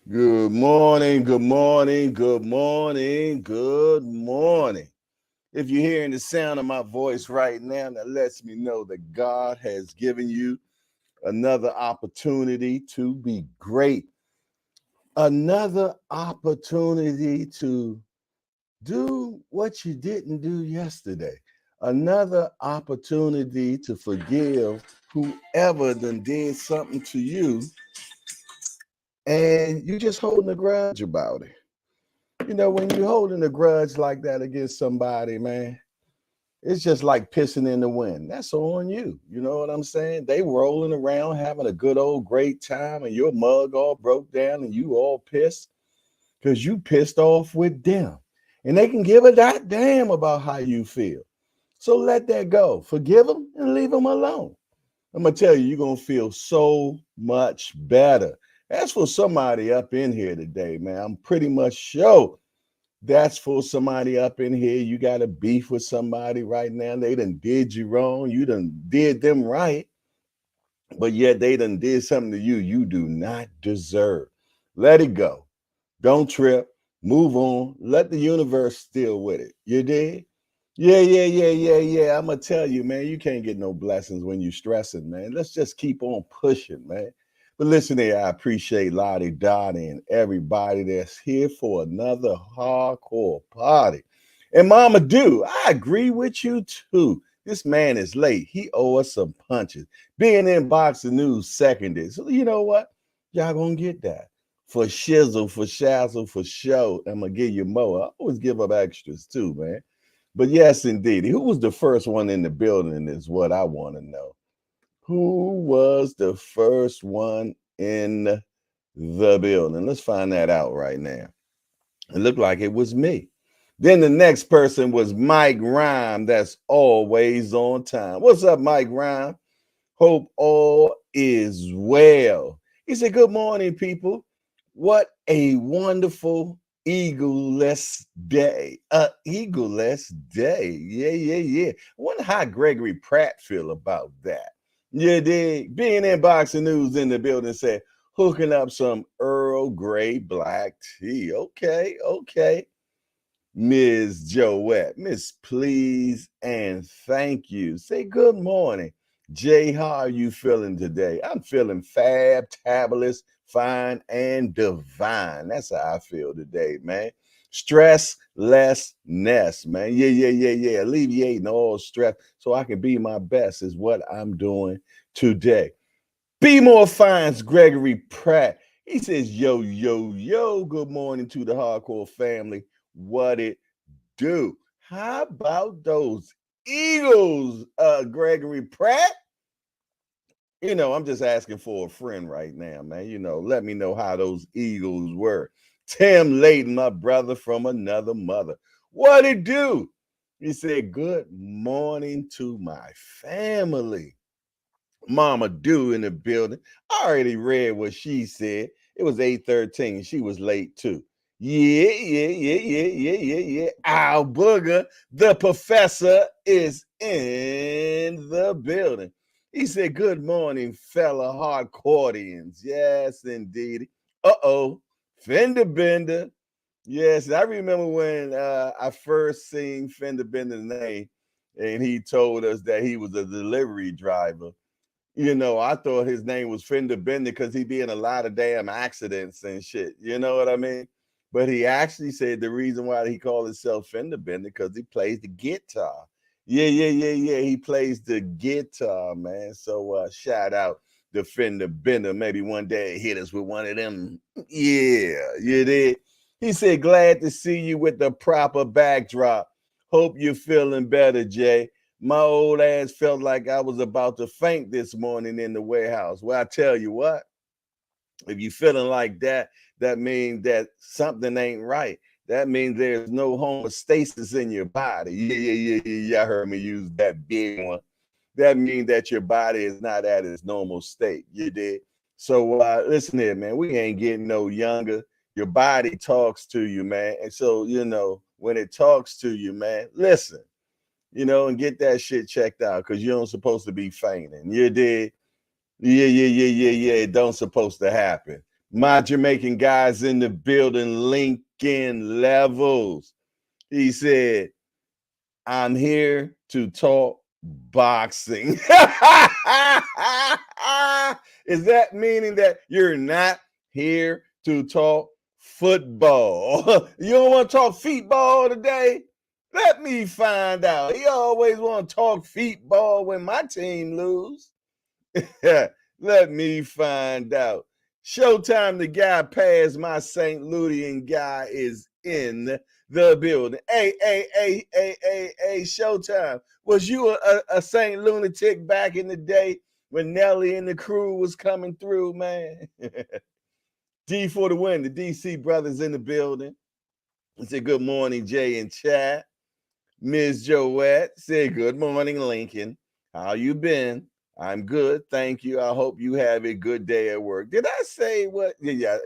Good morning, good morning, good morning, good morning. If you're hearing the sound of my voice right now, that lets me know that God has given you another opportunity to be great, another opportunity to do what you didn't do yesterday, another opportunity to forgive whoever done did something to you and you just holding a grudge about it. When you're holding a grudge like that against somebody, man, it's just like pissing in the wind. That's on you. You know what I'm saying? They rolling around having a good old great time, and your mug all broke down, and you all pissed because you pissed off with them. And they can give a damn about how you feel. So let that go. Forgive them and leave them alone. I'm gonna tell you, you're gonna feel so much better. That's for somebody up in here today, man. I'm pretty much sure that's for somebody up in here. You got a beef with somebody right now. They done did you wrong. You done did them right, but yet they done did something to you you do not deserve. Let it go. Don't trip. Move on. Let the universe deal with it. You did? Yeah. I'm gonna tell you, man, you can't get no blessings when you stressing, man. Let's just keep on pushing, man. But listen here, I appreciate Lottie Dottie and everybody that's here for another hardcore party. And Mama Do, I agree with you too. This man is late. He owe us some punches. Being in boxing news seconded. So you know what? Y'all gonna get that. For shizzle, for shazzle, for show. I'm gonna give you more. I always give up extras too, man. But yes, indeed. Who was the first one in the building is what I want to know. Who was the first one in the building? Let's find that out right now. It looked like it was me. Then the next person was Mike Rhyme. That's always on time. What's up, Mike Rhyme? Hope all is well. He said, good morning, people. What a wonderful eagle-less day. Eagle-less day. Yeah. I wonder how Gregory Pratt feel about that. Yeah, dig. Being in boxing news in the building said, hooking up some Earl Grey black tea. Okay. Ms. Joette, Miss Please and Thank You. Say good morning. Jay, how are you feeling today? I'm feeling fabulous, fine, and divine. That's how I feel today, man. Stress lessness, man. Yeah. Alleviating all stress so I can be my best is what I'm doing today. Be More Finds Gregory Pratt. He says, yo, good morning to the hardcore family. What it do? How about those Eagles, Gregory Pratt? I'm just asking for a friend right now, man. Let me know how those Eagles were. Tim Layton, my brother from another mother. What it do? He said, good morning to my family. Mama Do in the building. I already read what she said. It was 8:13. She was late too. Yeah. Al Booger, the professor, is in the building. He said, good morning, fella hardcoreans. Yes, indeed. Uh-oh. Fender Bender. Yes, I remember when I first seen Fender Bender's name, and he told us that he was a delivery driver. I thought his name was Fender Bender because he'd be in a lot of damn accidents and shit. You know what I mean? But he actually said the reason why he called himself Fender Bender because he plays the guitar. Yeah. He plays the guitar, man. So shout out to Fender Bender. Maybe one day hit us with one of them. Yeah, you did. He said, glad to see you with the proper backdrop. Hope you're feeling better, Jay. My old ass felt like I was about to faint this morning in the warehouse. Well, I tell you what, if you feeling like that, that means that something ain't right. That means there's no homeostasis in your body. Yeah. I heard me use that big one. That means that your body is not at its normal state. You did. So listen here, man. We ain't getting no younger. Your body talks to you, man. And so, when it talks to you, man, listen, and get that shit checked out because you don't supposed to be fainting. You did. Yeah. It don't supposed to happen. My Jamaican guys in the building, Lincoln Levels. He said, I'm here to talk boxing. Is that meaning that you're not here to talk football? You don't want to talk feetball today? Let me find out. He always want to talk feetball when my team lose. Let me find out. Showtime, the guy past my St. Ludian guy is in the building. Hey, Showtime. Was you a St. Lunatic back in the day when Nelly and the crew was coming through, man? D for the win. The DC brothers in the building. I said, good morning, Jay and chat. Ms. Joette said, good morning, Lincoln. How you been? I'm good, thank you. I hope you have a good day at work. Did I say what? Yeah.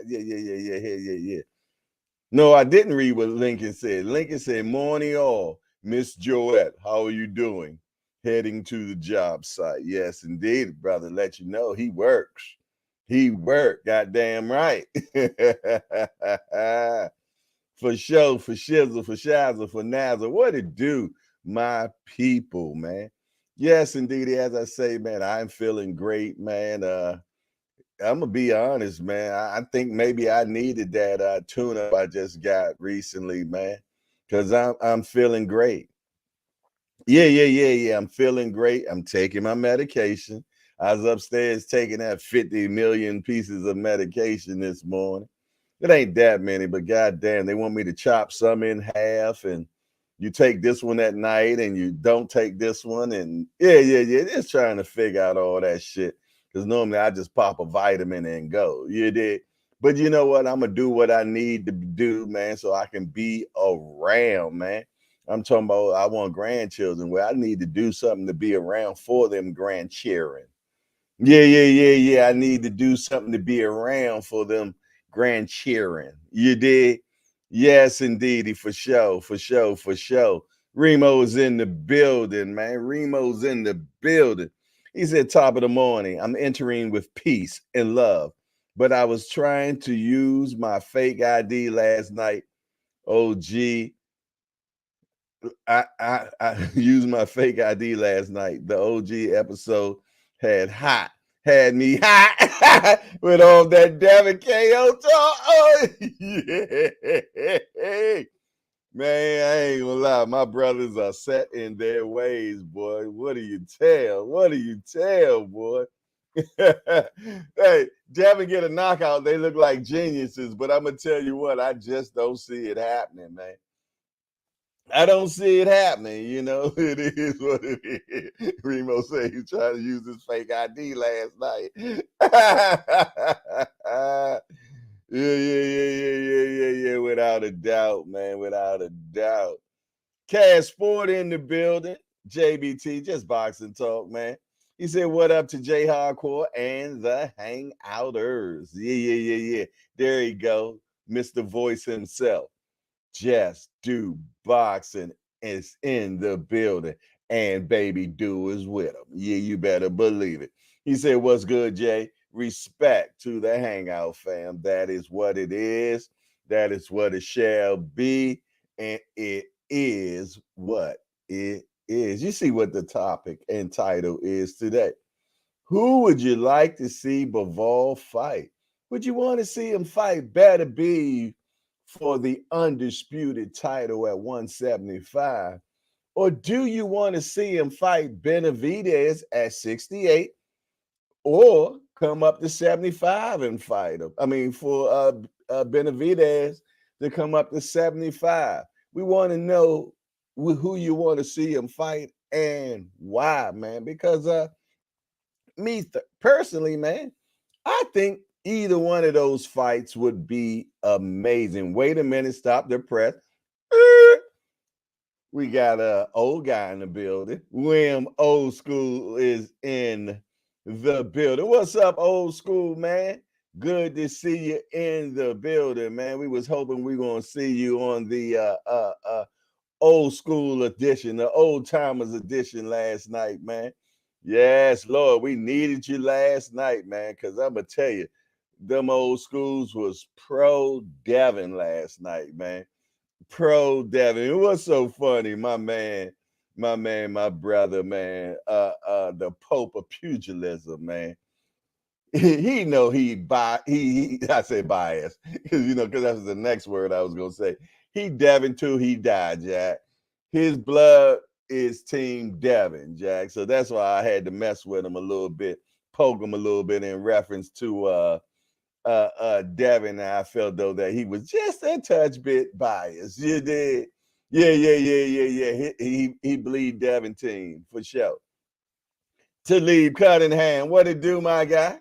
No, I didn't read what Lincoln said. Lincoln said, morning all. Miss Joette, how are you doing? Heading to the job site. Yes, indeed, brother. Let you know he works. He worked, goddamn right. For show, for shizzle, for shazzle, for nazzle. What it do, my people, man? Yes, indeed. As I say, man, I'm feeling great, man. I'm gonna be honest, man. I think maybe I needed that tune-up I just got recently, man, because I'm feeling great. Yeah. I'm feeling great. I'm taking my medication. I was upstairs taking that 50 million pieces of medication this morning. It ain't that many, but goddamn, they want me to chop some in half, and you take this one at night, and you don't take this one, and yeah. Just trying to figure out all that shit. Because normally I just pop a vitamin and go. You did, but you know what? I'm gonna do what I need to do, man, so I can be around, man. I'm talking about I want grandchildren. Well, I need to do something to be around for them grandchildren. Yeah. I need to do something to be around for them grandchildren. You did? Yes, indeedy, for sure. Remo's in the building, man. Remo's in the building. He said, top of the morning, I'm entering with peace and love, but I was trying to use my fake ID last night. Oh, gee. I used my fake ID last night. The OG episode had me hot with all that Devin KO talk. Oh, yeah. Man, I ain't gonna lie. My brothers are set in their ways, boy. What do you tell? Boy? Hey, Devin get a knockout. They look like geniuses, but I'm gonna tell you what, I just don't see it happening, man. I don't see it happening, you know. It is what it is. Remo said he tried to use his fake ID last night. Yeah. Without a doubt, man. Without a doubt. Cash Sport in the building. JBT, just boxing talk, man. He said, what up to J Hardcore and the Hangouters? Yeah. There you go. Mr. Voice himself. Just Do Boxing is in the building, and Baby Do is with him. Yeah, you better believe it. He said, what's good, Jay? Respect to the Hangout fam. That is what it is. That is what it shall be. And it is what it is. You see what the topic and title is today. Who would you like to see Bivol fight? Would you want to see him fight Beterbiev for the undisputed title at 175? Or do you want to see him fight Benavidez at 68 or come up to 75 and fight him? I mean, for Benavidez to come up to 75. We want to know who you want to see him fight and why, man, because personally, man, I think either one of those fights would be amazing. Wait a minute, stop the press. We got a old guy in the building. William Old School is in the building. What's up, Old School, man? Good to see you in the building, man. We was hoping we gonna see you on the old school edition, the old timers edition last night, man. Yes, Lord, we needed you last night, man, because I'm gonna tell you, them old schools was pro Devin last night, man. Pro Devin. It was so funny, my brother, man. The Pope of pugilism, man. He know I say bias because because that's the next word I was gonna say. He Devin too, he died, Jack. His blood is team Devin, Jack. So that's why I had to mess with him a little bit, poke him a little bit in reference to Devin. And I felt though that he was just a touch bit biased. You did. Yeah. He bleed Devin team for sure. Talib Cunningham, what it do, my guy?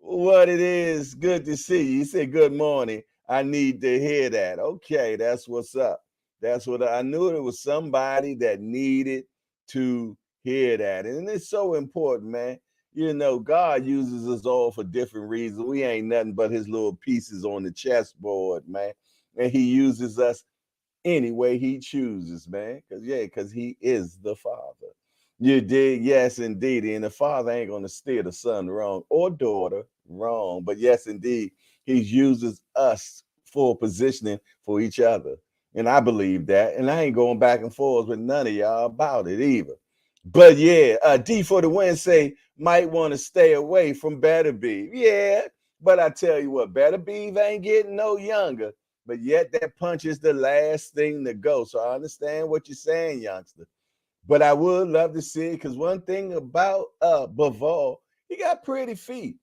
What it is, good to see you. You said good morning. I need to hear that. Okay, that's what's up. That's what I knew. It was somebody that needed to hear that. And it's so important, man. God uses us all for different reasons. We ain't nothing but his little pieces on the chessboard, man. And he uses us any way he chooses, man. Because he is the Father. You did, yes, indeed. And the Father ain't going to steer the son wrong or daughter wrong. But yes, indeed, he uses us for positioning for each other. And I believe that. And I ain't going back and forth with none of y'all about it either. But yeah, D for the win say might want to stay away from Beterbiev. Yeah, but I tell you what, Beterbiev ain't getting no younger. But yet that punch is the last thing to go. So I understand what you're saying, youngster. But I would love to see it because one thing about Bivol, he got pretty feet.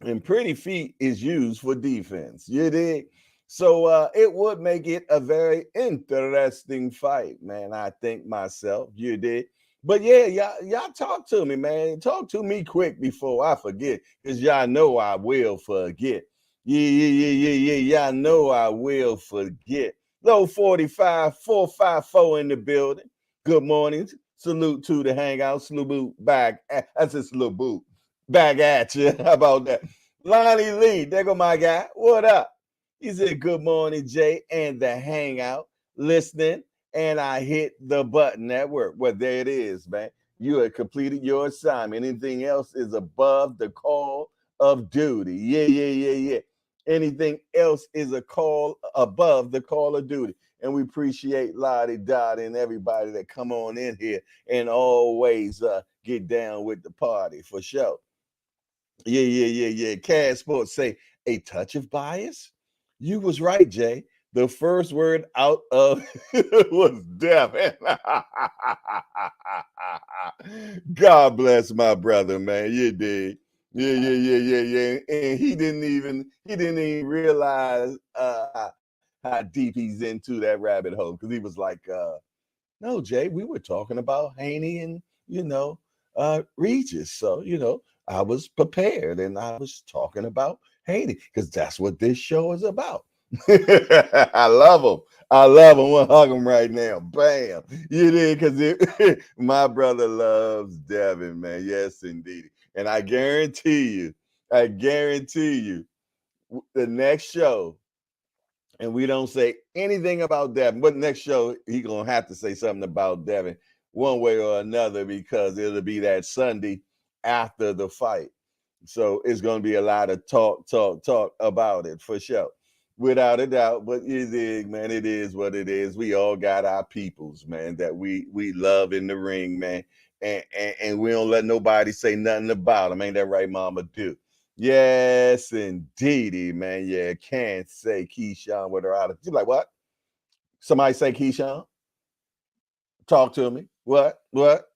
And pretty feet is used for defense. You dig? So it would make it a very interesting fight, man. I think myself. You did. But yeah, y'all talk to me, man. Talk to me quick before I forget. Because y'all know I will forget. Yeah. Y'all know I will forget. Low 45, 454 in the building. Good morning. Salute to the hangout. Salute back. That's a salute back at you. How about that? Lonnie Lee, there go my guy. What up? He said, good morning, Jay, and the hangout, listening, and I hit the button at work. Well, there it is, man. You have completed your assignment. Anything else is above the call of duty. Yeah. Anything else is a call above the call of duty. And we appreciate Lottie Dot and everybody that come on in here and always get down with the party for sure. Yeah. Cash Sports say a touch of bias. You was right, Jay. The first word out of was death. God bless my brother, man. You did. Yeah. And he didn't even realize how deep he's into that rabbit hole because he was like, no, Jay, we were talking about Haney and Regis. So, I was prepared and I was talking about Haney because that's what this show is about. I love him. I love him. We'll hug him right now. Bam. You did because my brother loves Devin, man. Yes, indeed. And I guarantee you, the next show, and we don't say anything about Devin, but next show, he going to have to say something about Devin one way or another because it'll be that Sunday after the fight. So it's going to be a lot of talk about it for sure. Without a doubt, but you dig, man, it is what it is. We all got our peoples, man, that we love in the ring, man. And we don't let nobody say nothing about them. Ain't that right, Mama? Do. Yes, indeedy, man. Yeah, can't say Keyshawn with her out of. She's like, what? Somebody say Keyshawn? Talk to me. What?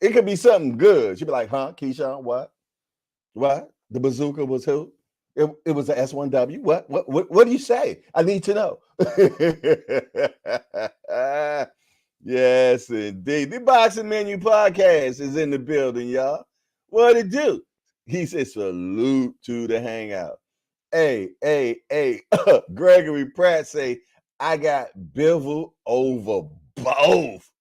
It could be something good. She'd be like, huh, Keyshawn? What? The bazooka was who? It was the S1W. What do you say? I need to know. Yes, indeed. The Boxing Menu Podcast is in the building, y'all. What it do? He said, salute to the hangout. Hey. Gregory Pratt say, I got Bivol over both.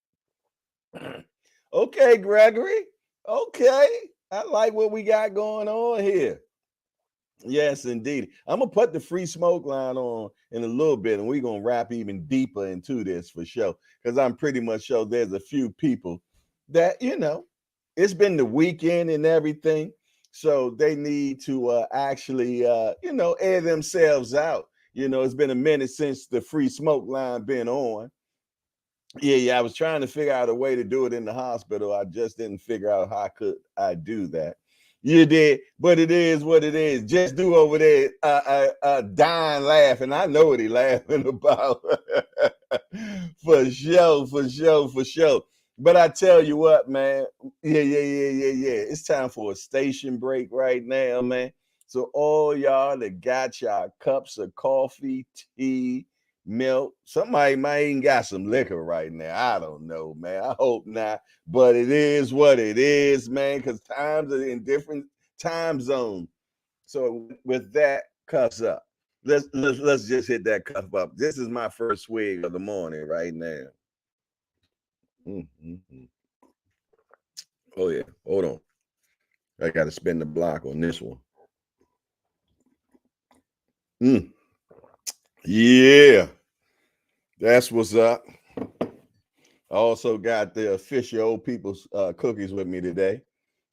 Okay, Gregory. Okay. I like what we got going on here. Yes, indeed. I'm going to put the free smoke line on in a little bit, and we're going to wrap even deeper into this for sure, because I'm pretty much sure there's a few people that, it's been the weekend and everything. So they need to actually, air themselves out. It's been a minute since the free smoke line been on. Yeah. I was trying to figure out a way to do it in the hospital. I just didn't figure out how could I do that. You did, but it is what it is. Just do over there, dying laughing. I know what he laughing about. For sure, for sure, for sure. But I tell you what, man. Yeah. It's time for a station break right now, man. So all y'all that got y'all cups of coffee, tea, milk. Somebody might even got some liquor right now. I don't know, man. I hope not. But it is what it is, man, because times are in different time zones. So with that, cuffs up. Let's just hit that cuff up. This is my first swig of the morning right now. Mm. Oh yeah. Hold on. I gotta spin the block on this one. Yeah. That's what's up. I also got the official old people's cookies with me today.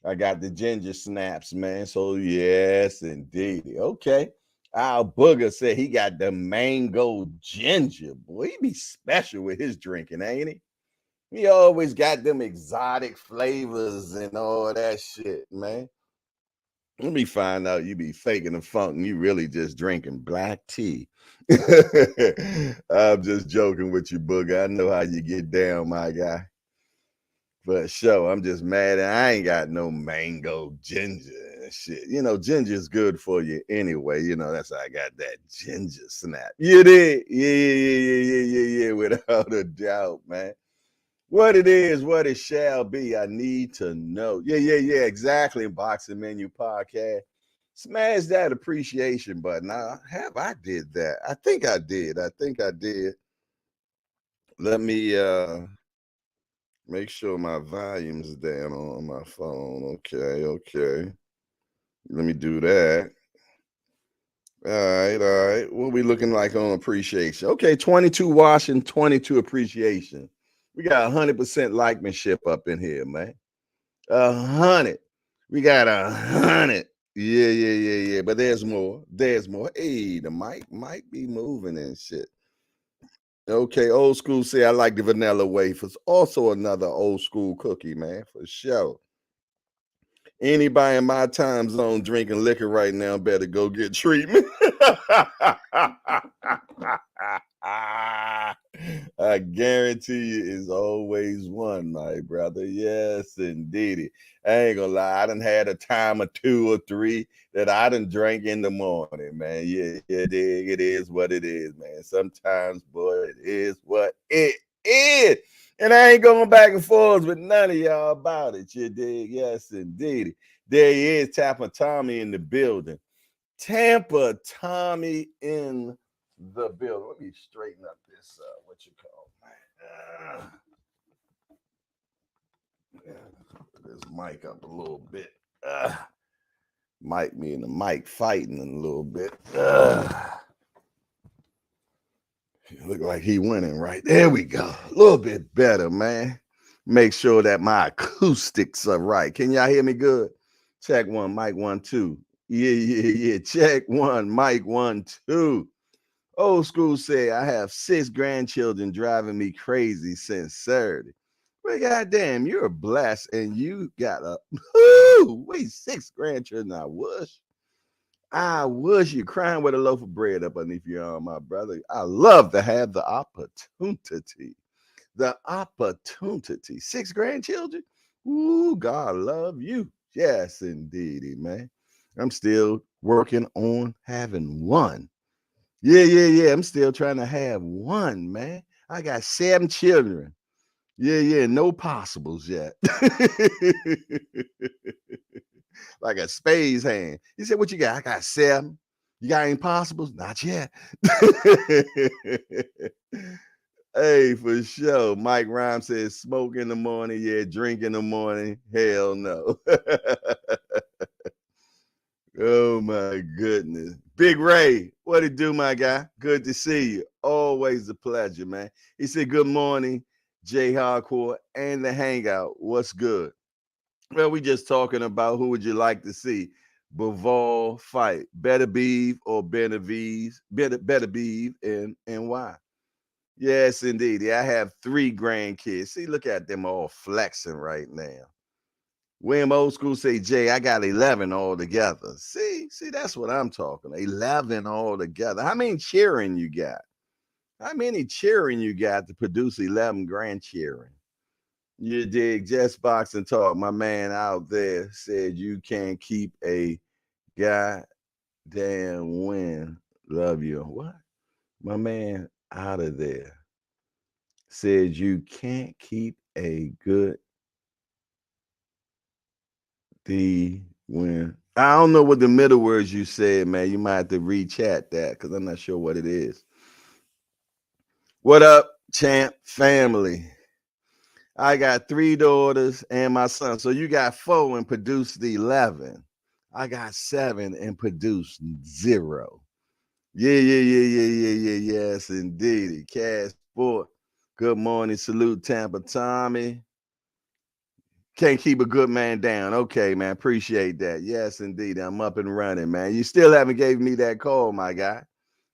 I got the ginger snaps, man. So yes, indeed. Okay. Our booger said he got the mango ginger. Boy, he be special with his drinking, ain't he? He always got them exotic flavors and all that shit, man. Let me find out you be faking the funk and you really just drinking black tea. I'm just joking with you, booger. I know how you get down, my guy. For sure. I'm just mad that I ain't got no mango ginger and shit. Ginger is good for you anyway. That's how I got that ginger snap. You did? Yeah. Without a doubt, man. What it is, what it shall be, I need to know. Yeah, exactly. Boxing Menu Podcast. Smash that appreciation button. Now, I did that? I think I did. Let me make sure my volume's down on my phone. Okay. Let me do that. All right. What we looking like on appreciation? Okay, 22 washing, 22 appreciation. We got 100% likemanship up in here, man. 100. We got 100. Yeah. But there's more. Hey, the mic might be moving and shit. Okay, old school say I like the vanilla wafers. Also another old school cookie, man, for sure. Anybody in my time zone drinking liquor right now better go get treatment. I guarantee you it's always one, my brother. Yes, indeed. I ain't gonna lie. I done had a time or two or three that I done drank in the morning, man. Yeah, it is what it is, man. Sometimes, boy, it is what it is. And I ain't going back and forth with none of y'all about it. You dig? Yes, indeed. There he is, Tampa Tommy in the building. Tampa Tommy in the building. Let me straighten up this, what you call, man. This mic up a little bit. Me and the mic fighting a little bit. Look like he winning right there. We go. A little bit better, man. Make sure that my acoustics are right. Can y'all hear me good? Check one, mic 1, 2. Yeah. Check one, mic 1, 2. Old school say I have 6 grandchildren driving me crazy since Saturday. Well, goddamn, you're blessed and you got a 6 grandchildren. I wish you crying with a loaf of bread up underneath your arm, my brother. I love to have the opportunity. 6 grandchildren. Ooh, God love you. Yes, indeedy, man. I'm still working on having one. Yeah. I'm still trying to have one, man. I got 7 children. Yeah. No possibles yet. Like a spades hand. He said, what you got? I got 7. You got any possibles? Not yet. Hey, for sure. Mike Rhyme says smoke in the morning. Yeah, drink in the morning. Hell no. Oh my goodness. Big Ray, what it do, my guy? Good to see you. Always a pleasure, man. He said, good morning, Jay Hardcore and the Hangout. What's good? Well, we just talking about who would you like to see Bivol fight, Beterbiev or Benavidez, Beterbiev, and why? Yes, indeed. I have 3 grandkids. See, look at them all flexing right now. William Old School say, Jay, I got 11 altogether. See, that's what I'm talking. 11 altogether. How many cheering you got? How many cheering you got to produce 11 grandcheering? You dig? Just boxing talk. My man out there said you can't keep a goddamn win. Love you. What? My man out of there said you can't keep a good D win. I don't know what the middle words you said, man. You might have to rechat that because I'm not sure what it is. What up, champ family? I got 3 daughters and my son. So you got 4 and produced 11. I got 7 and produced 0. Yeah. Yes, indeed. Cash Sport. Good morning. Salute, Tampa Tommy. Can't keep a good man down. Okay, man. Appreciate that. Yes, indeed. I'm up and running, man. You still haven't gave me that call, my guy.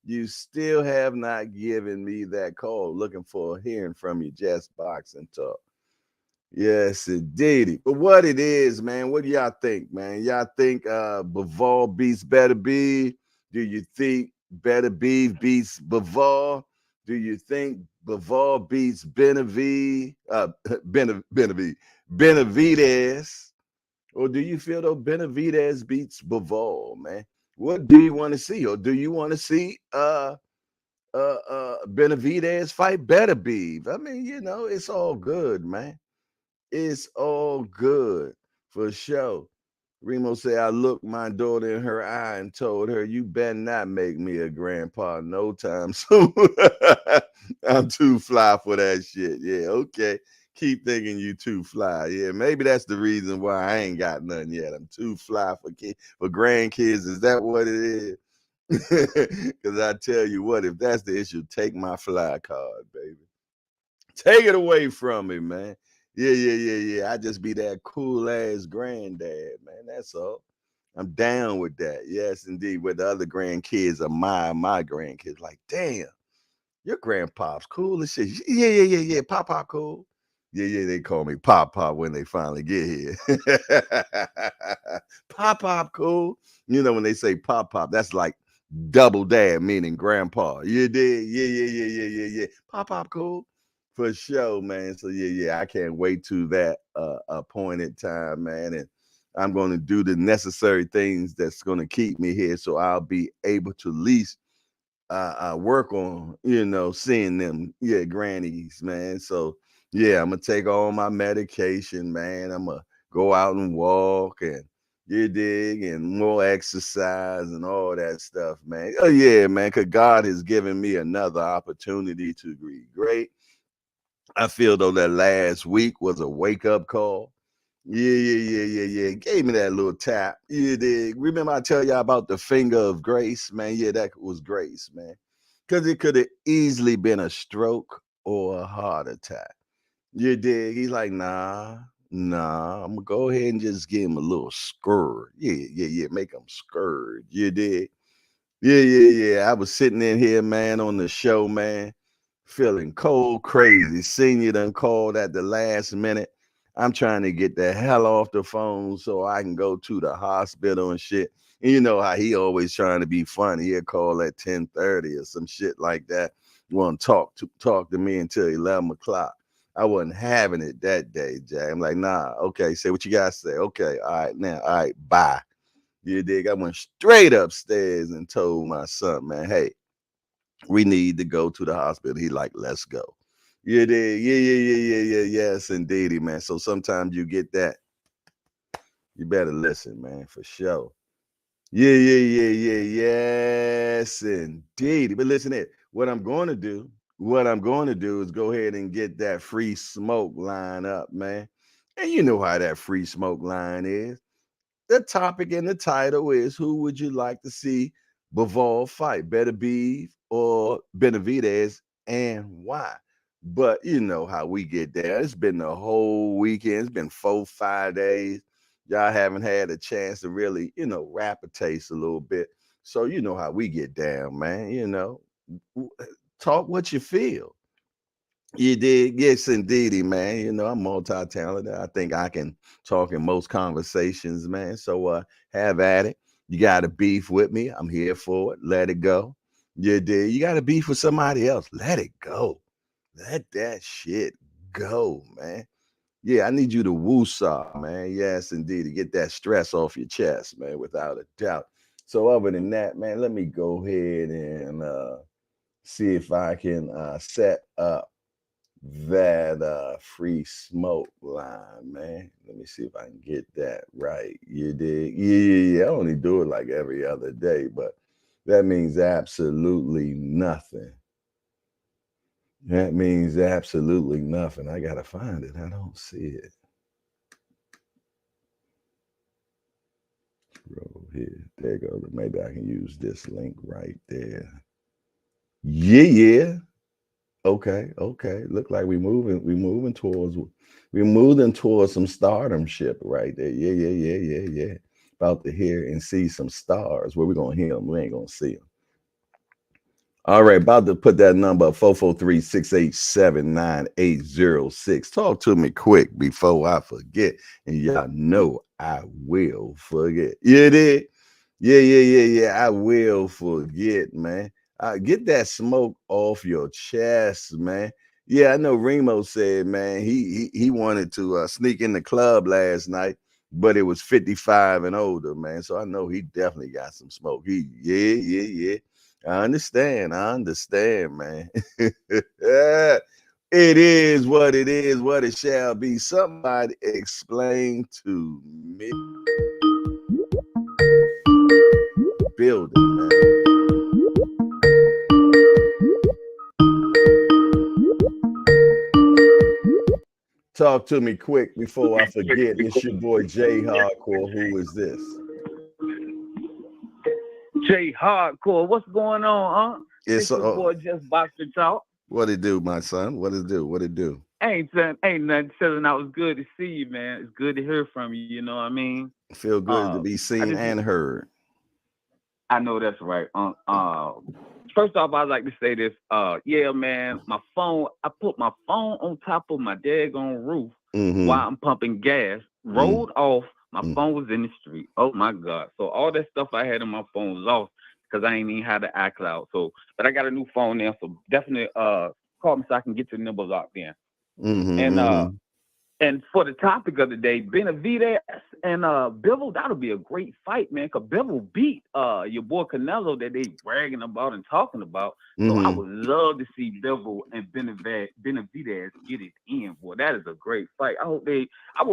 You still have not given me that call. Looking for hearing from you, Just Boxing Talk. Yes, indeed. But what it is, man, what do y'all think, man? Y'all think Bivol beats Beterbiev? Do you think Beterbiev beats Bivol? Do you think Bivol beats Benavidez, Benavidez? Or do you feel though Benavidez beats Bivol, man? What do you want to see? Or do you want to see Benavidez fight Beterbiev? I mean, it's all good, man. It's all good for sure. Remo said, I looked my daughter in her eye and told her, you better not make me a grandpa no time soon. I'm too fly for that shit. Yeah, okay. Keep thinking you too fly. Yeah, maybe that's the reason why I ain't got nothing yet. I'm too fly for grandkids. Is that what it is? Because I tell you what, if that's the issue, take my fly card, baby. Take it away from me, man. Yeah. I just be that cool ass granddad, man. That's all. I'm down with that. Yes, indeed. With the other grandkids are my grandkids. Like, damn, your grandpop's cool as shit. Yeah. Pop cool. Yeah. They call me Pop when they finally get here. Pop cool. You know when they say Pop, that's like double dad, meaning grandpa. You did? Yeah. Pop cool. For sure, man. So yeah. I can't wait to that appointed time, man. And I'm going to do the necessary things that's going to keep me here, so I'll be able to at least work on, seeing them, grannies, man. So yeah, I'm gonna take all my medication, man. I'm gonna go out and walk and you dig and more exercise and all that stuff, man. Oh yeah, man, because God has given me another opportunity to be great. I feel though that last week was a wake-up call. Yeah. Gave me that little tap. You dig? Remember I tell y'all about the finger of grace, man? Yeah, that was grace, man. Because it could have easily been a stroke or a heart attack. You dig? He's like, nah. I'm gonna go ahead and just give him a little scourge. Yeah. Make him scourge. You dig? Yeah. I was sitting in here, man, on the show, man, feeling cold crazy. Senior done called at the last minute. I'm trying to get the hell off the phone so I can go to the hospital and shit. And you know how he always trying to be funny. He'll call at 10:30 or some shit like that. Want to talk to me until 11 o'clock. I wasn't having it that day, Jay. I'm like, nah, okay, say what you gotta say. Okay, all right, bye. You dig? I went straight upstairs and told my son, man, hey, we need to go to the hospital. He like, let's go. You dig? Yeah. Yes, indeedy, man. So sometimes you get that. You better listen, man, for sure. Yeah. Yes, indeed. But listen here. What I'm going to do is go ahead and get that free smoke line up, man. And you know how that free smoke line is. The topic and the title is who would you like to see Bivol fight, Beterbiev or Benavidez, and why? But you know how we get there. It's been the whole weekend. It's been 4-5 days. Y'all haven't had a chance to really, wrap a taste a little bit. So you know how we get down, man. Talk what you feel. You did, yes, indeedy, man. I'm multi-talented. I think I can talk in most conversations, man. So have at it. You got a beef with me. I'm here for it. Let it go. You did. You got a beef with somebody else. Let it go. Let that shit go, man. Yeah, I need you to woosah, man. Yes, indeed, to get that stress off your chest, man, without a doubt. So other than that, man, let me go ahead and see if I can set up that free smoke line, man. Let me see if I can get that right. You dig? Yeah. I only do it like every other day, but that means absolutely nothing. That means absolutely nothing. I gotta find it. I don't see it. Scroll here. There you go. Maybe I can use this link right there. Yeah. Okay. Look like we're moving towards some stardomship right there. Yeah. About to hear and see some stars. Where we gonna hear them? We ain't gonna see them. All right, about to put that number up, 443-687-9806. Talk to me quick before I forget. And y'all know I will forget. You did? Yeah. I will forget, man. Get that smoke off your chest, man. Yeah, I know Remo said, man, he wanted to sneak in the club last night, but it was 55 and older, man. So I know he definitely got some smoke. Yeah. I understand, man. It is what it is, what it shall be. Somebody explain to me. Building, man. Talk to me quick before I forget. It's your boy Jay Hardcore. Who is this? Jay Hardcore, what's going on, huh? It's your boy Just Boxing Talk. What it do, my son? What it do? Ain't nothing telling. I was good to see you, man. It's good to hear from you. You know what I mean? Feel good to be seen and heard. I know that's right. First off, I'd like to say this. Yeah, man, my phone. I put my phone on top of my daggone roof while I'm pumping gas. Rolled off. My phone was in the street. Oh my God! So all that stuff I had on my phone was lost because I ain't even had the iCloud. So, but I got a new phone now, so definitely call me so I can get your number locked in. And for the topic of the day, Benavidez and Bivol, that'll be a great fight, man. Cause Bivol beat your boy Canelo that they bragging about and talking about. So I would love to see Bivol and Benavidez get it in, boy. That is a great fight. I would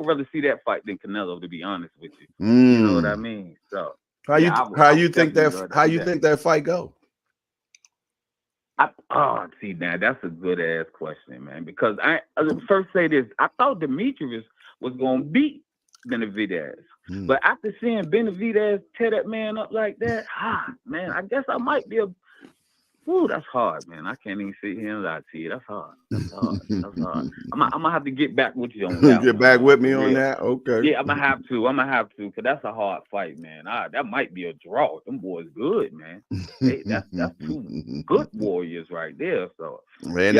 rather see that fight than Canelo, to be honest with you. You know what I mean? So how you think that fight go? See, now that's a good ass question, man. Because I first say this, I thought Demetrius was gonna beat Benavidez, but after seeing Benavidez tear that man up like that, man, I guess I might be that's hard, man. I can't even sit here and lie to you. That's hard. That's hard. I'm gonna have to get back with you on that. Get back with me on that, okay? Yeah, I'm gonna have to, cause that's a hard fight, man. That might be a draw. Them boys good, man. That's two good warriors right there. So and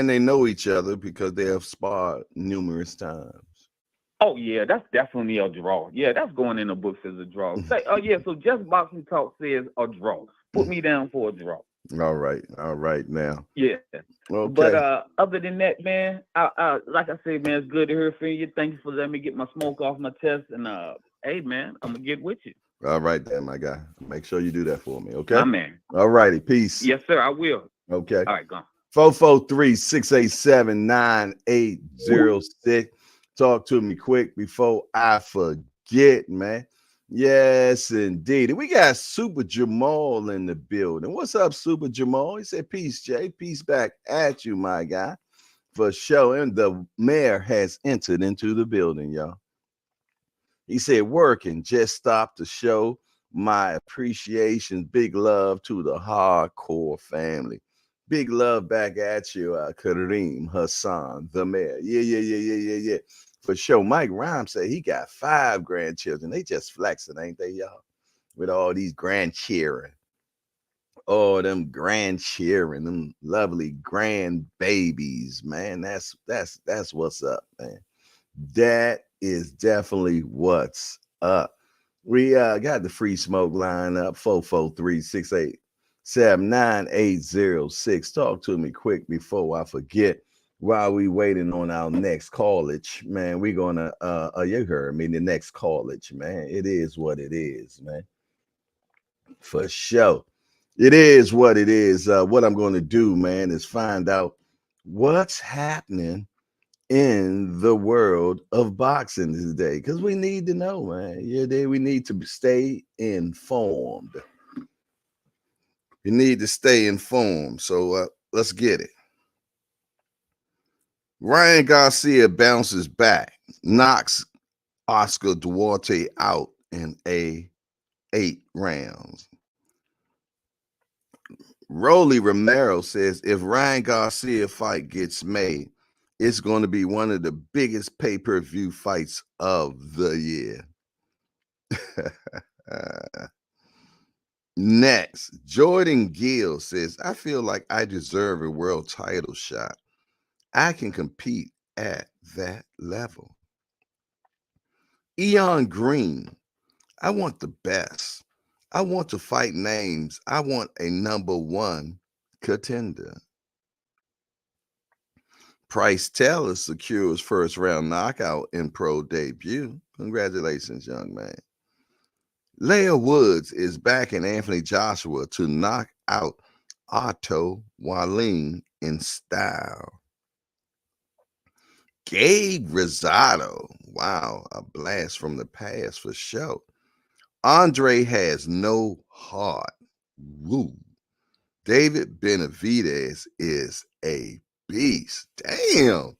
they know each other because they have sparred numerous times. Oh yeah, that's definitely a draw. Yeah, that's going in the books as a draw. So Just Boxing Talk says a draw. Put me down for a draw. All right now. Yeah. Okay. But other than that, man, I like I said, man, it's good to hear from you. Thank you for letting me get my smoke off my chest. And hey, man, I'm gonna get with you. All right, then, my guy. Make sure you do that for me, okay? My man. All righty, peace. Yes, sir, I will. Okay. All right, go on. 443-687-9806. Talk to me quick before I forget, man. Yes, indeed. We got Super Jamal in the building. What's up, Super Jamal? He said, peace, Jay. Peace back at you, my guy. For sure. And the mayor has entered into the building, y'all. He said, working, just stopped to show my appreciation, big love to the hardcore family. Big love back at you, Kareem Hassan, the mayor. Yeah. For sure. Mike Rhymes said he got 5 grandchildren. They just flexing, ain't they, y'all? With all these grandchildren. Oh, them grandchildren, them lovely grandbabies, man. That's what's up, man. That is definitely what's up. We got the free smoke line up 443-687-9806. Talk to me quick before I forget. While we waiting on our next college, man, we gonna you heard me, the next college, man. It is what it is, man. For sure. It is what it is. What I'm going to do, man, is find out what's happening in the world of boxing today, because we need to know, man. Yeah, we need to stay informed. We need to stay informed. So let's get it. Ryan Garcia bounces back, knocks Oscar Duarte out in 8 rounds. Rolly Romero says if Ryan Garcia fight gets made, it's going to be one of the biggest pay-per-view fights of the year. Next, Jordan Gill says, I feel like I deserve a world title shot. I can compete at that level. Eon Green, I want the best. I want to fight names. I want a #1 contender. Price Taylor secures first round knockout in pro debut. Congratulations, young man. Leah Woods is backing Anthony Joshua to knock out Otto Wallin in style. Gabe Rosado, wow, a blast from the past for sure. Andre has no heart. Woo. David Benavidez is a beast. Damn.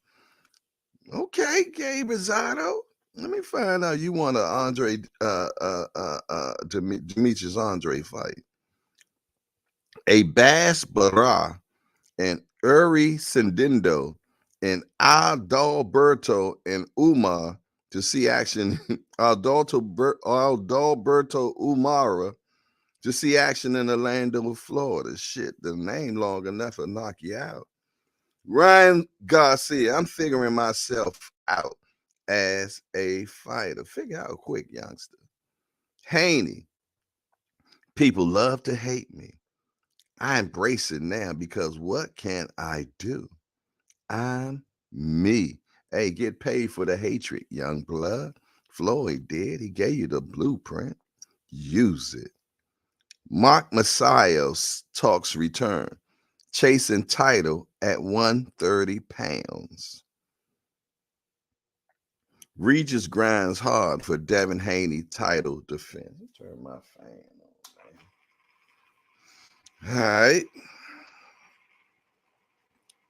Okay, Gabe Rosado. Let me find out you want an Demetrius Andre fight. A Bass Barra and Uri Sendindo and Adalberto and Umar to see action. Adalberto Umara to see action in Orlando, Florida. Shit, the name long enough to knock you out. Ryan Garcia, I'm figuring myself out as a fighter. Figure out quick, youngster. Haney, people love to hate me. I embrace it now because what can I do? I'm me. Hey, get paid for the hatred, young blood. Floyd did. He gave you the blueprint. Use it. Mark Messiah's talks return. Chasing title at 130 pounds. Regis grinds hard for Devin Haney title defense. Turn my fan on, man. All right.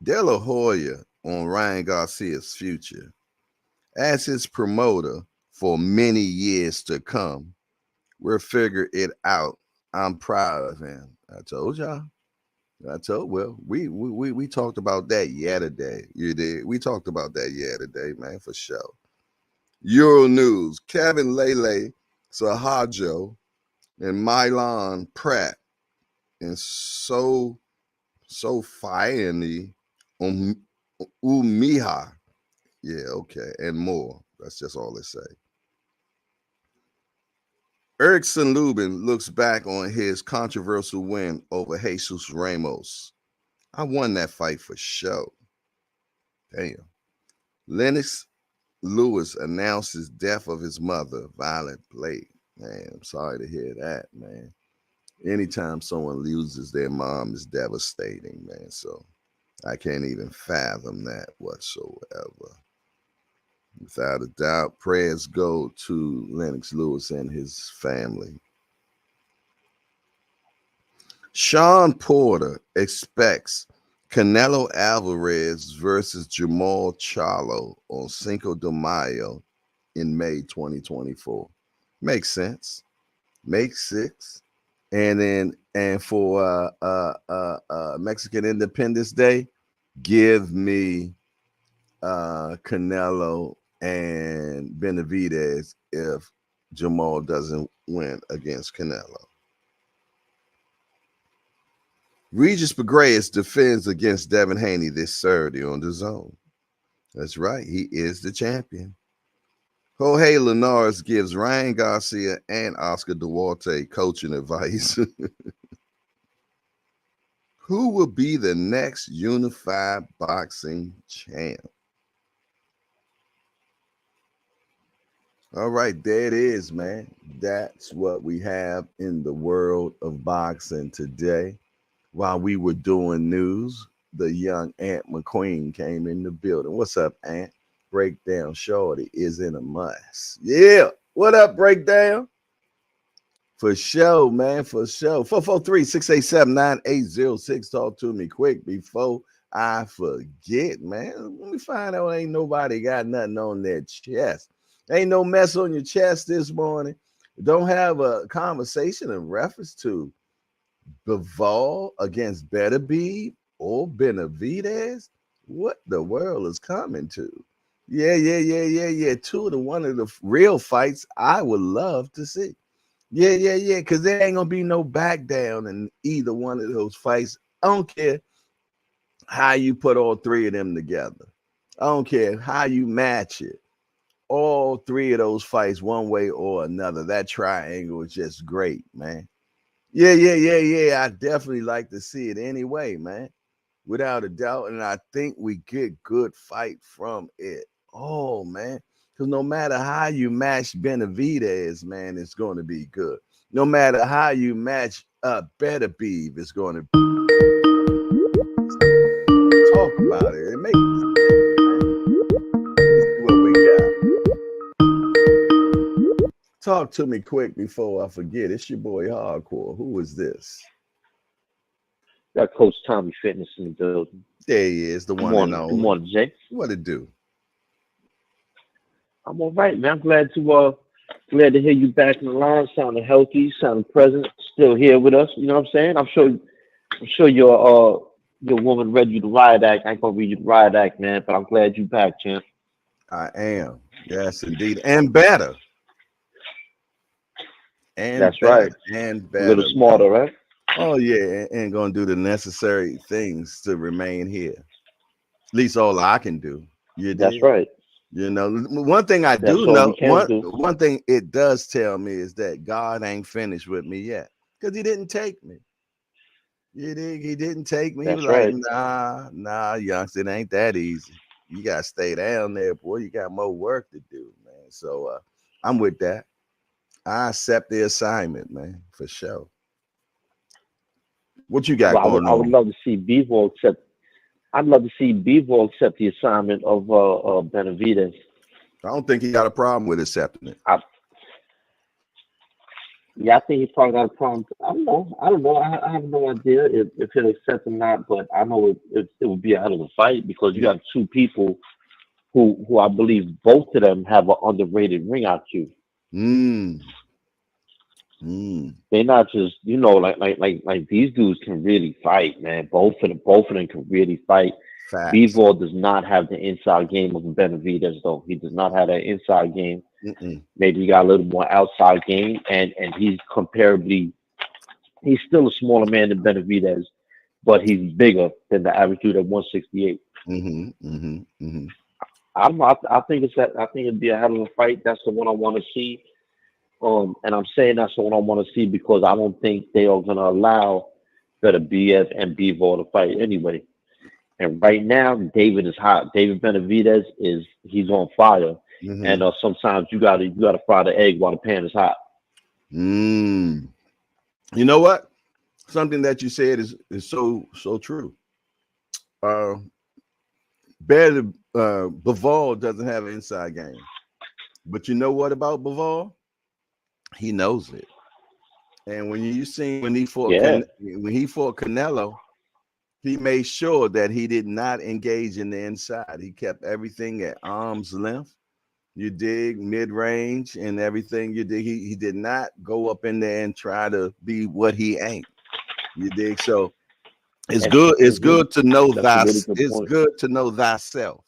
De La Hoya on Ryan Garcia's future. As his promoter for many years to come, we'll figure it out. I'm proud of him. I told y'all. Well, we talked about that yesterday. You did. We talked about that yesterday, man, for sure. Euro News, Kevin Lele Sahajo and Milan Pratt and Sofiani Umiha. Yeah, okay, and more. That's just all they say. Erickson Lubin looks back on his controversial win over Jesus Ramos. I won that fight for sure. Damn. Lennox Lewis announces death of his mother, Violet Blake. Man, I'm sorry to hear that, man. Anytime someone loses their mom is devastating, man. So I can't even fathom that whatsoever. Without a doubt, prayers go to Lennox Lewis and his family. Sean Porter expects Canelo Alvarez versus Jamal Charlo on Cinco de Mayo in May 2024. Makes sense. Makes sense. And for Mexican Independence Day, give me Canelo and Benavidez if Jamal doesn't win against Canelo. Regis Pagreas defends against Devin Haney this Saturday on the Zone. That's right, he is the champion. Jorge Linares gives Ryan Garcia and Oscar Duarte coaching advice. Who will be the next unified boxing champ? All right, there it is, man. That's what we have in the world of boxing today. While we were doing news, the young Ant McQueen came in the building. What's up, Ant? Breakdown Shorty is in a must. Yeah. What up, Breakdown? For sure, man. For sure. 443-687-9806. Talk to me quick before I forget, man. Let me find out ain't nobody got nothing on their chest. Ain't no mess on your chest this morning. Don't have a conversation in reference to Bivol against Beterbiev or Benavidez. What the world is coming to? Yeah. Two of one of the real fights I would love to see. Yeah. Because there ain't gonna be no back down in either one of those fights. I don't care how you put all three of them together. I don't care how you match it. All three of those fights, one way or another, that triangle is just great, man. Yeah. I definitely like to see it anyway, man. Without a doubt. And I think we get good fight from it. Oh, man. Because no matter how you match Benavidez, man, it's going to be good. No matter how you match Beterbiev, it's going to talk about it. It makes sense, man. Let's see what we got. Talk to me quick before I forget. It's your boy Hardcore. Who is this? Got Coach Tommy Fitness in the building. There he is, the one and only. Good morning, Jay. What it do? I'm all right, man. I'm glad to hear you back in the line, sounding healthy, sounding present, still here with us. You know what I'm saying? I'm sure your woman read you the riot act. I ain't gonna read you the riot act, man, but I'm glad you back, champ. I am. Yes, indeed. And better. And that's better, right. And better. A little smarter, right? Oh, yeah. And going to do the necessary things to remain here. At least all I can do. You did? That's right. You know, one thing I do know, one thing it does tell me is that God ain't finished with me yet. Because he didn't take me. He didn't take me. That's he was right. like, nah, youngster, it ain't that easy. You got to stay down there, boy. You got more work to do, man. So I'm with that. I accept the assignment, man, for sure. What you got going on? I would love to see Bivol accept. I'd love to see Bivol accept the assignment of Benavidez. I don't think he got a problem with accepting it. I think he probably got a problem. I don't know. I have no idea if he'll accept or not, but I know it would be a hell of a fight because you got two people who I believe both of them have an underrated ring IQ. They're not just, like these dudes can really fight, man. Both of them can really fight. Bivol does not have the inside game of Benavidez, though. He does not have that inside game. Maybe he got a little more outside game, and he's still a smaller man than Benavidez, but he's bigger than the average dude at 168. I think it'd be a hell of a fight. That's the one I want to see. And I'm saying that's the one I want to see because I don't think they are going to allow Beterbiev and Bivol to fight anyway. And right now, David is hot. David Benavidez he's on fire. And sometimes you gotta fry the egg while the pan is hot. You know what? Something that you said is so true. Bivol doesn't have an inside game, but you know what about Bivol? He knows it. And when he fought Canelo, he made sure that he did not engage in the inside. He kept everything at arm's length. You dig, mid-range and everything. You dig. He did not go up in there and try to be what he ain't. You dig. So It's good. It's good to know that's a really good it's point. good to know thyself.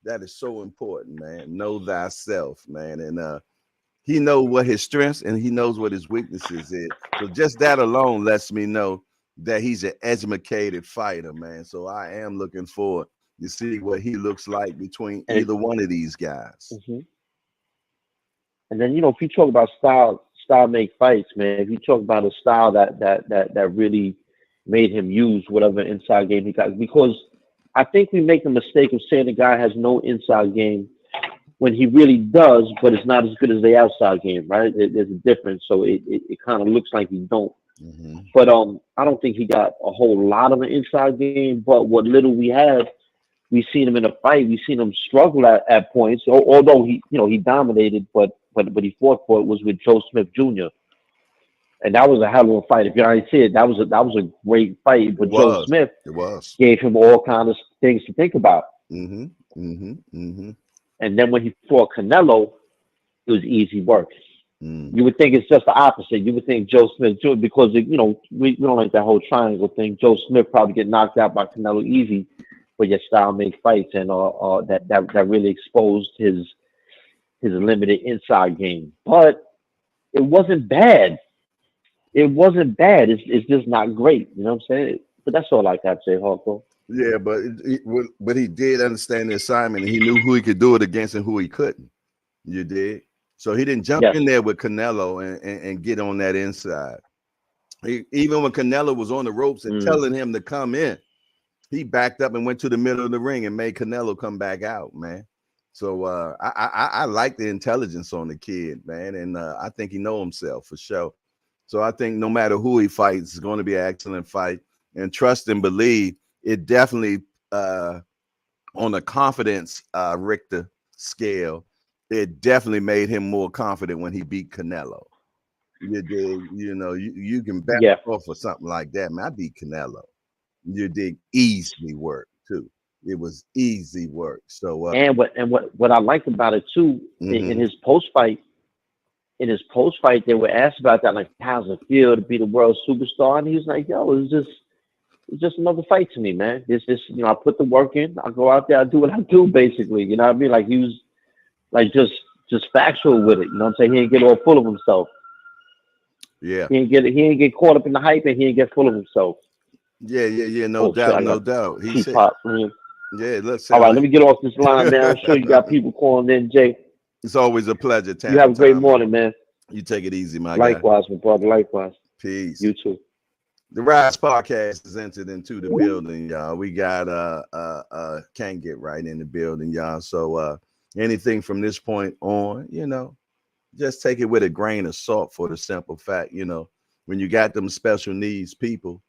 That is so important, man. Know thyself, man. And he knows what his strengths and he knows what his weaknesses is. So just that alone lets me know that he's an educated fighter, man. So I am looking forward to see what he looks like between either one of these guys. And then, if you talk about style make fights, man. If you talk about a style that really made him use whatever inside game he got, because I think we make the mistake of saying the guy has no inside game when he really does, but it's not as good as the outside game, right? There's a difference, so it kind of looks like he don't. But I don't think he got a whole lot of an inside game. But what little we have, we seen him in a fight. We seen him struggle at points. Although he dominated, but he fought for it was with Joe Smith Jr. And that was a hell of a fight. If you already see it, that was a great fight. But Joe Smith gave him all kinds of things to think about. And then when he fought Canelo, it was easy work. You would think it's just the opposite. You would think Joe Smith Jr. because we don't like that whole triangle thing. Joe Smith probably get knocked out by Canelo easy, but your style make fights, and that really exposed his limited inside game. But it wasn't bad. It wasn't bad. It's just not great. You know what I'm saying? But that's all I got to say, Hardcore. Yeah, but he did understand the assignment, and he knew who he could do it against and who he couldn't. You did. So he didn't jump in there with Canelo and get on that inside. Even when Canelo was on the ropes and telling him to come in, he backed up and went to the middle of the ring and made Canelo come back out, man. So I like the intelligence on the kid, man, and I think he knows himself for sure. So I think no matter who he fights, it's going to be an excellent fight. And trust and believe, it definitely on a confidence Richter scale, it definitely made him more confident when he beat Canelo. You can back off for something like that, man. I beat Canelo. You did easy work too. It was easy work. So and what I liked about it too, in his post fight, they were asked about that, like, how's it feel to be the world superstar? And he was like, yo, it's just another fight to me, man. It's just, I put the work in, I go out there, I do what I do, basically. You know what I mean? Like, he was like just factual with it. You know what I'm saying? He didn't get all full of himself. Yeah. He didn't get caught up in the hype, and he didn't get full of himself. Yeah. No doubt. He said, let's say. All right, let me get off this line, man. I'm sure you got people calling in, Jay. It's always a pleasure. You have a great morning, man. You take it easy, my guy. Likewise, my brother. Likewise. Peace. You too. The Rise Podcast is entered into the building, y'all. We got Can't Get Right in the building, y'all. So anything from this point on, just take it with a grain of salt, for the simple fact, when you got them special needs people,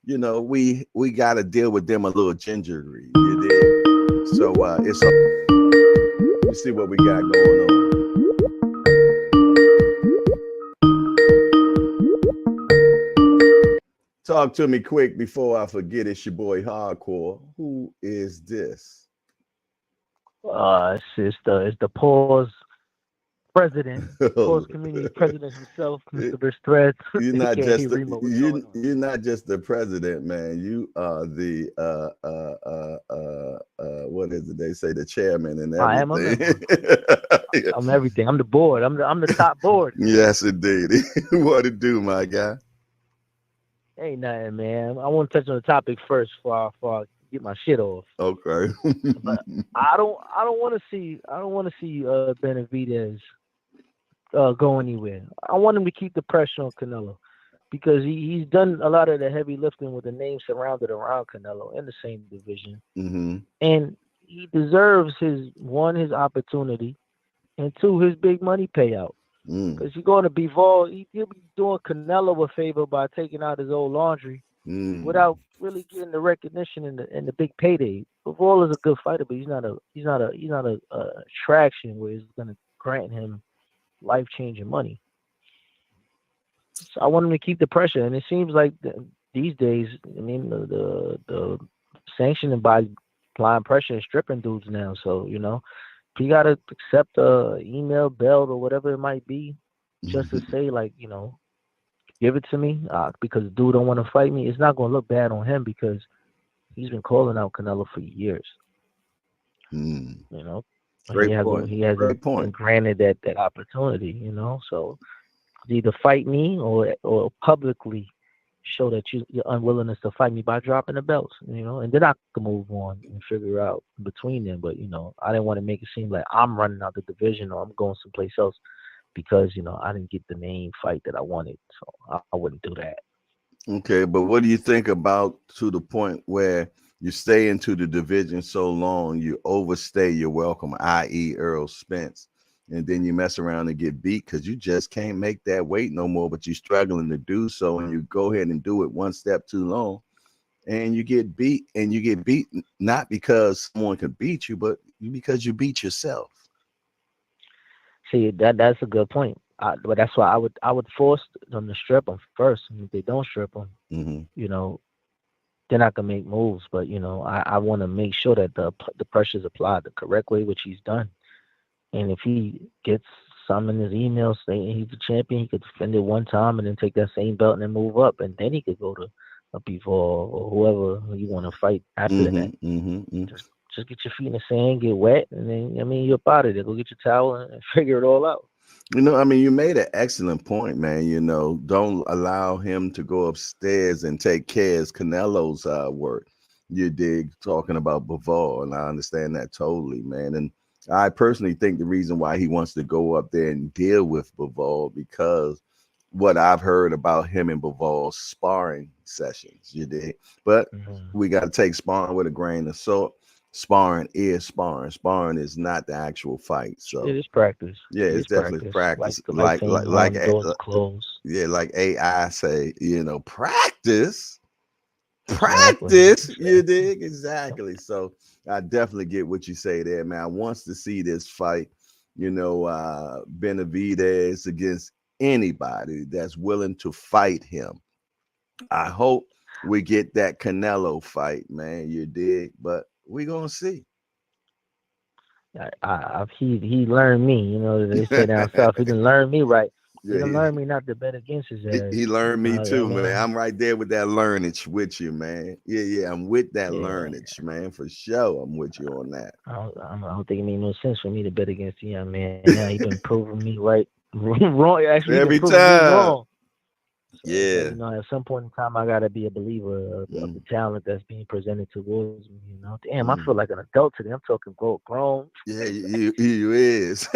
we got to deal with them a little gingerly. You did. So let's see what we got going on. Talk to me quick before I forget. It's your boy Hardcore. Who is this? It's the Pause president, Pause community president himself, Mr. Rich Threads. You're not just the president, man. You are the what is it? They say the chairman and everything. I'm everything. I'm the board. I'm the top board. Yes, indeed. What it do, my guy? Ain't nothing, man. I want to touch on the topic first before I get my shit off. Okay. But I don't want to see Benavidez go anywhere. I want him to keep the pressure on Canelo, because he's done a lot of the heavy lifting with the name surrounded around Canelo in the same division, and he deserves his opportunity, and two, his big money payout. Because you're going to Bivol, he'll be doing Canelo a favor by taking out his old laundry without really getting the recognition and the big payday. Bivol is a good fighter, but he's not a attraction where it's going to grant him life-changing money. So I want him to keep the pressure, and it seems like these days, I mean, the sanctioning by applying pressure and stripping dudes now. So you gotta accept a email, belt, or whatever it might be, just to say, like, give it to me because the dude don't want to fight me, it's not going to look bad on him because he's been calling out Canelo for years. You know, Great point. He hasn't been granted that opportunity. You know, so either fight me or publicly show that your unwillingness to fight me by dropping the belts. You know, and then I can move on and figure out between them. But you know, I didn't want to make it seem like I'm running out the division or I'm going someplace else because you know I didn't get the main fight that I wanted. So I wouldn't do that. Okay, but what do you think about to the point where you stay into the division so long, you overstay your welcome, i.e. Earl Spence, and then you mess around and get beat because you just can't make that weight no more, but you're struggling to do so, and you go ahead and do it one step too long, and you get beat, not because someone could beat you, but because you beat yourself. See, that's a good point. But that's why I would force them to strip them first. And if they don't strip them, you know, then I can make moves. But you know, I want to make sure that the pressure is applied the correct way, which he's done. And if he gets some in his email saying he's a champion, he could defend it one time and then take that same belt and then move up, and then he could go to a Bivol or whoever you want to fight after that. Just get your feet in the sand, get wet, and then, I mean, you're out of there. Go get your towel and figure it all out. You know, I mean, you made an excellent point, man. You know, don't allow him to go upstairs and take care of Canelo's work. You dig, talking about Bivol, and I understand that totally, man. And I personally think the reason why he wants to go up there and deal with Bivol because what I've heard about him and Bivol's sparring sessions, you dig. But we got to take sparring with a grain of salt. Sparring is sparring. Sparring is not the actual fight. So it is practice. Yeah, it's definitely practice. Like AI say, you know, practice. You dig? Exactly. So I definitely get what you say there, man. I wants to see this fight, you know, Benavidez against anybody that's willing to fight him. I hope we get that Canelo fight, man. You dig? But we gonna see. He learned me. You know, they say down south, he didn't learn me right. He didn't learn me not to bet against his ass. He learned me too, man. I'm right there with that learnage with you, man. Yeah, I'm with that learnage, man, for sure. I'm with you on that. I don't think it made no sense for me to bet against the young man. Now he been proving me right, wrong. Actually, every time. So, you know, at some point in time, I gotta be a believer of the talent that's being presented towards me. You know, damn, I feel like an adult today. I'm talking grown. Yeah, you is,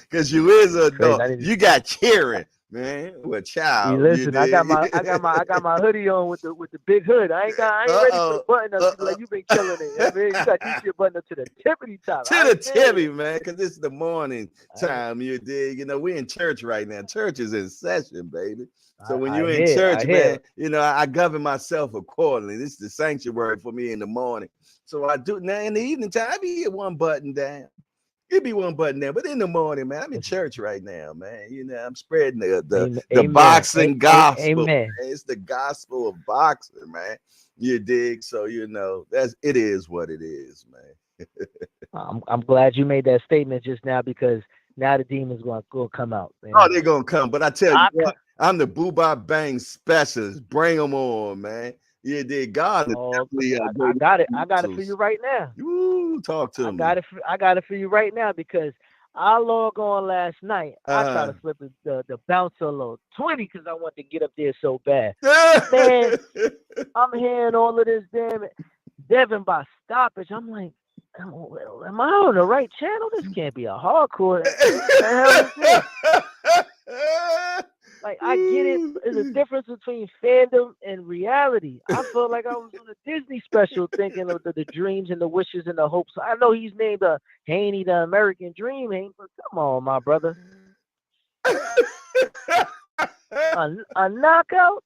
because you is an adult. You got cheering, man. Well, child. Listen, I got my hoodie on with the big hood. I ain't ready for the button up. Like you've been killing it. I mean, you got this shit button up to the tippity top. To the tippy, man, because it's the morning time. You dig? You know, we're in church right now. Church is in session, baby. So when you're in church, man, you know, I govern myself accordingly. This is the sanctuary for me in the morning. So I do now in the evening time. I be one button down. It'd be one button down, but in the morning, man, I'm in church right now, man. You know, I'm spreading the boxing gospel. Amen. Man. It's the gospel of boxing, man. You dig? So you know, it is what it is, man. I'm glad you made that statement just now because now the demons going to come out. Man. Oh, they're gonna come, but I tell you what, I'm the boo-bop bang specialist. Bring them on, man. Yeah, did God. I got it. I got it for you right now. Ooh, talk to me. I got it for you right now because I log on last night. I tried to flip the bouncer low 20 because I wanted to get up there so bad. Man, I'm hearing all of this damn Devin by stoppage. I'm like, am I on the right channel? This can't be a hardcore. What the hell is this? Like, I get it. There's a difference between fandom and reality. I felt like I was on a Disney special thinking of the dreams and the wishes and the hopes. I know he's named Haney the American Dream, but come on, my brother. A knockout?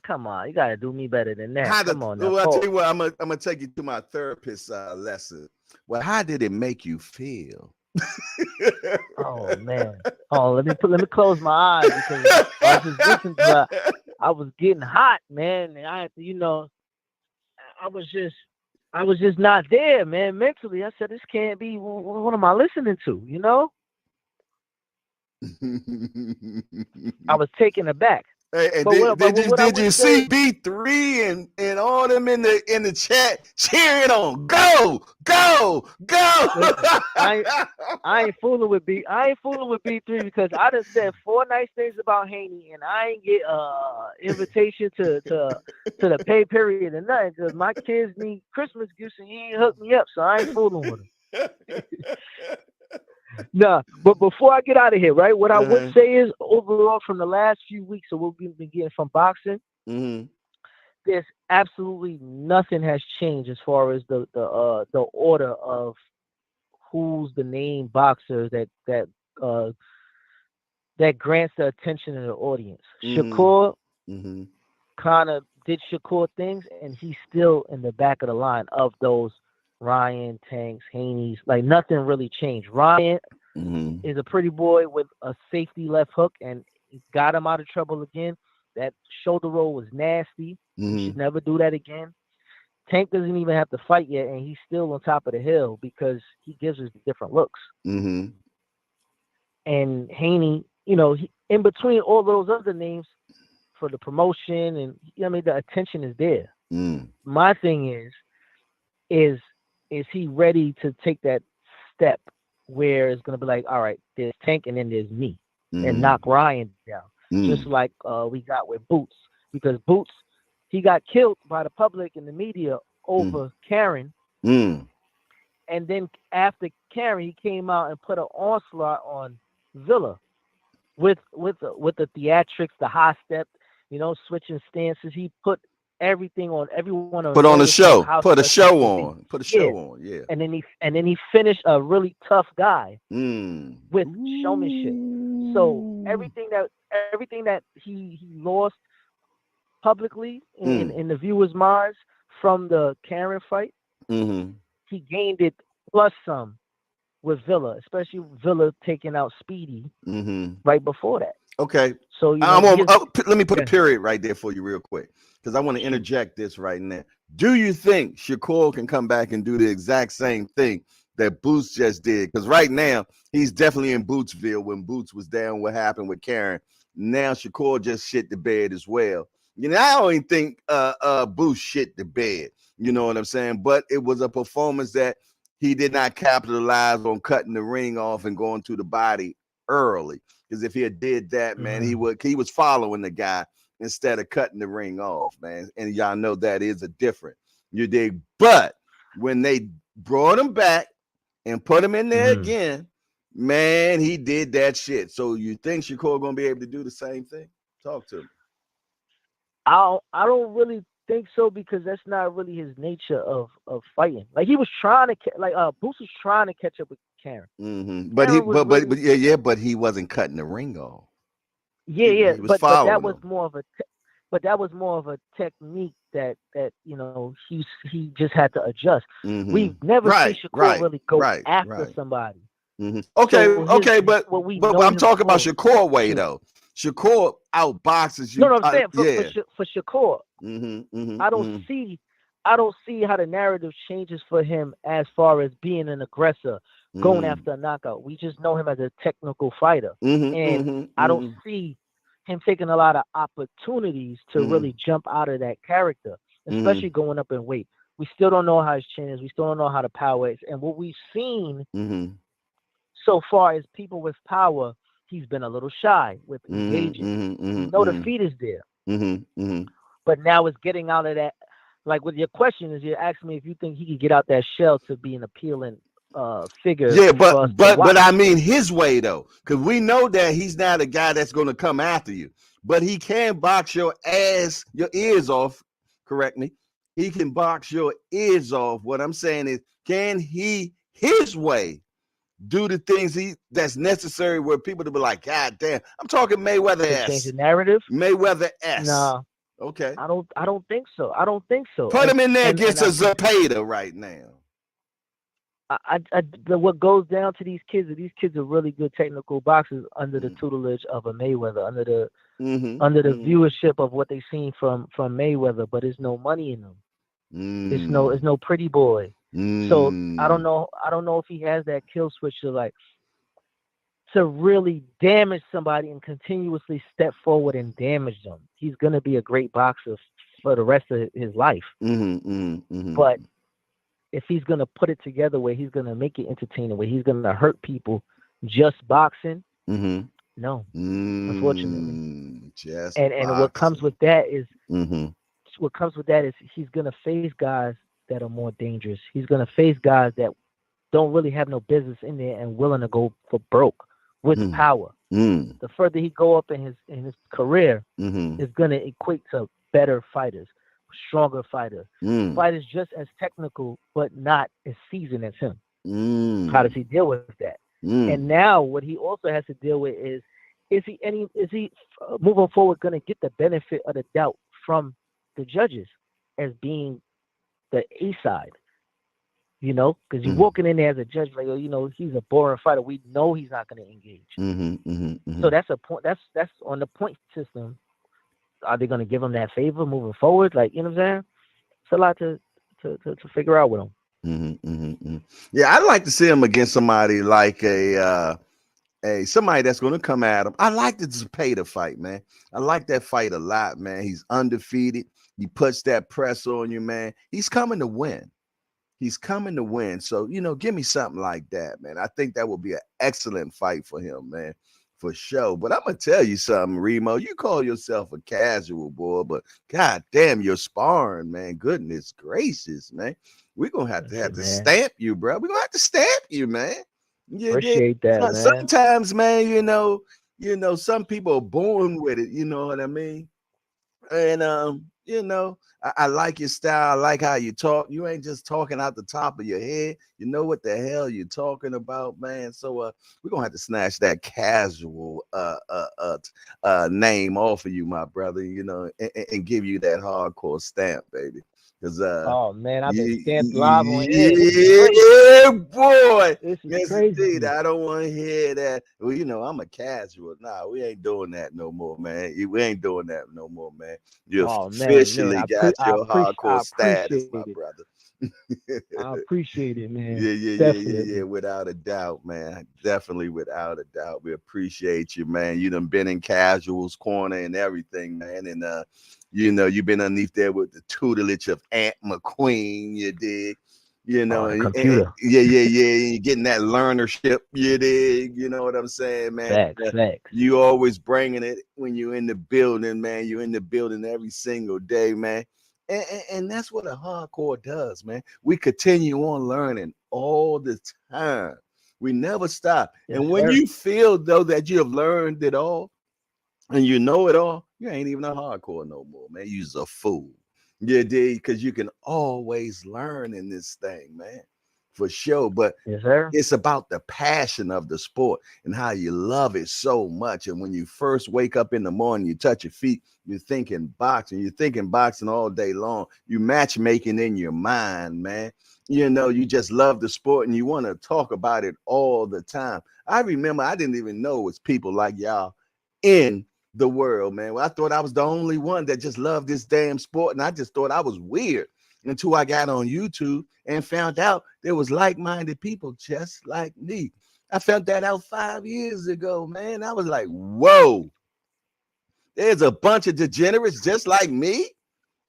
Come on. You got to do me better than that. Come on now. Well, I'll tell you what. I'm gonna take you to my therapist lesson. Well, how did it make you feel? Oh man! Oh, let me close my eyes because I was just listening to her. I was getting hot, man. And I had to, you know, I was just not there, man. Mentally, I said, this can't be. What am I listening to? You know? I was taken aback. Hey, did you see B3 and all them in the chat cheering on? Go! Listen, I ain't fooling with B3 because I done said 4 nice things about Haney and I ain't get invitation to the pay period or nothing because my kids need Christmas gifts and he ain't hooked me up, so I ain't fooling with him. Nah, but before I get out of here, right? What I would say is overall from the last few weeks of what we've been getting from boxing, there's absolutely nothing has changed as far as the order of who's the named boxer that grants the attention of the audience. Shakur kind of did Shakur things, and he's still in the back of the line of those Ryan, Tanks, Haney's. Like nothing really changed. Ryan is a pretty boy with a safety left hook, and he got him out of trouble again. That shoulder roll was nasty. He should never do that again. Tank doesn't even have to fight yet, and he's still on top of the hill because he gives us different looks. And Haney, in between all those other names for the promotion, and the attention is there. My thing is he ready to take that step where it's going to be like, all right, there's Tank and then there's me, and knock Ryan down, just like we got with Boots, because Boots, he got killed by the public and the media over Karen, and then after Karen, he came out and put an onslaught on Villa with the theatrics, the high step, switching stances. He put everything on everyone. Put on a show. Put a show on. Yeah. And then he finished a really tough guy with showmanship. So everything that he lost publicly in the viewers' minds from the Karen fight, he gained it plus some with Villa, especially Villa taking out Speedy right before that. Okay. So let me put a period right there for you real quick, because I want to interject this right now. Do you think Shakur can come back and do the exact same thing that Boots just did? Because right now he's definitely in Bootsville when Boots was down. What happened with Karen? Now Shakur just shit the bed as well. I don't even think Boots shit the bed. You know what I'm saying? But it was a performance that he did not capitalize on cutting the ring off and going to the body early. Because if he had did that, man, he was following the guy instead of cutting the ring off, man. And y'all know that is a difference. You dig? But when they brought him back and put him in there again, man, he did that shit. So you think Shakur gonna be able to do the same thing? Talk to me. I don't really think so, because that's not really his nature of fighting. Like he was trying to Boots was trying to catch up with Karen. But he wasn't cutting the ring off. But that was more of a technique that he just had to adjust. We've never seen Shakur really go after somebody. Okay, but I'm talking about Shakur way though. Shakur outboxes you. No, I'm saying for Shakur, I don't see how the narrative changes for him as far as being an aggressor, going after a knockout. We just know him as a technical fighter, and I don't see him taking a lot of opportunities to really jump out of that character, especially going up in weight. We still don't know how his chin is. We still don't know how the power is, and what we've seen so far is people with power. He's been a little shy with engaging. The feet is there. But now it's getting out of that. Like with your question is, you're asking me if you think he could get out that shell to be an appealing figure. Yeah, but I mean his way though, because we know that he's not a guy that's going to come after you. But he can box your ears off. Correct me. He can box your ears off. What I'm saying is, can he his way do the things that's necessary where people to be like, God damn, I'm talking Mayweather-esque. Change the narrative? Mayweather-esque. No. Okay. I don't think so. Put him in there against a Zapata right now. What goes down to these kids are really good technical boxers under the tutelage of a Mayweather, under the viewership of what they've seen from Mayweather, but there's no money in them. It's no pretty boy. So I don't know if he has that kill switch to like, to really damage somebody and continuously step forward and damage them. He's gonna be a great boxer for the rest of his life. But if he's gonna put it together where he's gonna make it entertaining, where he's gonna hurt people just boxing, no, unfortunately. And what comes with that is he's gonna face guys that are more dangerous. He's gonna face guys that don't really have no business in there and willing to go for broke with power. The further he go up in his career is gonna equate to better fighters, stronger fighters, fighters just as technical but not as seasoned as him. How does he deal with that? And now what he also has to deal with is he moving forward going to get the benefit of the doubt from the judges as being the A side? You know, because you're walking in there as a judge like, you know, he's a boring fighter. We know he's not going to engage. So that's a point. That's on the point system. Are they going to give him that favor moving forward? Like, you know what I'm saying? It's a lot to figure out with him. Yeah, I'd like to see him against somebody like somebody that's going to come at him. I like the Zepeda fight, man. I like that fight a lot, man. He's undefeated. He puts that press on you, man. He's coming to win. He's coming to win. So, you know, give me something like that, man. I think that would be an excellent fight for him, man. For sure. But I'm going to tell you something, Remo. You call yourself a casual, boy, but god damn, you're sparring, man. Goodness gracious, man. We're going to have to stamp you, bro. We're going to have to stamp you, man. Appreciate that, man. Sometimes, man, you know, some people are born with it, you know what I mean? And, you know, I like your style. I like how you talk. You ain't just talking out the top of your head. You know what the hell you're talking about, man. So we're gonna have to snatch that casual name off of you, my brother, you know, and give you that hardcore stamp, baby. Because oh man, I've been stamped live on air. Yeah, boy. This is yes, crazy. Indeed. I don't want to hear that. Well, you know, I'm a casual. Nah, we ain't doing that no more, man. We ain't doing that no more, man. You officially got your hardcore status, my brother. I appreciate it, man. Yeah. Without a doubt, man. Definitely, without a doubt. We appreciate you, man. You done been in Casual's corner and everything, man. And you know, you've been underneath there with the tutelage of Aunt McQueen, you dig? You know, computer. Yeah. You're getting that learnership, you dig? You know what I'm saying, man? Facts. You always bringing it when you're in the building, man. You're in the building every single day, man. And that's what a hardcore does, man. We continue on learning all the time. We never stop. Yes, and when you feel, though, that you have learned it all and you know it all, you ain't even a hardcore no more, man. You're a fool. Yeah, dig? Because you can always learn in this thing, man. For sure. But yes, sir. It's about the passion of the sport and how you love it so much. And when you first wake up in the morning, you touch your feet, you're thinking boxing. You're thinking boxing all day long. You matchmaking in your mind, man. You know, you just love the sport and you want to talk about it all the time. I remember I didn't even know it was people like y'all in the world, man. Well, I thought I was the only one that just loved this damn sport. And I just thought I was weird until I got on YouTube and found out there was like-minded people just like me. I found that out 5 years ago, man. I was like, whoa, there's a bunch of degenerates just like me,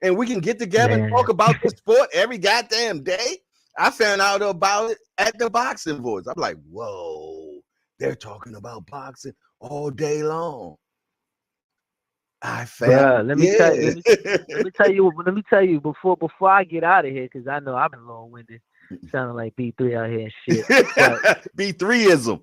and we can get together and talk about the sport every goddamn day. I found out about it at the Boxing Voice. I'm like, whoa, they're talking about boxing all day long. I found. Let me tell you before I get out of here, because I know I've been long-winded, sounding like B3 out here and shit. But, B3ism.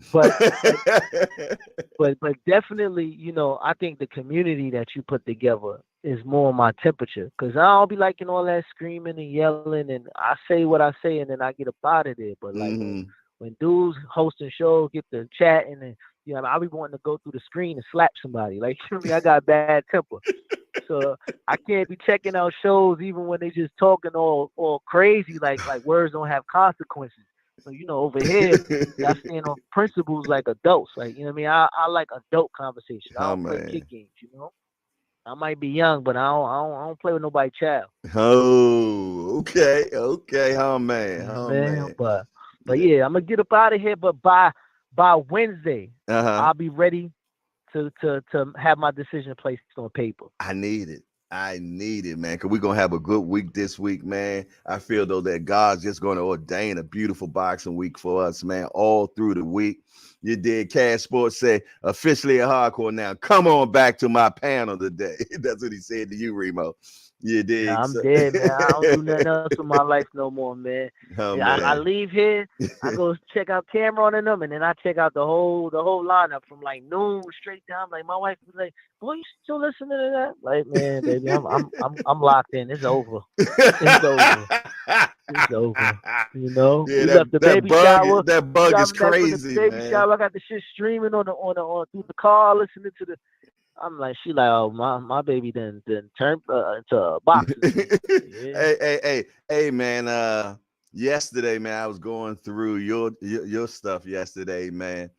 but definitely, you know, I think the community that you put together is more my temperature, because I don't be liking all that screaming and yelling, and I say what I say, and then I get up out of there. But like when dudes hosting shows get to chatting and you know, I'll be wanting to go through the screen and slap somebody. Like, you know me, I got bad temper. So I can't be checking out shows even when they just talking all crazy, like words don't have consequences. So, you know, over here, I stand on principles like adults. Like, you know what I mean? I like adult conversation. I don't play kid games, you know? I might be young, but I don't play with nobody child. Oh, okay, man. But yeah, I'm gonna get up out of here. But by by Wednesday, Uh-huh. I'll be ready to have my decision placed on paper. I need it, man, because we're going to have a good week this week, man. I feel, though, that God's just going to ordain a beautiful boxing week for us, man, all through the week. You did. Cash Sports say, officially a hardcore now. Come on back to my panel today. That's what he said to you, Remo. You did. Yeah, I'm dead, man. I don't do nothing else with my life no more, man. Oh, Yeah, I man. leave here, I go check out Cameron and them, and then I check out the whole lineup from like noon straight down. Like my wife was like, "Boy, you still listening to that?" Like, man, baby, I'm locked in. It's over. It's over. It's over. You know, Yeah, we left the baby shower. That bug is Driving back from crazy, the baby man. shower. I got the shit streaming on through the car, listening to the. I'm like, she like, oh, my baby then turned into a boxer. Yeah. Hey, man. Yesterday, man, I was going through your stuff yesterday, man,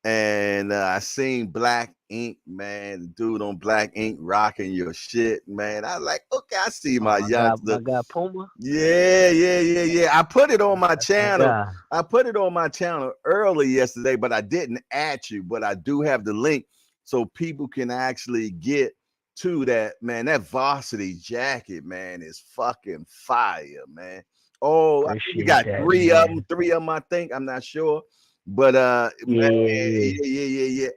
and I seen Black Ink, man, the dude on Black Ink rocking your shit, man. I was like, okay, I see my youngster. My guy Puma. Yeah. I put it on my channel. My I put it on my channel early yesterday, but I didn't add you. But I do have the link so people can actually get to that, man. That varsity jacket, man, is fucking fire, man. Oh, I think you got three of them, I think. I'm not sure. But yeah.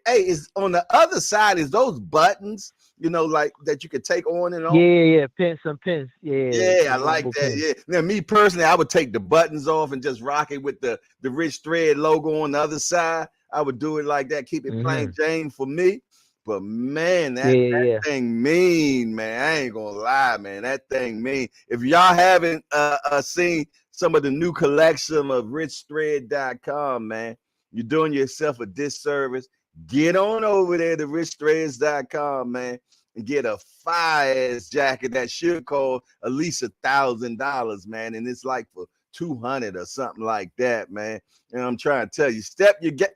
Hey, is on the other side, is those buttons, you know, like that you could take on and off? Yeah, some pins. Yeah, I like that. Pins. Yeah. Now, me personally, I would take the buttons off and just rock it with the Rich Thread logo on the other side. I would do it like that, keep it plain Jane for me. But man, that thing mean, man. I ain't gonna lie, man. That thing mean. If y'all haven't seen some of the new collection of richthread.com, man, you're doing yourself a disservice. Get on over there to richthreads.com, man, and get a fire-ass jacket that should cost at least $1,000, man. And it's like for $200 or something like that, man. And I'm trying to tell you,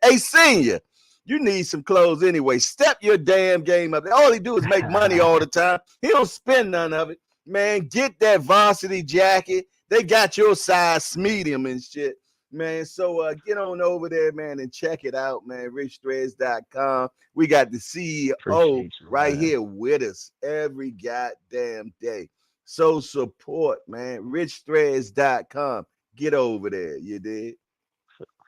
hey, senior, you need some clothes anyway. Step your damn game up. All he do is make money all the time. He don't spend none of it. Man, get that varsity jacket. They got your size medium and shit, man. So get on over there, man, and check it out, man. richthreads.com. We got the CEO right here with us every goddamn day. So support, man. richthreads.com. Get over there. You did?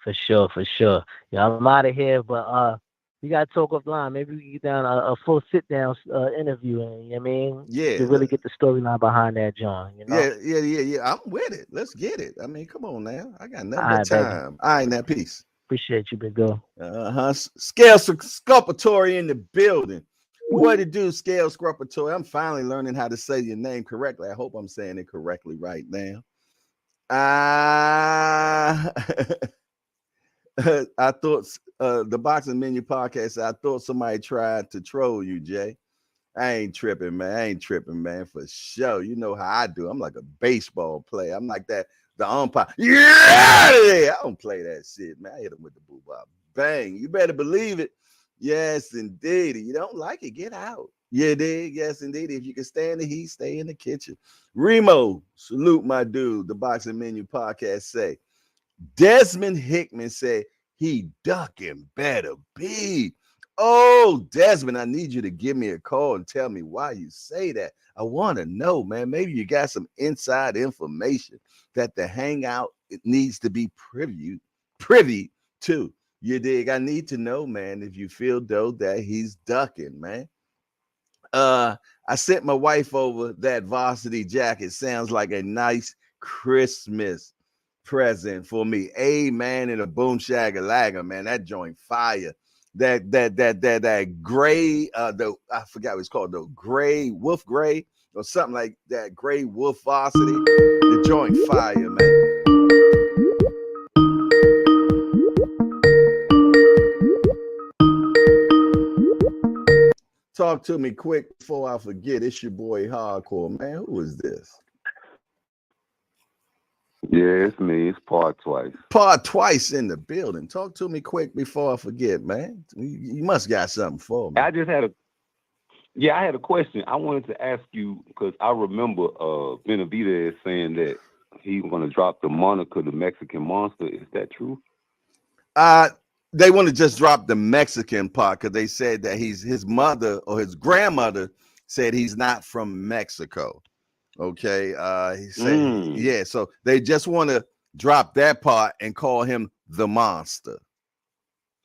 For sure. Yeah, I'm out of here, but we gotta talk offline. Maybe we get down a full sit down interview, and you know what I mean, to really get the storyline behind that, John. You know? Yeah. I'm with it. Let's get it. I mean, come on now. I got nothing but time. All right, now, peace. Appreciate you, big girl. Scale Sculpatory in the building. What to do, Scale Sculpatory? I'm finally learning how to say your name correctly. I hope I'm saying it correctly right now. I thought the Boxing Menu podcast, I thought somebody tried to troll you, Jay. I ain't tripping, man, for sure. You know how I do. I'm like a baseball player. I'm like that, the umpire. Yeah, I don't play that shit, man. I hit him with the boo-bop. Bang. You better believe it. Yes, indeed. If you don't like it, get out. Yeah, dig. Yes, indeed. If you can stand the heat, stay in the kitchen. Remo, salute my dude. The Boxing Menu podcast say, Desmond Hickman said he ducking better be. Oh, Desmond, I need you to give me a call and tell me why you say that. I want to know, man. Maybe you got some inside information that the hangout it needs to be privy to. You dig? I need to know, man, if you feel though that he's ducking, man. I sent my wife over that varsity jacket. Sounds like a nice Christmas present for me. Amen. And a boom shagger lager, man. That joint fire. That gray, I forgot what it's called, the gray wolf gray or something like that. Gray wolf varsity. The joint fire, man. Talk to me quick before I forget. It's your boy Hardcore, man. Who is this? Yeah, it's me. It's Part Twice. Part Twice in the building. Talk to me quick before I forget, man. You must got something for me. I had a question. I wanted to ask you because I remember Benavidez saying that he was going to drop the moniker, the Mexican Monster. Is that true? They want to just drop the Mexican part because they said that his mother or his grandmother said he's not from Mexico. Okay. He said, yeah. So they just want to drop that part and call him the monster.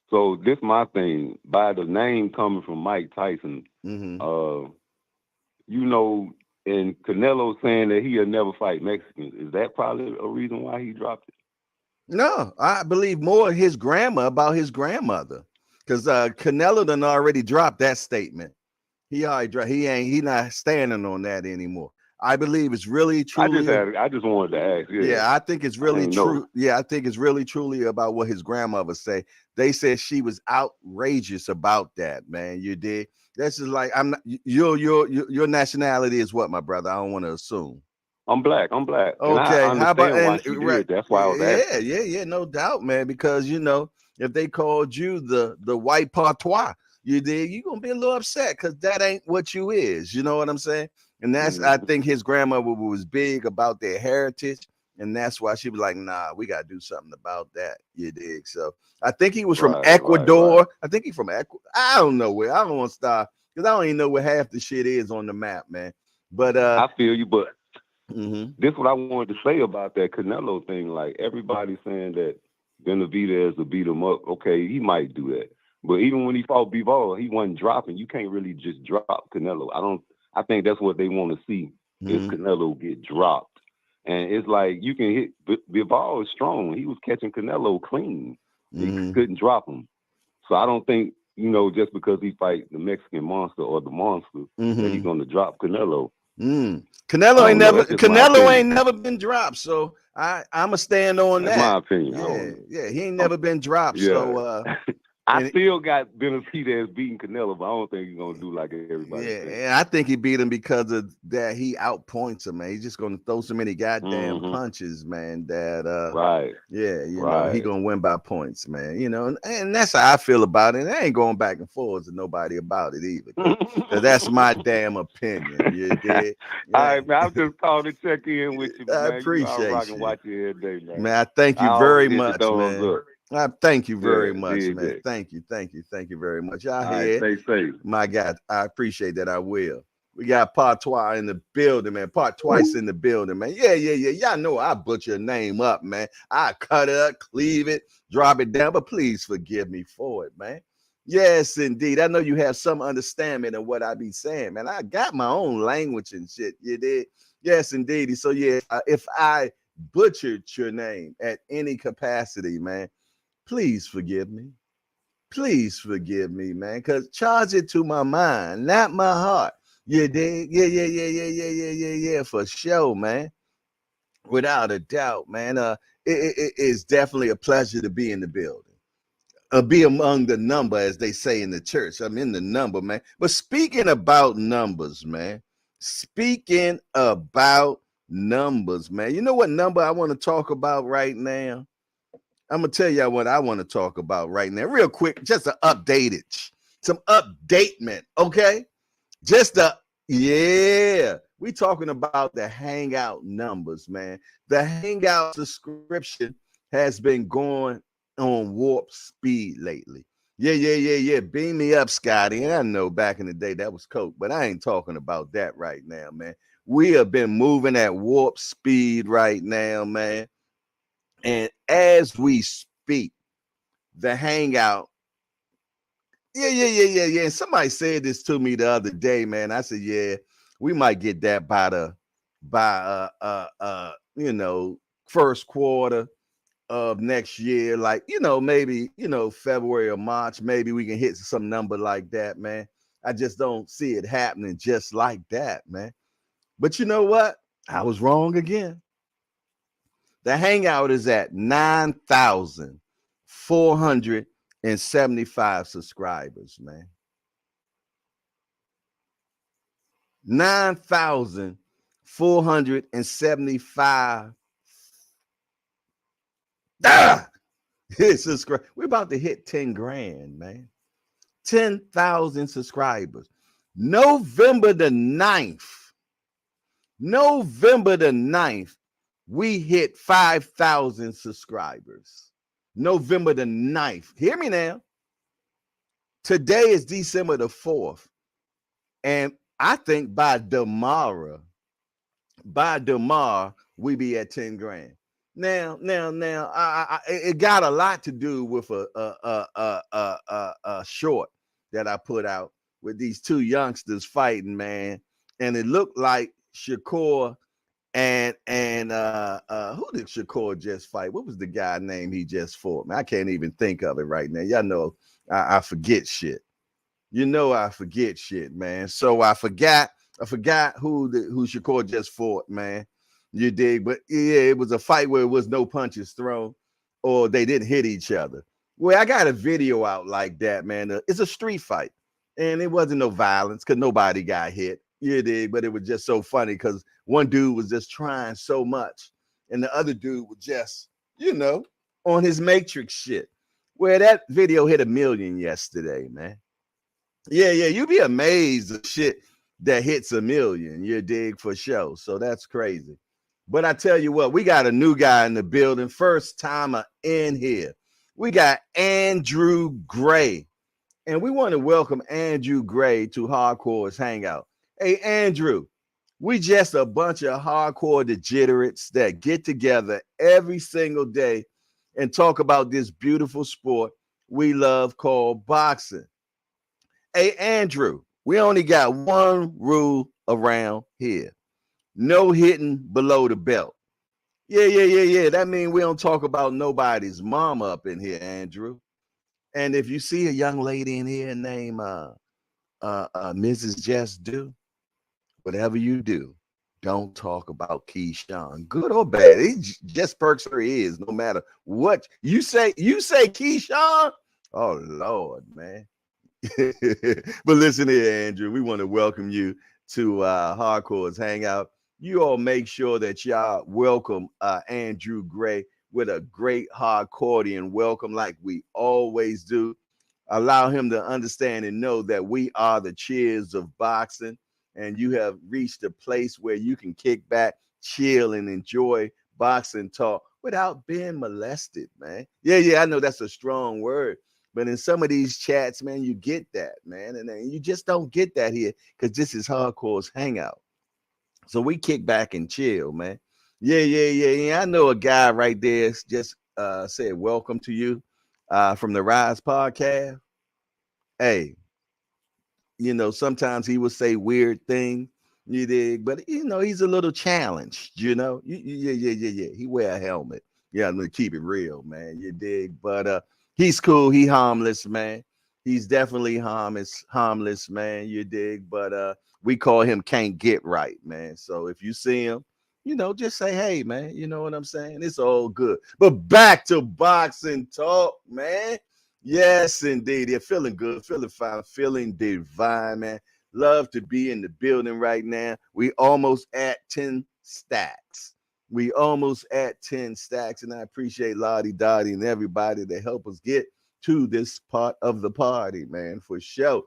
So this my thing. By the name coming from Mike Tyson, you know, and Canelo saying that he'll never fight Mexicans. Is that probably a reason why he dropped it? No, I believe more his grandma about his grandmother, because Canelo done already dropped that statement. He already dropped. He not standing on that anymore. I believe it's really truly. I just wanted to ask. Yeah, I think it's really true. Yeah, I think it's really truly about what his grandmother say. They said she was outrageous about that, man. You did. That's just like I'm not. Your nationality is what, my brother? I don't want to assume. I'm black. Okay, and I how about why she did. That's why I was asking. Yeah, no doubt, man. Because you know, if they called you the white patois, you did, you gonna be a little upset because that ain't what you is. You know what I'm saying? And that's I think his grandmother was big about their heritage, and that's why she was like, "Nah, we gotta do something about that." You dig? So I think he was from Ecuador. Right. I think he's from Ecuador. I don't know where. I don't want to start because I don't even know where half the shit is on the map, man. But I feel you, but. This is what I wanted to say about that Canelo thing. Like everybody's saying that Benavidez will beat him up. Okay, he might do that, but even when he fought Bivol, he wasn't dropping. You can't really just drop Canelo. I think that's what they want to see is Canelo get dropped. And it's like you can hit. Bivol is strong. He was catching Canelo clean. He couldn't drop him. So I don't think just because he fight the Mexican monster or the monster that he's going to drop Canelo. Canelo ain't never been dropped, so I'ma stand on that. My opinion. Yeah, he ain't never been dropped. Yeah. So I still got Benavidez beating Canelo, but I don't think he's gonna do like everybody. Yeah, and I think he beat him because of that. He outpoints him, man. He's just gonna throw so many goddamn punches, man. That right. Yeah, you know, he gonna win by points, man. You know, and that's how I feel about it. I ain't going back and forth to nobody about it either. Cause that's my damn opinion. You did. Yeah. All right, man. I'm just calling to check in with you, man. I appreciate you. I watch you every day, man. Man, I thank you very much, man. Up. I thank you very much, man. Thank you very much. Y'all here. Stay safe. My God, I appreciate that. I will. We got Patois in the building, man. Patois in the building, man. Yeah. Y'all know I butcher your name up, man. I cut it up, cleave it, drop it down, but please forgive me for it, man. Yes, indeed. I know you have some understanding of what I be saying, man. I got my own language and shit. You did? Yes, indeed. So yeah, if I butchered your name at any capacity, man, please forgive me. Please forgive me, man, because charge it to my mind, not my heart. You dig? Yeah, for sure, man. Without a doubt, man. It is definitely a pleasure to be in the building. Be among the number, as they say in the church. I'm in the number, man. But speaking about numbers, man. Speaking about numbers, man. You know what number I want to talk about right now? I'm going to tell y'all what I want to talk about right now. Real quick, just some updatement, okay? We talking about the Hangout numbers, man. The Hangout subscription has been going on warp speed lately. Yeah. Beam me up, Scotty. And I know back in the day that was Coke, but I ain't talking about that right now, man. We have been moving at warp speed right now, man. And as we speak, the Hangout. Yeah. And somebody said this to me the other day, man. I said, yeah, we might get that by first quarter of next year. Like, maybe, February or March, maybe we can hit some number like that, man. I just don't see it happening just like that, man. But you know what? I was wrong again. The Hangout is at 9,475 subscribers, man. 9,475. We're about to hit 10 grand, man. 10,000 subscribers. November the 9th, we hit 5,000 subscribers. November the 9th. Hear me now. Today is December the 4th. And I think by tomorrow, we be at 10 grand. Now, it got a lot to do with a short that I put out with these two youngsters fighting, man. And it looked like Shakur and who did Shakur just fight? What was the guy name he just fought? Man, I can't even think of it right now. Y'all know I forget shit. You know I forget shit, man. So I forgot who Shakur just fought, man. You dig? But yeah, it was a fight where it was no punches thrown or they didn't hit each other. Well, I got a video out like that, man. It's a street fight. And it wasn't no violence because nobody got hit. You dig? But it was just so funny because one dude was just trying so much. And the other dude was just, on his Matrix shit. Where that video hit 1 million yesterday, man. Yeah, you'd be amazed at shit that hits 1 million. You dig, for sure. So that's crazy. But I tell you what, we got a new guy in the building. First timer in here. We got Andrew Gray. And we want to welcome Andrew Gray to Hardcore's Hangout. Hey, Andrew, we just a bunch of hardcore degenerates that get together every single day and talk about this beautiful sport we love called boxing. Hey, Andrew, we only got one rule around here. No hitting below the belt. Yeah. That means we don't talk about nobody's mama up in here, Andrew. And if you see a young lady in here named Mrs. Just Do, whatever you do, don't talk about Keyshawn, good or bad. He just perks her ears, no matter what you say. You say Keyshawn, oh Lord, man. But listen here, Andrew, we want to welcome you to Hardcore's Hangout. You all make sure that y'all welcome Andrew Gray with a great hardcorean welcome like we always do. Allow him to understand and know that we are the cheers of boxing, and you have reached a place where you can kick back, chill, and enjoy boxing talk without being molested, man. Yeah, I know that's a strong word. But in some of these chats, man, you get that, man. And you just don't get that here because this is Hardcore's Hangout. So we kick back and chill, man. Yeah. I know a guy right there just said, welcome to you from the Rise podcast. Hey, sometimes he will say weird things, you dig? But, he's a little challenged, Yeah. He wear a helmet. Yeah, I'm going to keep it real, man. You dig? But he's cool. He harmless, man. He's definitely harmless, man. You dig? But we call him Can't Get Right, man. So if you see him, just say, hey, man. You know what I'm saying? It's all good. But back to boxing talk, man. Yes, indeed. They're feeling good, feeling fine, feeling divine, man. Love to be in the building right now. We almost at 10 stacks. And I appreciate Lottie Dottie and everybody that help us get to this part of the party, man, for sure.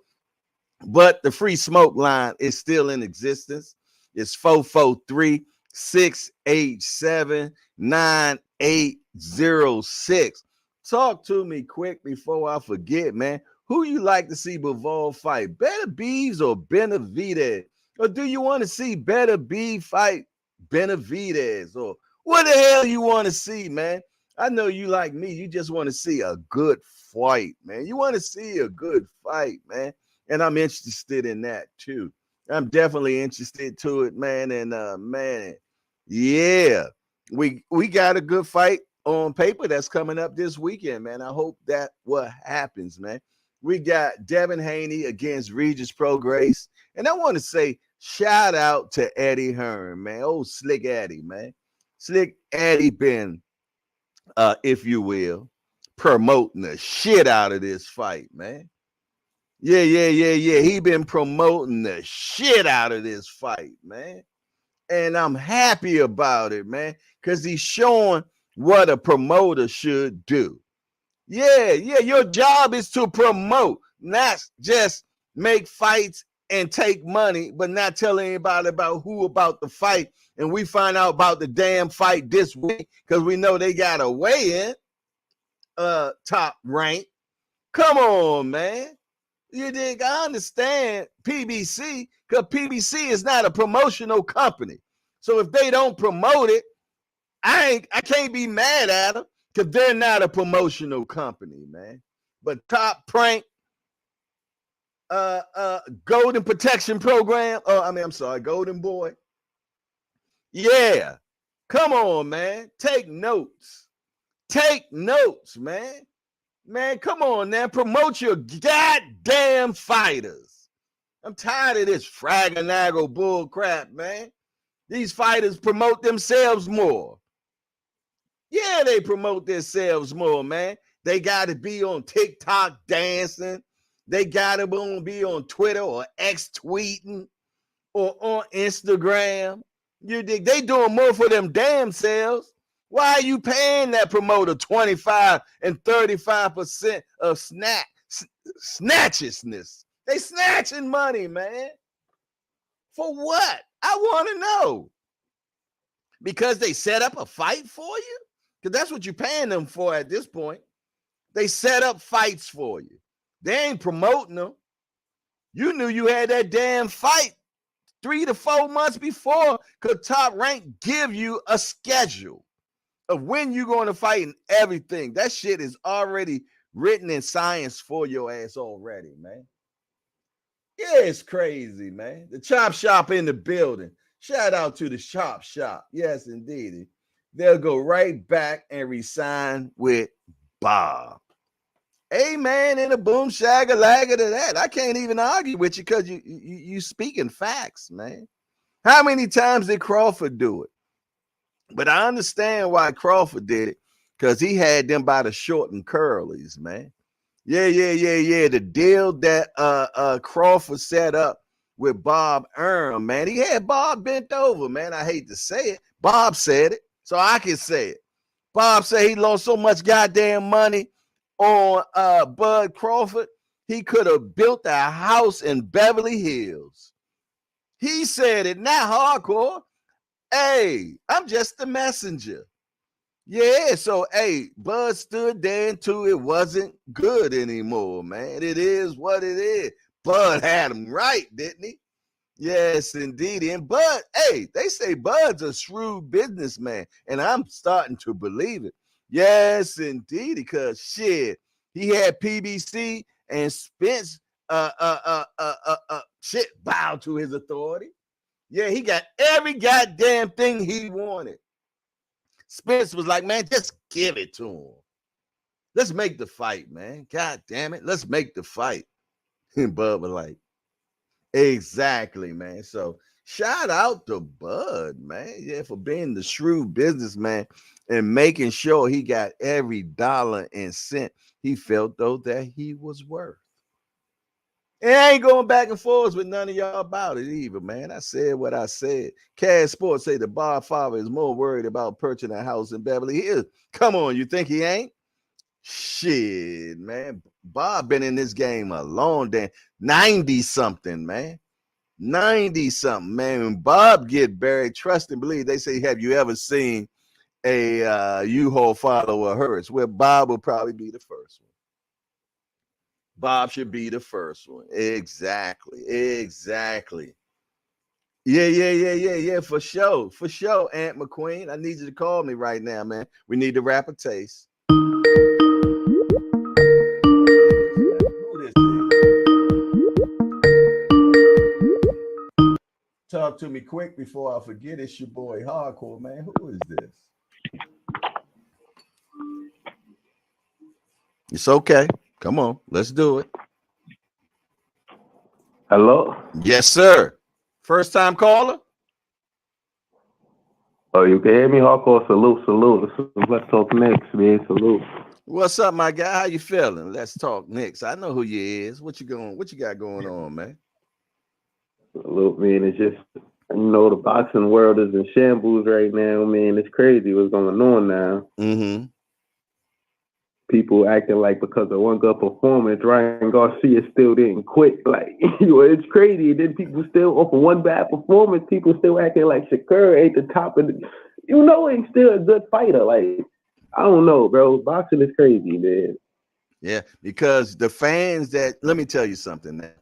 But the free smoke line is still in existence. It's 443-687-9806. Talk to me quick before I forget, man. Who you like to see Bivol fight? Beterbiev or Benavidez? Or do you want to see Beterbiev fight Benavidez? Or what the hell you want to see, man? I know you like me. You just want to see a good fight, man. You want to see a good fight, man. And I'm interested in that too. I'm definitely interested to it, man. And man, yeah, we got a good fight on paper that's coming up this weekend, man. I hope that what happens, man. We got Devin Haney against Regis Prograis. And I want to say shout out to Eddie Hearn, man. Oh, Slick Eddie, man. Slick Eddie been, if you will, promoting the shit out of this fight, man. Yeah. He been promoting the shit out of this fight, man. And I'm happy about it, man, because he's showing what a promoter should do. Yeah, your job is to promote, not just make fights and take money, but not tell anybody about the fight. And we find out about the damn fight this week because we know they got a weigh-in. Top Rank. Come on, man. You dig? I understand PBC, because PBC is not a promotional company. So if they don't promote it, I can't be mad at them, because they're not a promotional company, man. But Top Rank, Golden Protection Program. Golden Boy. Yeah. Come on, man. Take notes. Take notes, man. Man, come on now. Promote your goddamn fighters. I'm tired of this fraganago bull crap, man. These fighters promote themselves more. Yeah, they promote themselves more, man. They got to be on TikTok dancing. They got to be on Twitter or X tweeting or on Instagram. You dig? They doing more for them damn selves. Why are you paying that promoter 25 and 35% of snatchisness? They snatching money, man. For what? I want to know. Because they set up a fight for you? Because that's what you're paying them for at this point. They set up fights for you. They ain't promoting them. You knew you had that damn fight 3 to 4 months before, because Top Rank give you a schedule of when you're going to fight and everything. That shit is already written in science for your ass already, man. Yeah, it's crazy, man. The Chop Shop in the building. Shout out to the Chop Shop. Yes, indeed. They'll go right back and resign with Bob. Amen, and a boom shagalaga to that. I can't even argue with you, because you speaking facts, man. How many times did Crawford do it? But I understand why Crawford did it, because he had them by the short and curlies, man. Yeah. The deal that Crawford set up with Bob Arum, man. He had Bob bent over, man. I hate to say it. Bob said it, so I can say it. Bob said he lost so much goddamn money on Bud Crawford, he could have built a house in Beverly Hills. He said it, not hardcore. Hey, I'm just the messenger. Yeah, so hey, Bud stood there until it wasn't good anymore, man. It is what it is. Bud had him right, didn't he? Yes, indeed. And Bud, hey, they say Bud's a shrewd businessman, and I'm starting to believe it. Yes, indeed, because shit, he had PBC and Spence bow to his authority. Yeah, he got every goddamn thing he wanted. Spence was like, man, just give it to him. Let's make the fight, man. God damn it. Let's make the fight. And Bud was like, exactly, man. So shout out to Bud, man. Yeah, for being the shrewd businessman and making sure he got every dollar and cent he felt, though, that he was worth. And I ain't going back and forth with none of y'all about it either, man. I said what I said. Cash Sports say the Bob father is more worried about purchasing a house in Beverly Hills. Come on, you think he ain't? Shit, man. Bob been in this game a long damn 90-something, man. 90-something, man. When Bob get buried, trust and believe. They say, have you ever seen a U-Haul follower of hers? Well, Bob will probably be the first one. Bob should be the first one. Exactly. Yeah, for sure. Aunt McQueen, I need you to call me right now, man. We need to wrap a taste. Talk to me quick before I forget. It's your boy Hardcore, man. Who is this? It's okay. Come on, let's do it. Hello? Yes, sir. First time caller? Oh, you can hear me? Hardcore, salute. Let's talk next, man. Salute. What's up, my guy? How you feeling? Let's talk next. I know who you is. What you got going on, man? Salute, man. It's just, the boxing world is in shambles right now, man. It's crazy what's going on now. Mm-hmm. People acting like because of one good performance, Ryan Garcia still didn't quit. Like, it's crazy. And then people still, off of one bad performance, people still acting like Shakur ain't the top of the, ain't still a good fighter. Like, I don't know, bro. Boxing is crazy, man. Yeah, because the fans that, let me tell you something, man.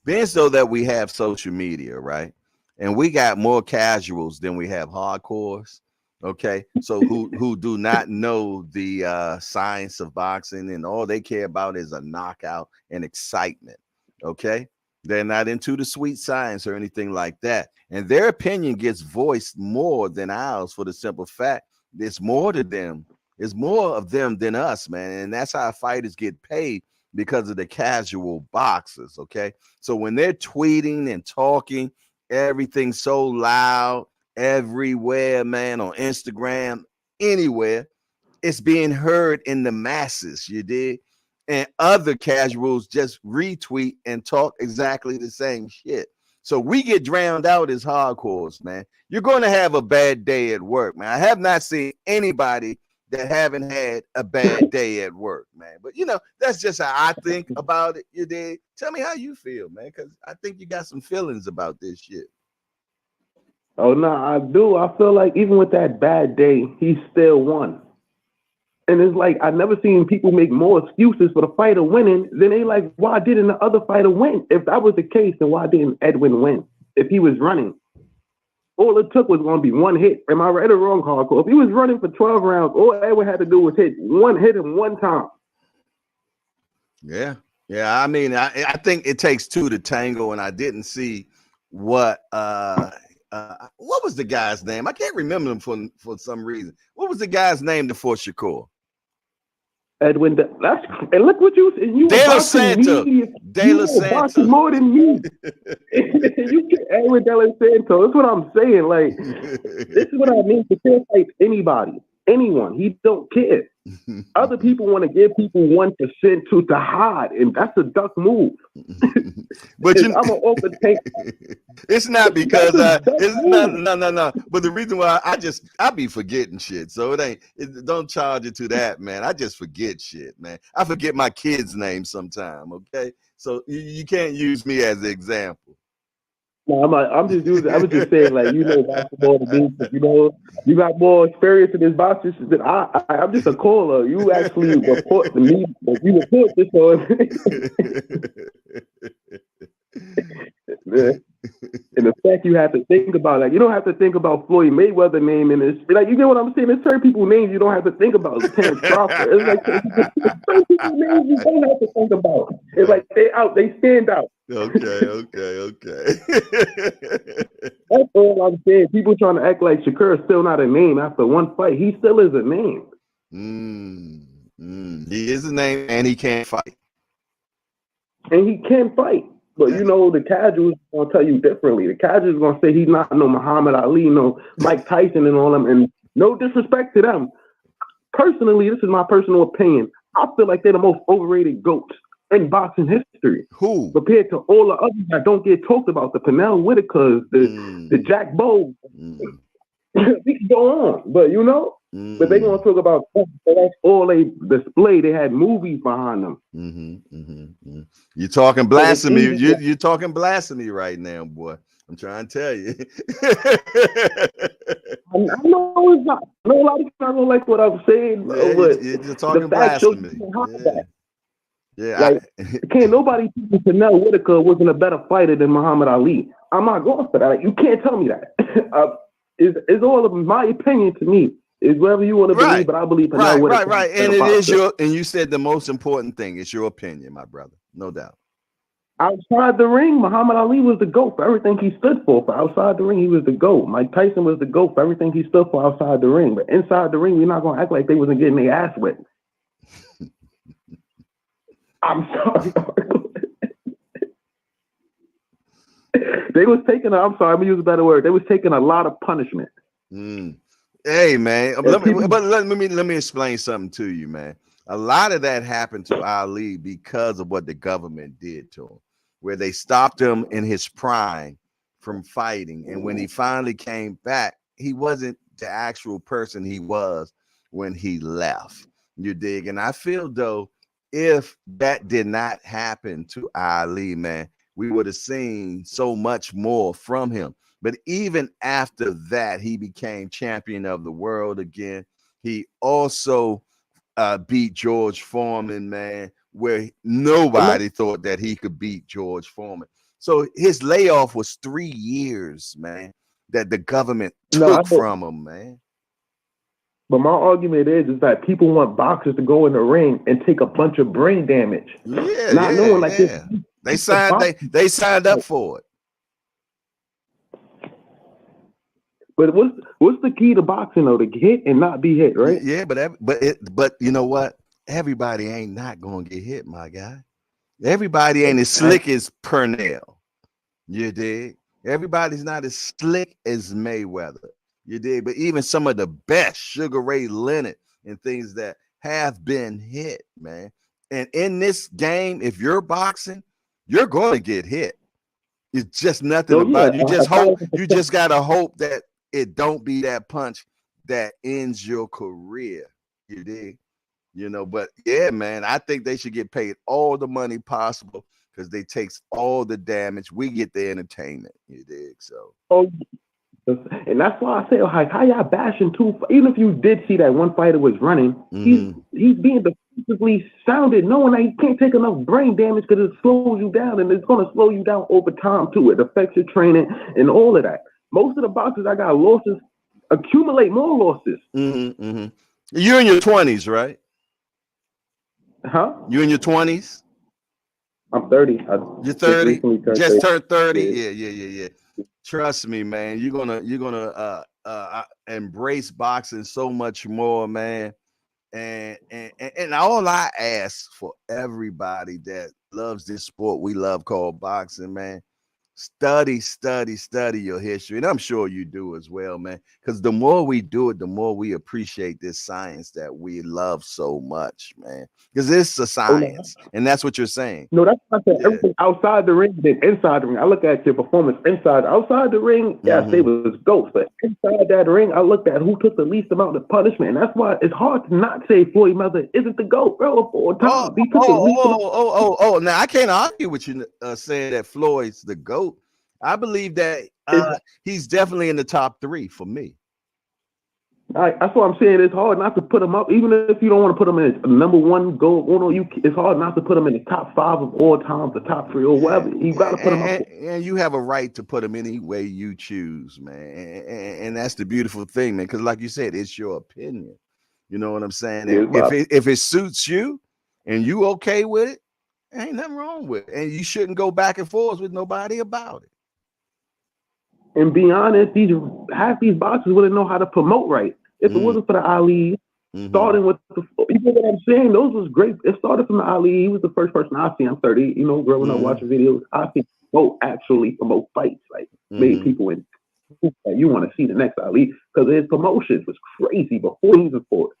Being so that we have social media, right? And we got more casuals than we have hardcores. Okay. So who do not know the science of boxing, and all they care about is a knockout and excitement. Okay. They're not into the sweet science or anything like that. And their opinion gets voiced more than ours for the simple fact there's more to them. There's more of them than us, man. And that's how fighters get paid, because of the casual boxers. Okay. So when they're tweeting and talking, everything's so loud everywhere, man, on Instagram, anywhere, it's being heard in the masses, you dig? And other casuals just retweet and talk exactly the same shit. So we get drowned out as hardcores, man. You're going to have a bad day at work, man. I have not seen anybody that haven't had a bad day at work, man. But that's just how I think about it. You dig? Tell me how you feel, man, because I think you got some feelings about this shit. Oh no, I do. I feel like even with that bad day, he still won. And it's like I never seen people make more excuses for the fighter winning than they like, why didn't the other fighter win? If that was the case, then why didn't Edwin win? If he was running, all it took was going to be one hit. Am I right or wrong, hardcore? If he was running for 12 rounds, all Edwin had to do was hit him one time. Yeah. I mean, I think it takes two to tango, and I didn't see what was the guy's name? I can't remember him for some reason. What was the guy's name before Shakur? Edwin, and look what you De La Santa. De La Santa. More than me. You get Edwin De La Santa. That's what I'm saying. Like, this is what I mean. He can't fight anybody, anyone. He don't care. Other people want to give people 1% to hide, and that's a duck move. But I'm an open tank. It's not because it's no. But the reason why I be forgetting shit, so don't charge it to that, man. I just forget shit, man. I forget my kids' names sometime. Okay, so you can't use me as an example. No, I was just saying, like, basketball to me, you got more experience in this boxing than I'm just a caller. You actually report to me, but you report this on. And the fact you have to think about, like, you don't have to think about Floyd Mayweather name in this. Like, you get what I'm saying? There's certain people names you don't have to think about. Terrence Crawford. It's like certain people names you don't have to think about. It's like they stand out. Okay. That's all I'm saying. People trying to act like Shakur is still not a name after one fight. He still is a name. He is a name, and he can't fight. And he can fight. But the casuals gonna tell you differently. The casuals gonna say he's not no Muhammad Ali, no Mike Tyson and all them. And no disrespect to them. Personally, this is my personal opinion. I feel like they're the most overrated GOATs in boxing history. Who? Compared to all the others that don't get talked about, the Pernell Whitakers, the Jack Bowles. We can go on, but but they gonna talk about so that's all they display. They had movies behind them. You're talking blasphemy. You're talking blasphemy right now, boy. I'm trying to tell you. I know it's not. I know a lot of people don't like what I'm saying, but you're talking blasphemy. Like, can't nobody think that Pernell Whitaker wasn't a better fighter than Muhammad Ali. I'm not going for that. Like, you can't tell me that. It's all of my opinion to me. It's whatever you want to believe, but I believe Pernell Whitaker. Right. And and you said the most important thing. It's your opinion, my brother. No doubt. Outside the ring, Muhammad Ali was the GOAT for everything he stood for. For outside the ring, he was the GOAT. Mike Tyson was the GOAT for everything he stood for outside the ring. But inside the ring, we're not going to act like they wasn't getting their ass wet. I'm sorry. They was taking I'm sorry, I'm going to use a better word. They was taking a lot of punishment. Hey, man. Let me explain something to you, man. A lot of that happened to Ali because of what the government did to him, where they stopped him in his prime from fighting. And when he finally came back, he wasn't the actual person he was when he left. You dig? And I feel, though, if that did not happen to Ali, man, we would have seen so much more from him. But even after that, he became champion of the world again. He also beat George Foreman, man, where nobody thought that he could beat George Foreman. So his layoff was 3 years, man, that the government took from him, man. But my argument is that people want boxers to go in the ring and take a bunch of brain damage. Yeah, not knowing like this. They signed up for it. But what's the key to boxing though? To hit and not be hit, right? Yeah, but you know what? Everybody ain't not gonna get hit, my guy. Everybody ain't as slick as Purnell. You dig? Everybody's not as slick as Mayweather. You dig? But even some of the best, Sugar Ray Leonard and things that have been hit, man. And in this game, if you're boxing, you're going to get hit. It's just nothing about it. You just hope. You just gotta hope that it don't be that punch that ends your career. You dig? You know, but yeah, man, I think they should get paid all the money possible because they takes all the damage. We get the entertainment. You dig? So. And that's why I say, like, how y'all bashing too? Even if you did see that one fighter was running, he's being defensively sounded, knowing that he can't take enough brain damage because it slows you down, and it's going to slow you down over time too. It affects your training and all of that. Most of the boxers I got losses accumulate more losses. You're in your 20s, right? Huh? You in your 20s? I'm 30. You're 30? Just turned 30? Yeah. Trust me, man. You're gonna embrace boxing so much more, man. And all I ask for everybody that loves this sport we love called boxing, man, study your history. And I'm sure you do as well, man. Because the more we do it, the more we appreciate this science that we love so much, man. Because it's a science, and that's what you're saying. No, that's not that. Everything outside the ring than inside the ring. I look at your performance outside the ring. Yes, they was ghosts, but inside that ring, I looked at who took the least amount of punishment. And that's why it's hard to not say Floyd Mayweather isn't the GOAT, bro. Of all time. Now I can't argue with you saying that Floyd's the GOAT. I believe that he's definitely in the top 3 for me. That's what I'm saying. It's hard not to put him up, even if you don't want to put him in number 1 goal. It's hard not to put him in the top 5 of all time, the top 3 or whatever. You got to put him up. And you have a right to put him any way you choose, man. And that's the beautiful thing, man. Because like you said, it's your opinion. You know what I'm saying? If it suits you and you okay with it, ain't nothing wrong with it. And you shouldn't go back and forth with nobody about it. And be honest, half these boxers wouldn't know how to promote right. If it wasn't for the Ali, starting with you know what I'm saying? Those was great. It started from the Ali. He was the first person I see. I'm 30, growing up watching videos. I see actually promote fights, like made people in. You want to see the next Ali because his promotions was crazy before he even fought.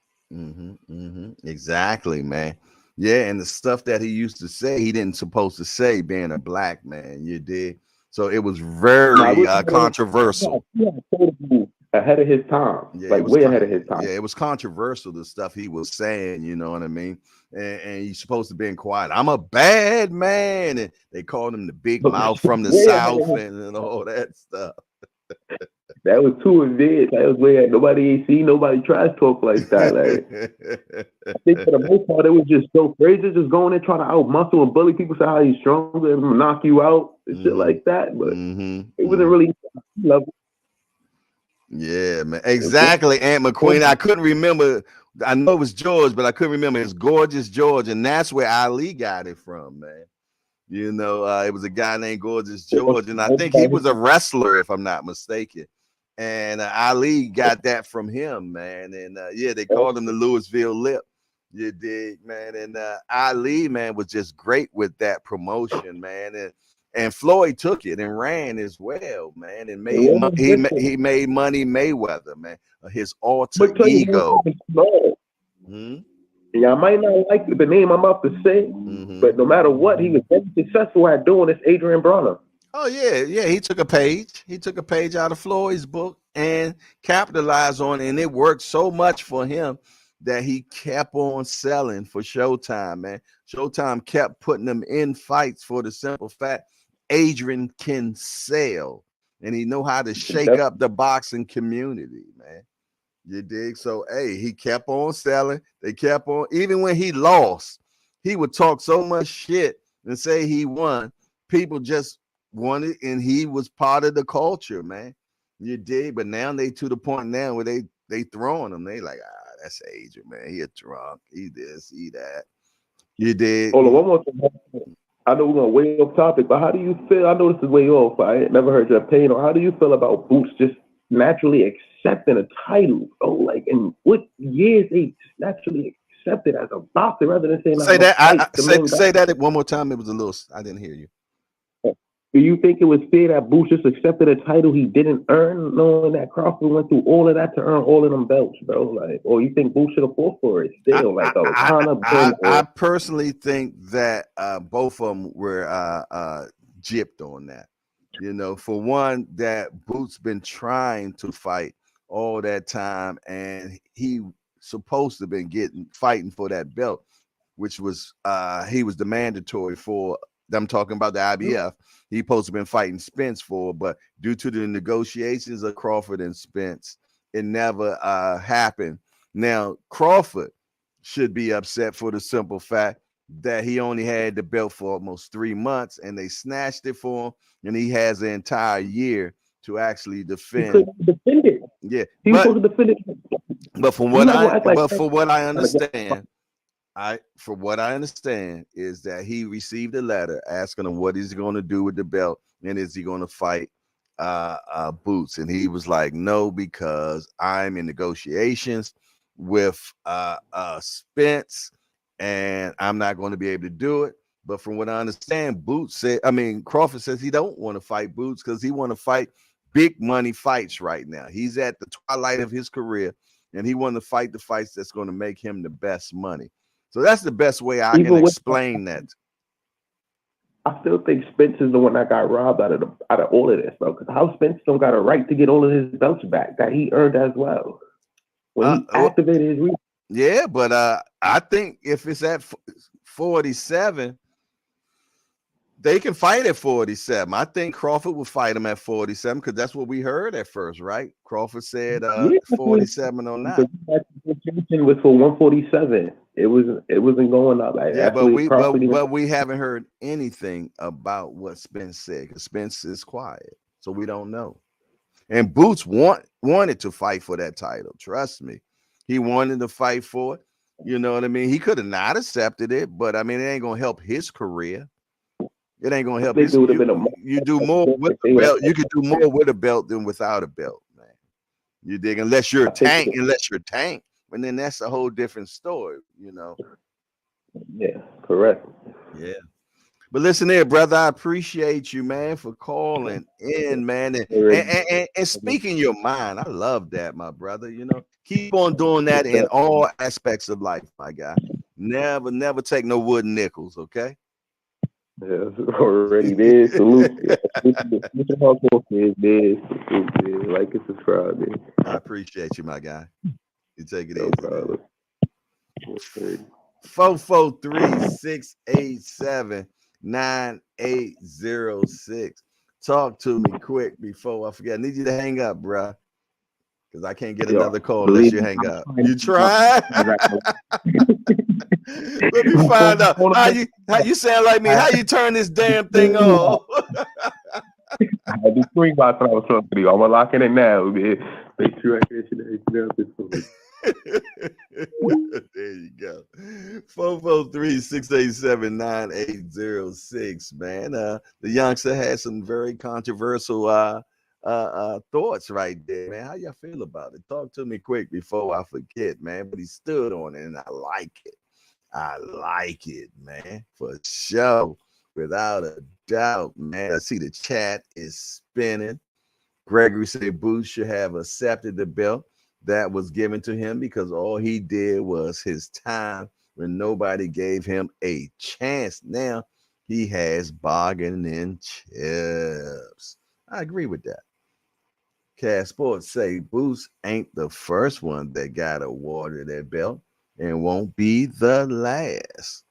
Exactly, man. Yeah, and the stuff that he used to say, he didn't supposed to say being a black man. You did. So it was very controversial. Ahead of his time, way ahead of his time. Yeah, it was controversial, the stuff he was saying, you know what I mean? And he's supposed to be quiet. I'm a bad man. And they called him the big mouth from the South and all that stuff. That was too advanced. That was way nobody ain't seen nobody trash talk like that. Like, I think for the most part, it was just so crazy, just going and trying to out muscle and bully people, say how he's stronger and knock you out and shit like that. But it wasn't really level. Yeah, man. Exactly, Aunt McQueen. I couldn't remember. I know it was George, but I couldn't remember. It's Gorgeous George, and that's where Ali got it from, man. You know, it was a guy named Gorgeous George, and I think he was a wrestler, if I'm not mistaken. And Ali got that from him, man. And they called him the Louisville Lip. You dig, man? And Ali, man, was just great with that promotion, man. And Floyd took it and ran as well, man. And he made money Mayweather, man. His alter ego. Yeah, I might not like the name I'm about to say, but no matter what, he was very successful at doing this. Adrian Bronner. Oh yeah. He took a page. He took a page out of Floyd's book and capitalized on it, and it worked so much for him that he kept on selling for Showtime, man. Showtime kept putting him in fights for the simple fact Adrian can sell, and he know how to shake up the boxing community, man. You dig? So, hey, he kept on selling. They kept on, even when he lost, he would talk so much shit and say he won. People just wanted, and he was part of the culture, man. You dig? But now they to the point now where they throwing him. They like, that's Adrian, man. He a drunk. He this, he that. You dig? Hold on, one more thing. I know we're gonna way off topic, but how do you feel? I know this is way off. I never heard your opinion on how do you feel about Boots just naturally accepting a title? Oh, like in what years they just naturally accepted as a boxer rather than saying say that. Say that one more time. It was a little. I didn't hear you. Do you think it was fair that Boots just accepted a title he didn't earn, knowing that Crawford went through all of that to earn all of them belts, bro? Like, or you think Boots should have fought for it still? I personally think that both of them were gypped on that. You know, for one, that Boots been trying to fight all that time, and he supposed to been fighting for that belt, which was he was the mandatory for. I'm talking about the IBF. He supposed to been fighting Spence for, but due to the negotiations of Crawford and Spence, it never happened. Now, Crawford should be upset for the simple fact that he only had the belt for almost 3 months, and they snatched it for him, and he has an entire year to actually defend. He couldn't defend it. Yeah, he was supposed to defend it. But from what I understand. From what I understand is that he received a letter asking him what he's going to do with the belt and is he going to fight Boots, and he was like, no, because I'm in negotiations with Spence and I'm not going to be able to do it. But from what I understand, Crawford says he don't want to fight Boots because he want to fight big money fights right now. He's at the twilight of his career and he want to fight the fights that's going to make him the best money. So that's the best way I can explain that. I still think Spence is the one that got robbed out of all of this, though. Because how Spence don't got a right to get all of his belts back that he earned as well when he activated his reach. Yeah, but I think if it's at 47, they can fight at 47. I think Crawford will fight him at 47 because that's what we heard at first, right? Crawford said 47 or not. The negotiation was for 147. It wasn't going up like that. But we haven't heard anything about what Spence said because Spence is quiet, so we don't know. And Boots wanted to fight for that title. Trust me, he wanted to fight for it. You know what I mean? He could have not accepted it, but I mean, it ain't gonna help his career. It ain't gonna help. You do more with a belt. You can do more with a belt than without a belt, man. You dig? Unless you're Tank, and then that's a whole different story, you know. Yeah, correct. Yeah. But listen here, brother, I appreciate you, man, for calling in, man, and speaking your mind. I love that, my brother. You know, keep on doing that in all aspects of life, my guy. Never take no wooden nickels, okay? Yeah, already there. Salute. Like and subscribe, man. I appreciate you, my guy. You take it easy. 443-687-9806. Talk to me quick before I forget. I need you to hang up, bro, because I can't get another call unless you hang up. You try? Let me find out. How you sound like me? How you turn this damn thing off? I had to screen by when I was talking to you. I'm gonna lock in it now, man. Make sure I catch it. There you go. 443-687-9806, man. The youngster had some very controversial thoughts right there, man. How y'all feel about it? Talk to me quick before I forget, man. But he stood on it, and I like it. I like it, man, for sure. Without a doubt, man. I see the chat is spinning. Gregory said Boots should have accepted the belt that was given to him because all he did was his time when nobody gave him a chance. Now he has bargaining chips. I agree with that. Cash Sports say Boots ain't the first one that got awarded that belt and won't be the last.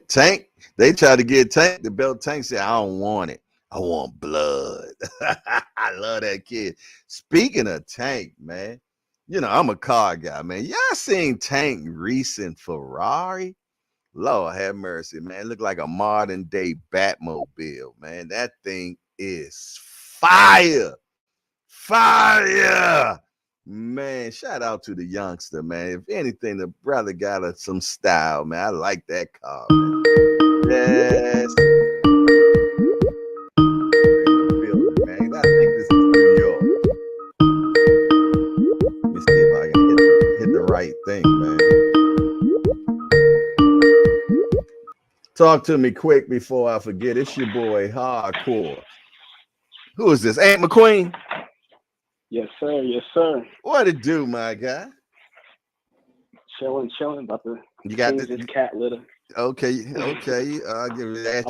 Tank, they tried to get Tank the belt. Tank said, I don't want it. I want blood. I love that kid. Speaking of Tank, man, you know, I'm a car guy, man. Y'all seen Tank recent Ferrari? Lord have mercy, man. Look like a modern day Batmobile, man. That thing is fire. Fire. Man, shout out to the youngster, man. If anything, the brother got some style, man. I like that car, man. Yes. Man. I think this is New York. Let me see if I can hit the right thing, man. Talk to me quick before I forget. It's your boy, Hardcore. Who is this? Aunt McQueen? Yes, sir. Yes, sir. What it do, my guy? Chilling. About to you got this cat litter. Okay. I'll give it that.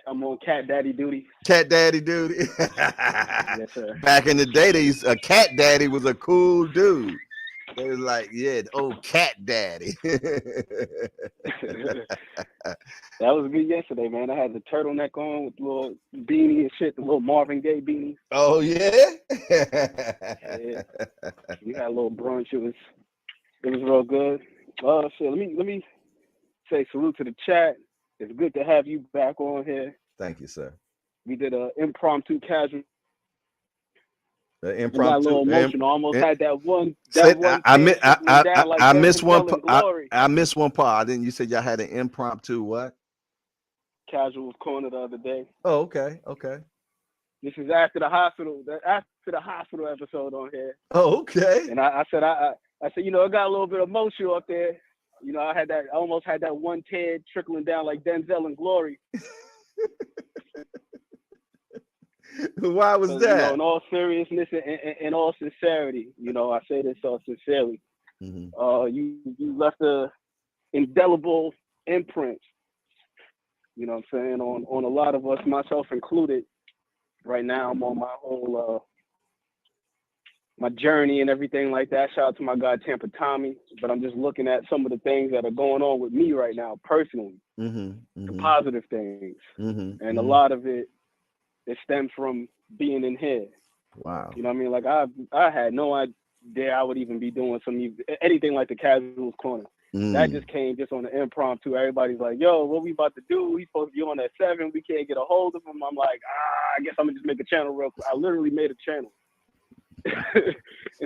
I'm on cat daddy duty. Cat daddy duty. Yes, sir. Back in the day, a cat daddy was a cool dude. They was like, yeah, the old cat daddy. That was good yesterday, man. I had the turtleneck on with the little beanie and shit, the little Marvin Gaye beanie. Oh, yeah? Yeah. We had a little brunch. It was real good. Shit, let me say salute to the chat. It's good to have you back on here. Thank you, sir. We did an impromptu casual. The impromptu. Got a little emotional. Almost had that one. I missed one. I missed one part. Didn't you say y'all had an impromptu what? Casuals corner the other day. Oh, okay. This is after the hospital episode on here. Oh, okay. And I said, you know, it got a little bit emotional up there. You know, I almost had that one tear trickling down like Denzel in Glory. Why was that? You know, in all seriousness and in all sincerity, you know, I say this so sincerely. Mm-hmm. You left a indelible imprint, you know what I'm saying, on a lot of us, myself included. Right now, I'm on my whole my journey and everything like that. Shout out to my guy Tampa Tommy. But I'm just looking at some of the things that are going on with me right now personally, the positive things, and a lot of it stems from being in here. Wow. You know what I mean? Like I had no idea I would even be doing anything like the Casuals Corner. That just came just on the impromptu. Everybody's like, yo, what we about to do? We supposed to be on at 7. We can't get a hold of him. I'm like, I guess I'm gonna just make a channel real quick. I literally made a channel.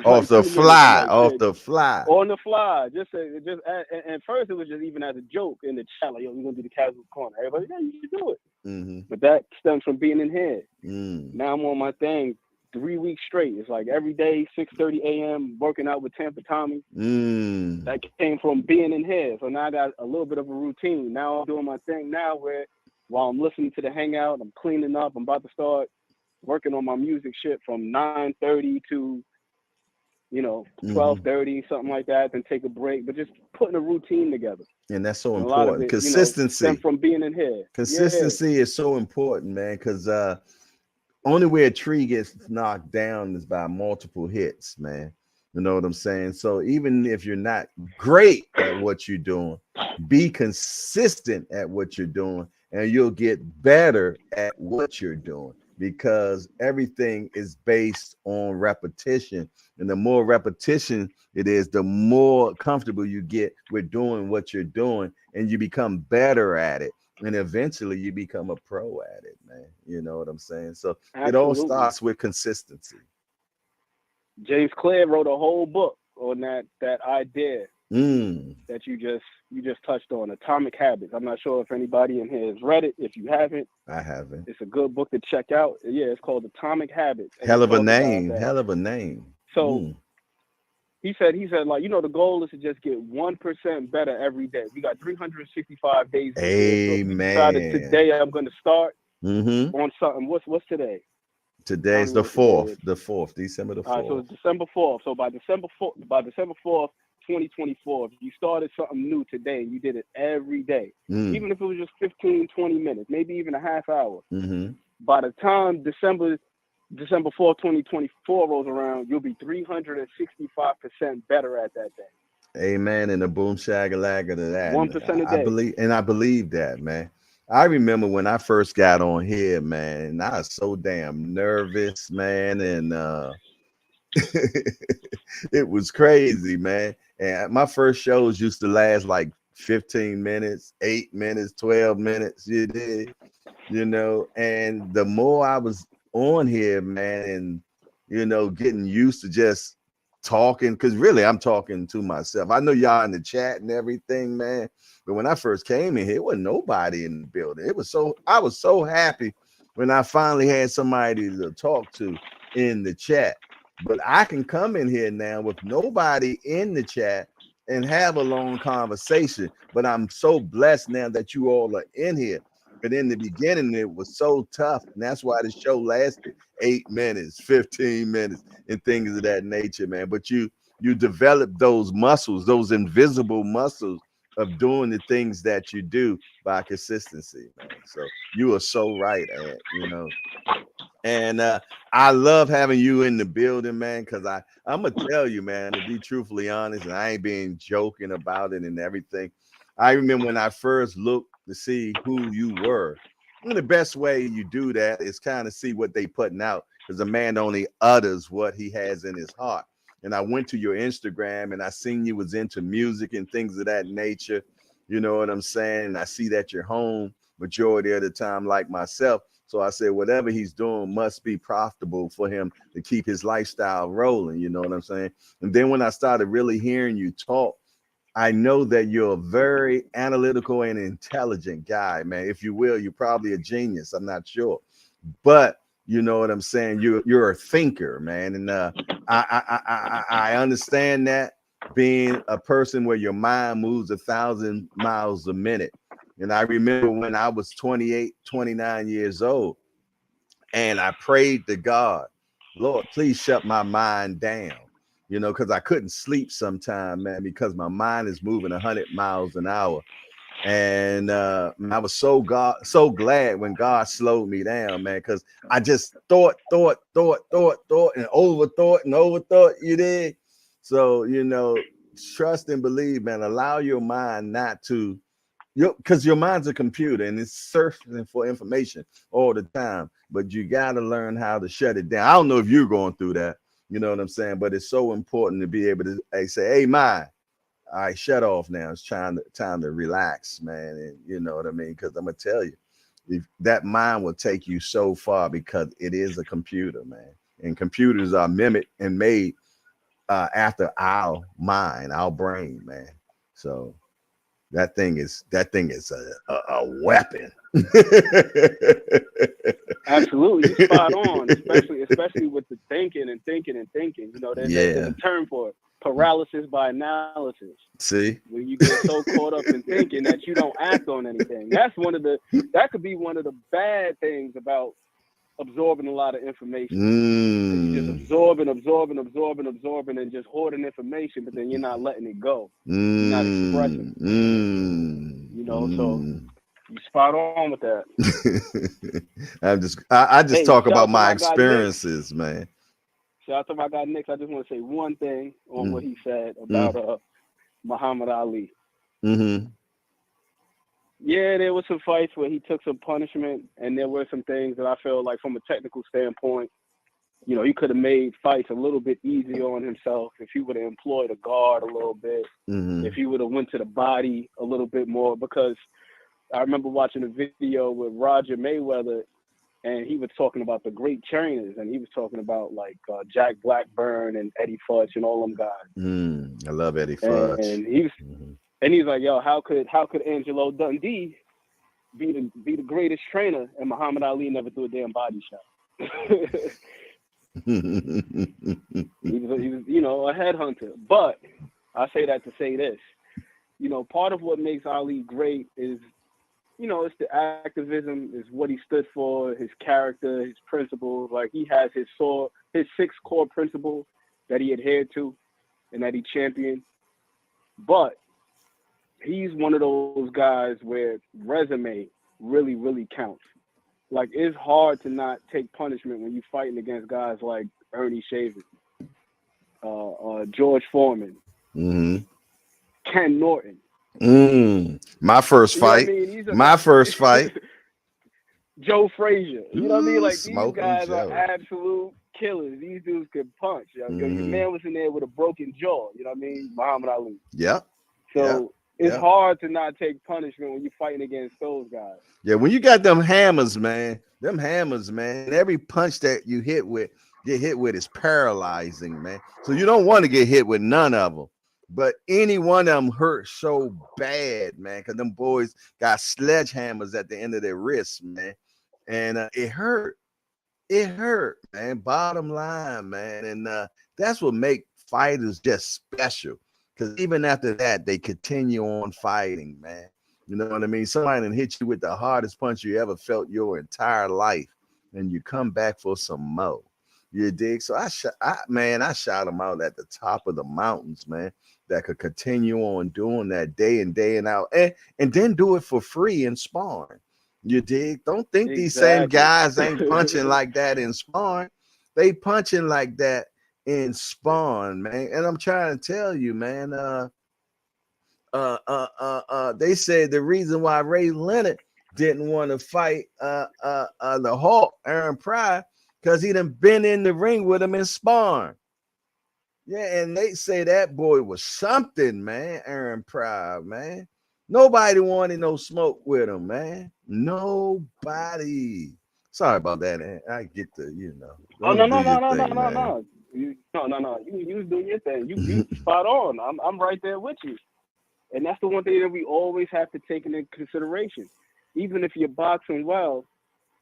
Off the fly. On the fly. Just and first it was just even as a joke in the chat, like, yo, we're gonna do the Casuals Corner. Everybody, yeah, you should do it. But that stems from being in here. Now I'm on my thing 3 weeks straight. It's like every day, 6:30 a.m. working out with Tampa Tommy. That came from being in here. So now I got a little bit of a routine. Now I'm doing my thing now where while I'm listening to the hangout, I'm cleaning up, I'm about to start working on my music shit from 9:30 to 12:30, something like that, then take a break, but just putting a routine together. And that's so important. Consistency. From being in here. Consistency is so important, man, because only way a tree gets knocked down is by multiple hits, man. You know what I'm saying? So even if you're not great at what you're doing, be consistent at what you're doing, and you'll get better at what you're doing, because everything is based on repetition. And the more repetition it is, the more comfortable you get with doing what you're doing, and you become better at it. And eventually you become a pro at it, man. You know what I'm saying? So It all starts with consistency. James Clear wrote a whole book on that idea that you just touched on, Atomic Habits. I'm not sure if anybody in here has read it. If you haven't, I haven't. It's a good book to check out. Yeah, it's called Atomic Habits. Hell of a name. So he said, like, the goal is to just get 1% better every day. We got 365 days. Amen. So today I'm going to start on something. What's today? Today's the 4th. December the 4th. All right, so it's December 4th. So by December 4th, 2024, if you started something new today and you did it every day, even if it was just 15, 20 minutes, maybe even a half hour, by the time December 4th, 2024 rolls around, you'll be 365% better at that day. Amen. And a boom shagalaka to that. 1% a day. I believe that, man. I remember when I first got on here, man, and I was so damn nervous, man, and it was crazy, man. And my first shows used to last like 15 minutes, 8 minutes, 12 minutes, you did, you know. And the more I was on here, man, and you know, getting used to just talking, because really I'm talking to myself. I know y'all in the chat and everything, man. But when I first came in here, it wasn't nobody in the building. I was so happy when I finally had somebody to talk to in the chat. But I can come in here now with nobody in the chat and have a long conversation. But I'm so blessed now that you all are in here. But in the beginning, it was so tough. And that's why the show lasted 8 minutes, 15 minutes, and things of that nature, man. But you develop those muscles, those invisible muscles of doing the things that you do by consistency, man. So you are so right, Ed, you know. And I love having you in the building, man, because I'm gonna tell you, man, to be truthfully honest, and I ain't being joking about it and everything. I remember when I first looked to see who you were. And the best way you do that is kind of see what they putting out, because a man only utters what he has in his heart. And I went to your Instagram and I seen you was into music and things of that nature. You know what I'm saying? And I see that you're home majority of the time, like myself. So I said, whatever he's doing must be profitable for him to keep his lifestyle rolling. You know what I'm saying? And then when I started really hearing you talk, I know that you're a very analytical and intelligent guy, man. If you will, you're probably a genius. I'm not sure, but you know what I'm saying. You're a thinker, man, and I understand that, being a person where your mind moves 1,000 miles a minute. And I remember when I was 28, 29 years old, and I prayed to God, Lord, please shut my mind down, you know, because I couldn't sleep sometime, man, because my mind is moving 100 miles an hour. And I was so glad when God slowed me down, man, because I just thought, and overthought, you did. So, you know, trust and believe, man. Allow your mind not to, because your mind's a computer and it's searching for information all the time, but you got to learn how to shut it down. I don't know if you're going through that, you know what I'm saying, but it's so important to be able to say, hey, mind, all right, shut off now. It's time to relax, man. And you know what I mean? Because I'm going to tell you, if that mind will take you so far, because it is a computer, man. And computers are mimicked and made after our mind, our brain, man. So that thing is a weapon. Absolutely, you're spot on, especially with the thinking. You know, there's a term for it: paralysis by analysis. See, when you get so caught up in thinking that you don't act on anything. That could be one of the bad things about absorbing a lot of information. You're just absorbing, and just hoarding information, but then you're not letting it go. You're not expressing. You know, so you spot on with that. I just talk about my experiences, man. Shout out to my guy Nick. I just want to say one thing on what he said about Muhammad Ali. Yeah, there were some fights where he took some punishment, and there were some things that I feel like, from a technical standpoint, you know, he could have made fights a little bit easier on himself if he would have employed a guard a little bit, if he would have went to the body a little bit more. Because I remember watching a video with Roger Mayweather, and he was talking about the great trainers, and he was talking about like Jack Blackburn and Eddie Fudge and all them guys. I love Eddie Fudge. And he was. And he's like, yo, how could Angelo Dundee be the greatest trainer and Muhammad Ali never threw a damn body shot? he was, you know, a headhunter. But I say that to say this. You know, part of what makes Ali great is, you know, it's the activism, is what he stood for, his character, his principles. Like, he has his 6 core principles that he adhered to and that he championed. But he's one of those guys where resume really, really counts. Like, it's hard to not take punishment when you're fighting against guys like Ernie Shavin, George Foreman, Ken Norton. My first fight. You know what I mean? My first fight. Joe Frazier. You know what I mean? Like, these guys Joe. are absolute killers. These dudes could punch. Your man was in there with a broken jaw. You know what I mean? Muhammad Ali. Yep. So it's hard to not take punishment when you're fighting against those guys. Yeah, when you got them hammers, man, every punch that you get hit with is paralyzing, man. So you don't want to get hit with none of them. But any one of them hurt so bad, man, because them boys got sledgehammers at the end of their wrists, man. And it hurt. It hurt, man. Bottom line, man. And that's what make fighters just special. Because even after that, they continue on fighting, man. You know what I mean? Somebody done hit you with the hardest punch you ever felt your entire life, and you come back for some more. You dig? So I shot them out at the top of the mountains, man, that could continue on doing that day in, day and out, and then do it for free in sparring. You dig? Don't think these same guys ain't punching like that in sparring. They punching like that in sparring, man. And I'm trying to tell you, man, they said the reason why Ray Leonard didn't want to fight the Hawk, Aaron Pryor, because he done been in the ring with him in sparring. Yeah, and they say that boy was something, man, Aaron Pryor, man. Nobody wanted no smoke with him, man. Nobody. Sorry about that, man. I get the, you know. Oh, no. You was doing your thing. You spot on. I'm right there with you. And that's the one thing that we always have to take into consideration. Even if you're boxing well,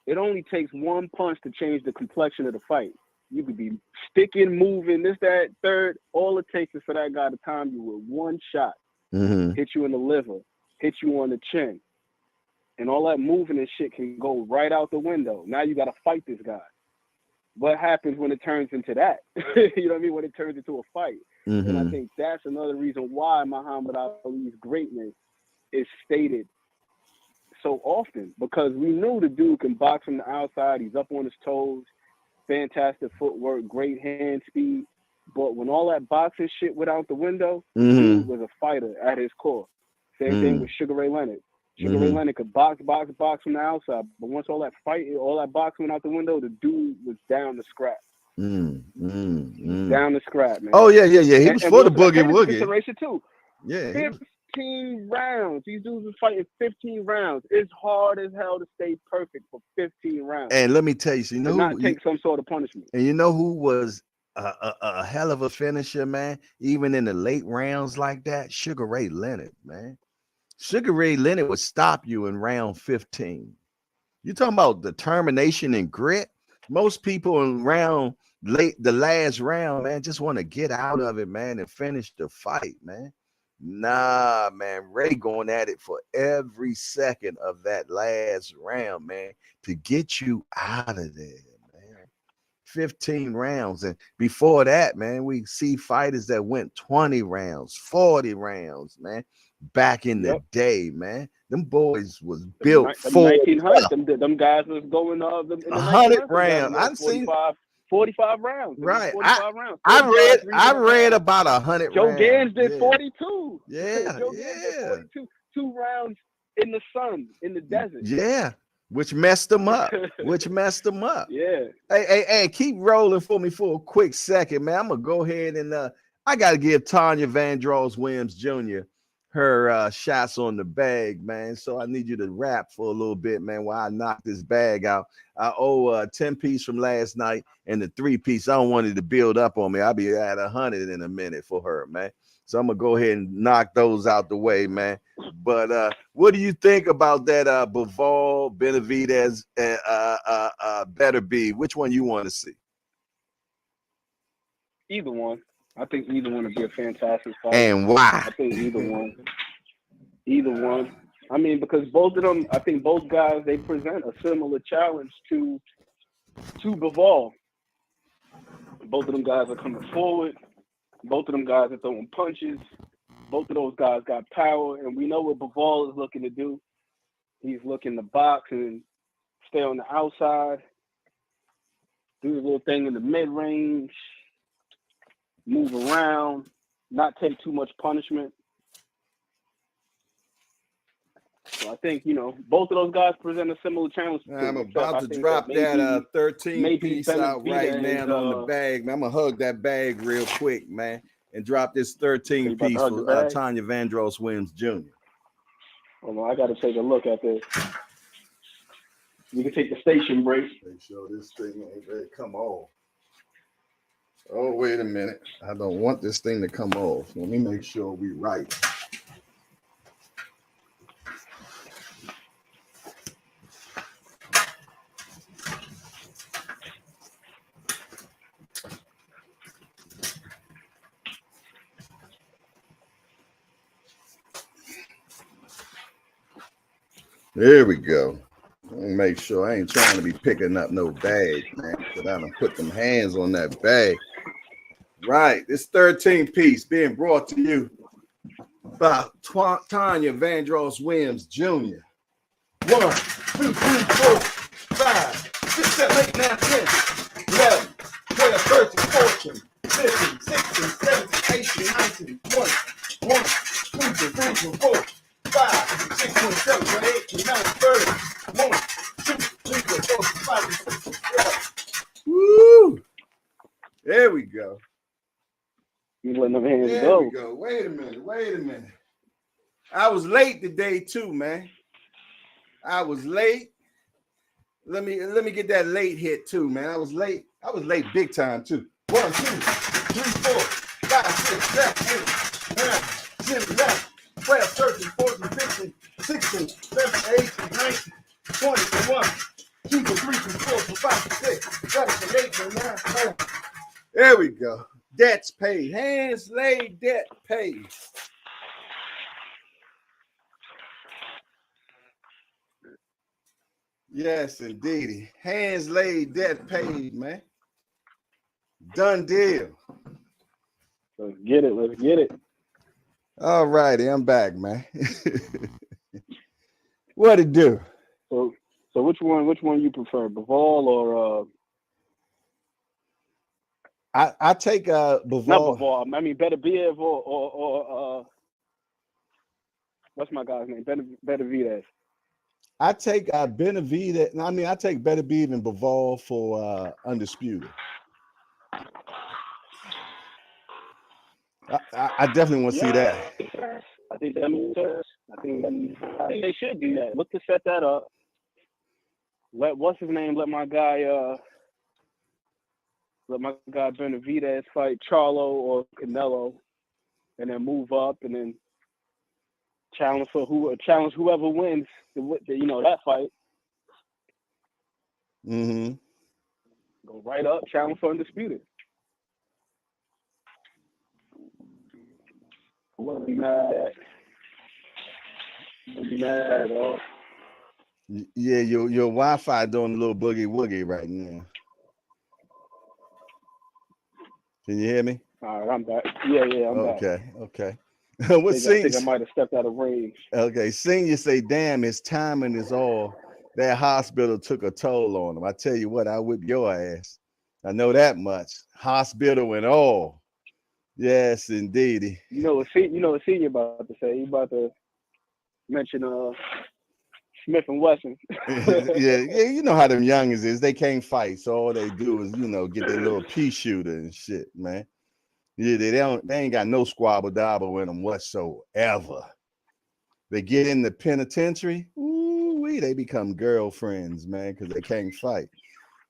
it only takes one punch to change the complexion of the fight. You could be sticking, moving, this, that, third. All it takes is for that guy to time you with one shot, hit you in the liver, hit you on the chin. And all that moving and shit can go right out the window. Now you got to fight this guy. What happens when it turns into that? You know what I mean? When it turns into a fight. And I think that's another reason why Muhammad Ali's greatness is stated so often, because we knew the dude can box from the outside. He's up on his toes, fantastic footwork, great hand speed. But when all that boxing shit went out the window, he was a fighter at his core. Same thing with Sugar Ray Leonard. Sugar Ray Leonard could box from the outside, but once all that boxing went out the window, the dude was down to scrap. Down to scrap, man. Oh yeah. He was for the boogie woogie. Consideration too. Yeah. 15 rounds. These dudes was fighting 15 rounds. It's hard as hell to stay perfect for 15 rounds. And let me tell you, not take some sort of punishment. And you know who was a hell of a finisher, man? Even in the late rounds like that, Sugar Ray Leonard, man. Sugar Ray Leonard would stop you in round 15. You talking about determination and grit? Most people in the last round, man, just want to get out of it, man, and finish the fight, man. Nah, man, Ray going at it for every second of that last round, man, to get you out of there, man. 15 rounds. And before that, man, we see fighters that went 20 rounds, 40 rounds, man. Back in the day, man, them boys was built for 1900. Them guys was going in the 100 rounds. I've seen 45 rounds. Right. 45 rounds. I read about 100 Joe rounds. Gans did 42. Yeah. Joe Gans did 42. 2 rounds in the sun, in the desert. Yeah. Which messed them up. Yeah. Hey, keep rolling for me for a quick second, man. I'm gonna go ahead and I gotta give Tanya Vandross Williams Jr. her shots on the bag, man. So I need you to rap for a little bit, man, while I knock this bag out. I owe a 10-piece from last night and the 3-piece. I don't want it to build up on me. I'll be at 100 in a minute for her, man. So I'm gonna go ahead and knock those out the way, man. But what do you think about that Bivol, Benavidez, Beterbiev? Which one you want to see? Either one. I think either one would be a fantastic fight. And why? I think either one. I mean, because both of them, I think both guys, they present a similar challenge to Bivol. Both of them guys are coming forward. Both of them guys are throwing punches. Both of those guys got power, and we know what Bivol is looking to do. He's looking to box and stay on the outside, do the little thing in the mid-range, move around, not take too much punishment. So I think, both of those guys present a similar challenge. I'm about to drop that 13 piece out right now on the bag, man. I'm going to hug that bag real quick, man, and drop this 13 piece for Tanya Vandross Williams Jr. Hold on, I got to take a look at this. You can take the station break. Make sure this thing ain't ready to come off. Oh, wait a minute. I don't want this thing to come off. Let me make sure we right. There we go. Let me make sure I ain't trying to be picking up no bag, man, because I done put them hands on that bag. Right, this 13 piece being brought to you by Tanya Vandross Williams Jr. 1, 2, 3, 4, 5, 6, 7, 8, 9, 10, 11, 12, 13, 14, 15, 16, 17, 18, 19, 20, 1, 2, 3, 4, 5, 6, 7, 8, 9, 30, 1, 2, 3, 4, 5, 6, 7. Woo! There we go. You letting them hands there go. We go. Wait a minute. I was late today too, man. I was late. Let me get that late hit too, man. I was late big time too. 1, 2, 3, 4, 5, 6, 7, 8, 9, 10, 11, 12, 13, 14, 15, 16, 17, 18, 19, 20, 21, 2, 3, 4, 5, 6, 7, 8, 9, 10. There we go. Debts paid. Hands laid, debt paid. Yes, indeed. Hands laid, debt paid, man. Done deal. Let's get it. All righty, I'm back, man. What it do? So which one you prefer, Bivol or I take Bivol. Not Bivol. I mean Beterbiev or what's my guy's name? Benavidez. I take Benavidez. I mean, I take Beterbiev and Bivol for undisputed. I definitely want to see that. I think that makes sense. I think they should do that. Look to set that up. What's his name? Let my guy Benavidez fight Charlo or Canelo, and then move up, and then challenge whoever wins that fight. Mm-hmm. Go right up, challenge for undisputed. Wouldn't be mad at all. Yeah, your Wi-Fi doing a little boogie woogie right now. Can you hear me? All right, I'm back. Yeah, I'm back. Okay. I think I might have stepped out of range. Okay, Senior say, damn, his timing is all. That hospital took a toll on him. I tell you what, I whip your ass. I know that much. Hospital and all. Yes, indeed. You know what Senior about to say? He about to mention Smith and Wesson. yeah, you know how them youngins is. They can't fight, so all they do is, get their little pea shooter and shit, man. Yeah, they ain't got no squabble dabble in them whatsoever. They get in the penitentiary, they become girlfriends, man, because they can't fight.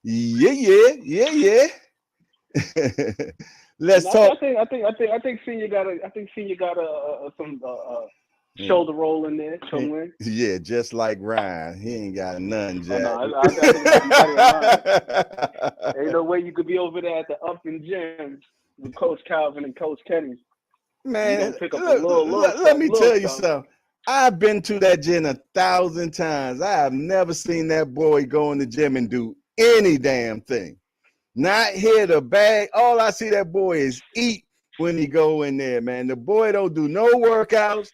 Yeah. Let's talk. I think Senior got some shoulder roll in there somewhere. Yeah, just like Ryan. He ain't got none, Jack. I think ain't no way you could be over there at the Upton Gym with Coach Calvin and Coach Kenny. Man, let me tell you something. I've been to that gym 1,000 times. I have never seen that boy go in the gym and do any damn thing. Not hit a bag. All I see that boy is eat when he go in there, man. The boy don't do no workouts.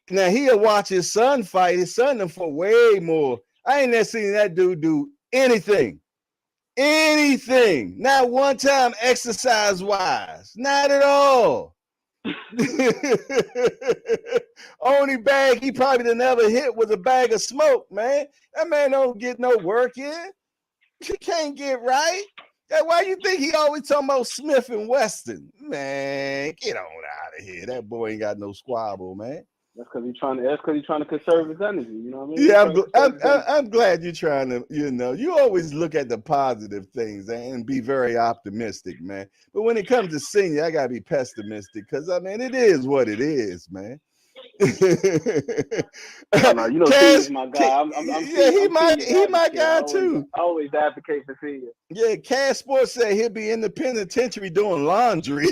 Now he'll watch his son fight. His son done for way more. I ain't never seen that dude do anything. Anything. Not one time exercise-wise. Not at all. Only bag he probably done ever hit was a bag of smoke, man. That man don't get no work in. He can't get right. That's why you think he always talking about Smith and Weston. Man, get on out of here. That boy ain't got no squabble, man. That's because he's trying to conserve his energy. You know what I mean? Yeah, I'm glad you're trying to, you always look at the positive things and be very optimistic, man. But when it comes to senior, I gotta be pessimistic because it is what it is, man. No, Senior's my guy. He my guy too. I always advocate for Senior. Yeah, Cash Sports said he'll be in the penitentiary doing laundry.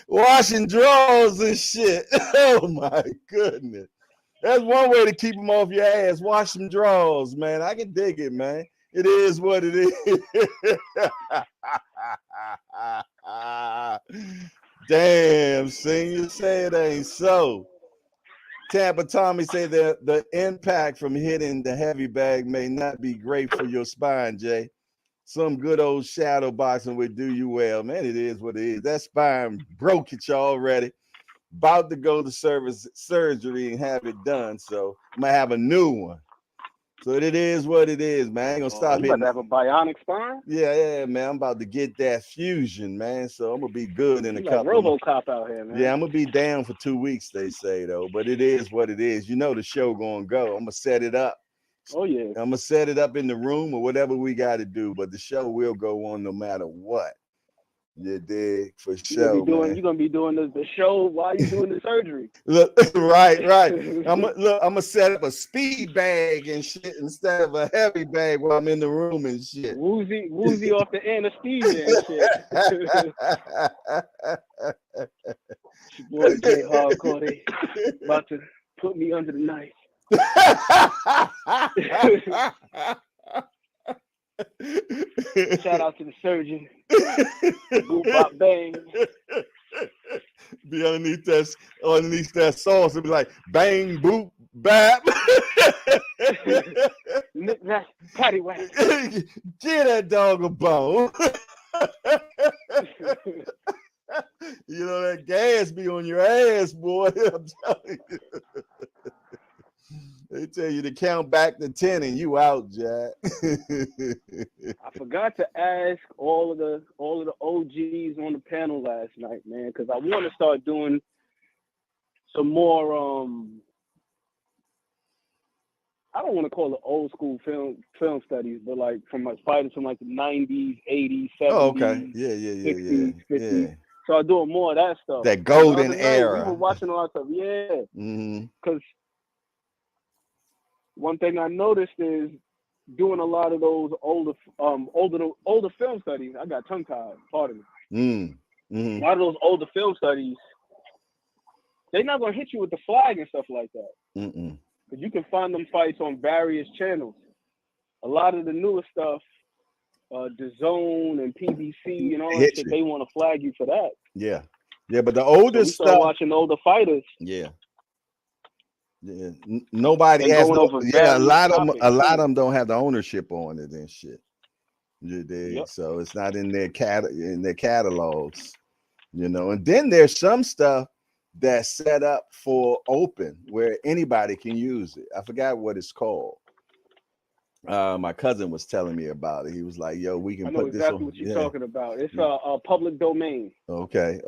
Washing drawers and shit. Oh my goodness. That's one way to keep them off your ass. Wash some drawers, man. I can dig it, man. It is what it is. Damn, Senior, say it ain't so. Tampa Tommy say that the impact from hitting the heavy bag may not be great for your spine, Jay. Some good old shadow boxing would do you well, man. It is what it is. That spine broke it already. About to go to surgery and have it done. So I might have a new one. So it is what it is, man. I ain't gonna stop hitting. You about to have a bionic spine? Yeah, man. I'm about to get that fusion, man. So I'm gonna be good in a couple. RoboCop out here, man. Yeah, I'm gonna be down for 2 weeks, they say though. But it is what it is. The show gonna go. I'm gonna set it up. Oh yeah. I'm gonna set it up in the room or whatever we got to do, but the show will go on no matter what. You dig? For sure. You're gonna be doing the show while you're doing the surgery. Look, right. I'm gonna set up a speed bag and shit instead of a heavy bag while I'm in the room and shit. Woozy off the anesthesia and shit. Boy, Jay Hardcore, they about to put me under the knife. Shout out to the surgeon. Boop bop bang. Be underneath that sauce, it'll be like bang boop bap. That's patty whack. Get that dog a bone. That gas be on your ass, boy. I'm telling you. They tell you to count back to 10 and you out, Jack. I forgot to ask all of the OGs on the panel last night, man, because I want to start doing some more. I don't want to call it old school film studies, but like from fighters from like the 90s, 80s, 70s. Oh, okay. Yeah. 60s, 50s. Yeah. So I'm doing more of that stuff. That golden era. We were watching a lot of stuff. Yeah. Because one thing I noticed is doing a lot of those older film studies. I got tongue tied. Pardon me. A lot of those older film studies, they're not gonna hit you with the flag and stuff like that. But you can find them fights on various channels. A lot of the newer stuff, DAZN and PBC and all that shit, they want to flag you for that. Yeah, but the older stuff. Watching older fighters. Yeah. Nobody has no. Yeah, a lot of them don't have the ownership on it and shit. You dig? Yep. So it's not in their catalogs, And then there's some stuff that's set up for open where anybody can use it. I forgot what it's called. My cousin was telling me about it. He was like, "Yo, we can put this on." Exactly what you're talking about. It's a public domain. Okay.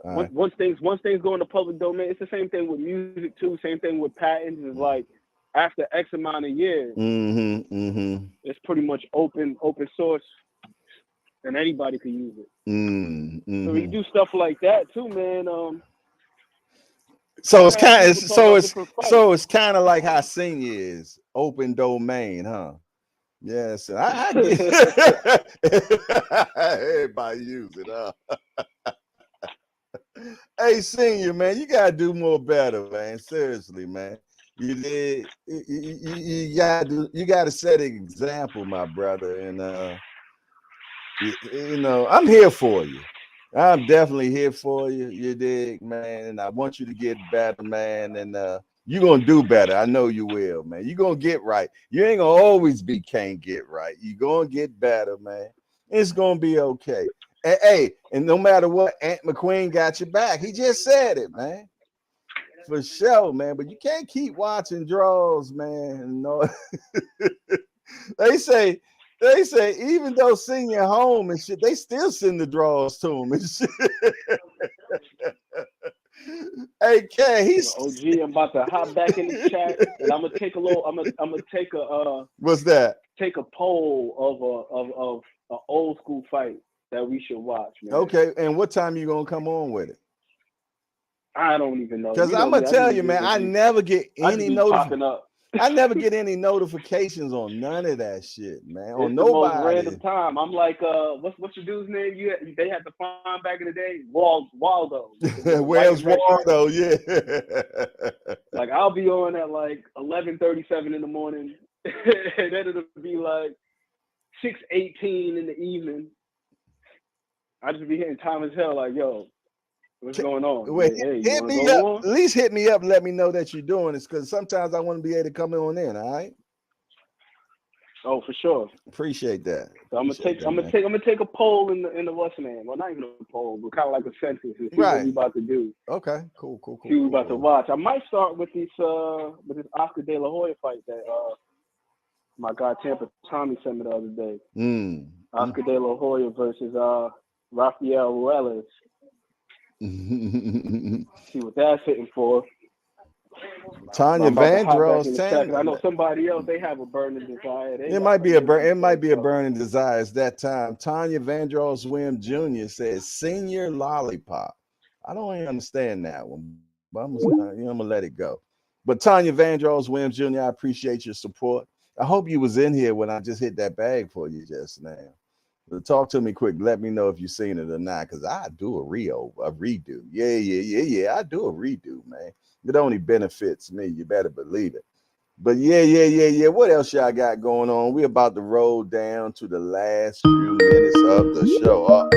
Once things go into public domain, it's the same thing with music too. Same thing with patents. It's like after X amount of years, it's pretty much open source, and anybody can use it. So we do stuff like that too, man. So it's kind of like how senior is open domain, huh? Yes, I everybody use it, huh? Hey, senior, man, you gotta do more better, man. Seriously, man. You gotta set an example, my brother, and I'm here for you. I'm definitely here for you. You dig, man, and I want you to get better, man, and you're gonna do better. I know you will, man. You're gonna get right. You ain't gonna always be can't get right. You're gonna get better, man. It's gonna be okay. Hey, and no matter what, Ant McQueen got your back. He just said it, man. For sure, man. But you can't keep watching draws, man. No. They say even though senior home and shit, they still send the draws to him and shit. Hey, K, he's OG. I'm about to hop back in the chat, and I'm gonna take a little. I'm gonna take a. What's that? Take a poll of an old school fight that we should watch, man. Okay, and what time you gonna come on with it? I don't even know. Because I'm gonna tell you, man, I never get any notifications. I never get any notifications on none of that shit, man. On nobody. The most random time. I'm like, what's your dude's name? They had to find back in the day. Waldo. Where's Waldo? Yeah. Like I'll be on at like 11:37 in the morning, and then it'll be like 6:18 in the evening. I just be hitting time as hell. Like, yo, what's going on? Wait, hey, hit me up. On? At least hit me up. And let me know that you're doing this, because sometimes I want to be able to come on in. All right. Oh, for sure. Appreciate that. So I'm gonna take a poll in the what's name? Well, not even a poll, but kind of like a census and see what we about to do. Okay, cool. See what we about to watch. I might start with this Oscar De La Hoya fight that my guy Tampa Tommy sent me the other day. Oscar De La Hoya versus Rafael Ruelas. See what that's hitting for. Tanya Vandross. I know somebody else. They have a burning desire. It might be a burning desire. It's that time. Tanya Vandross Williams Jr. says senior lollipop. I don't even understand that one, but I'm gonna let it go. But Tanya Vandross Williams Jr., I appreciate your support. I hope you was in here when I just hit that bag for you just now. But talk to me quick. Let me know if you've seen it or not, because I do a redo. Yeah. I do a redo, man. It only benefits me. You better believe it. But yeah. What else y'all got going on? We're about to roll down to the last few minutes of the show.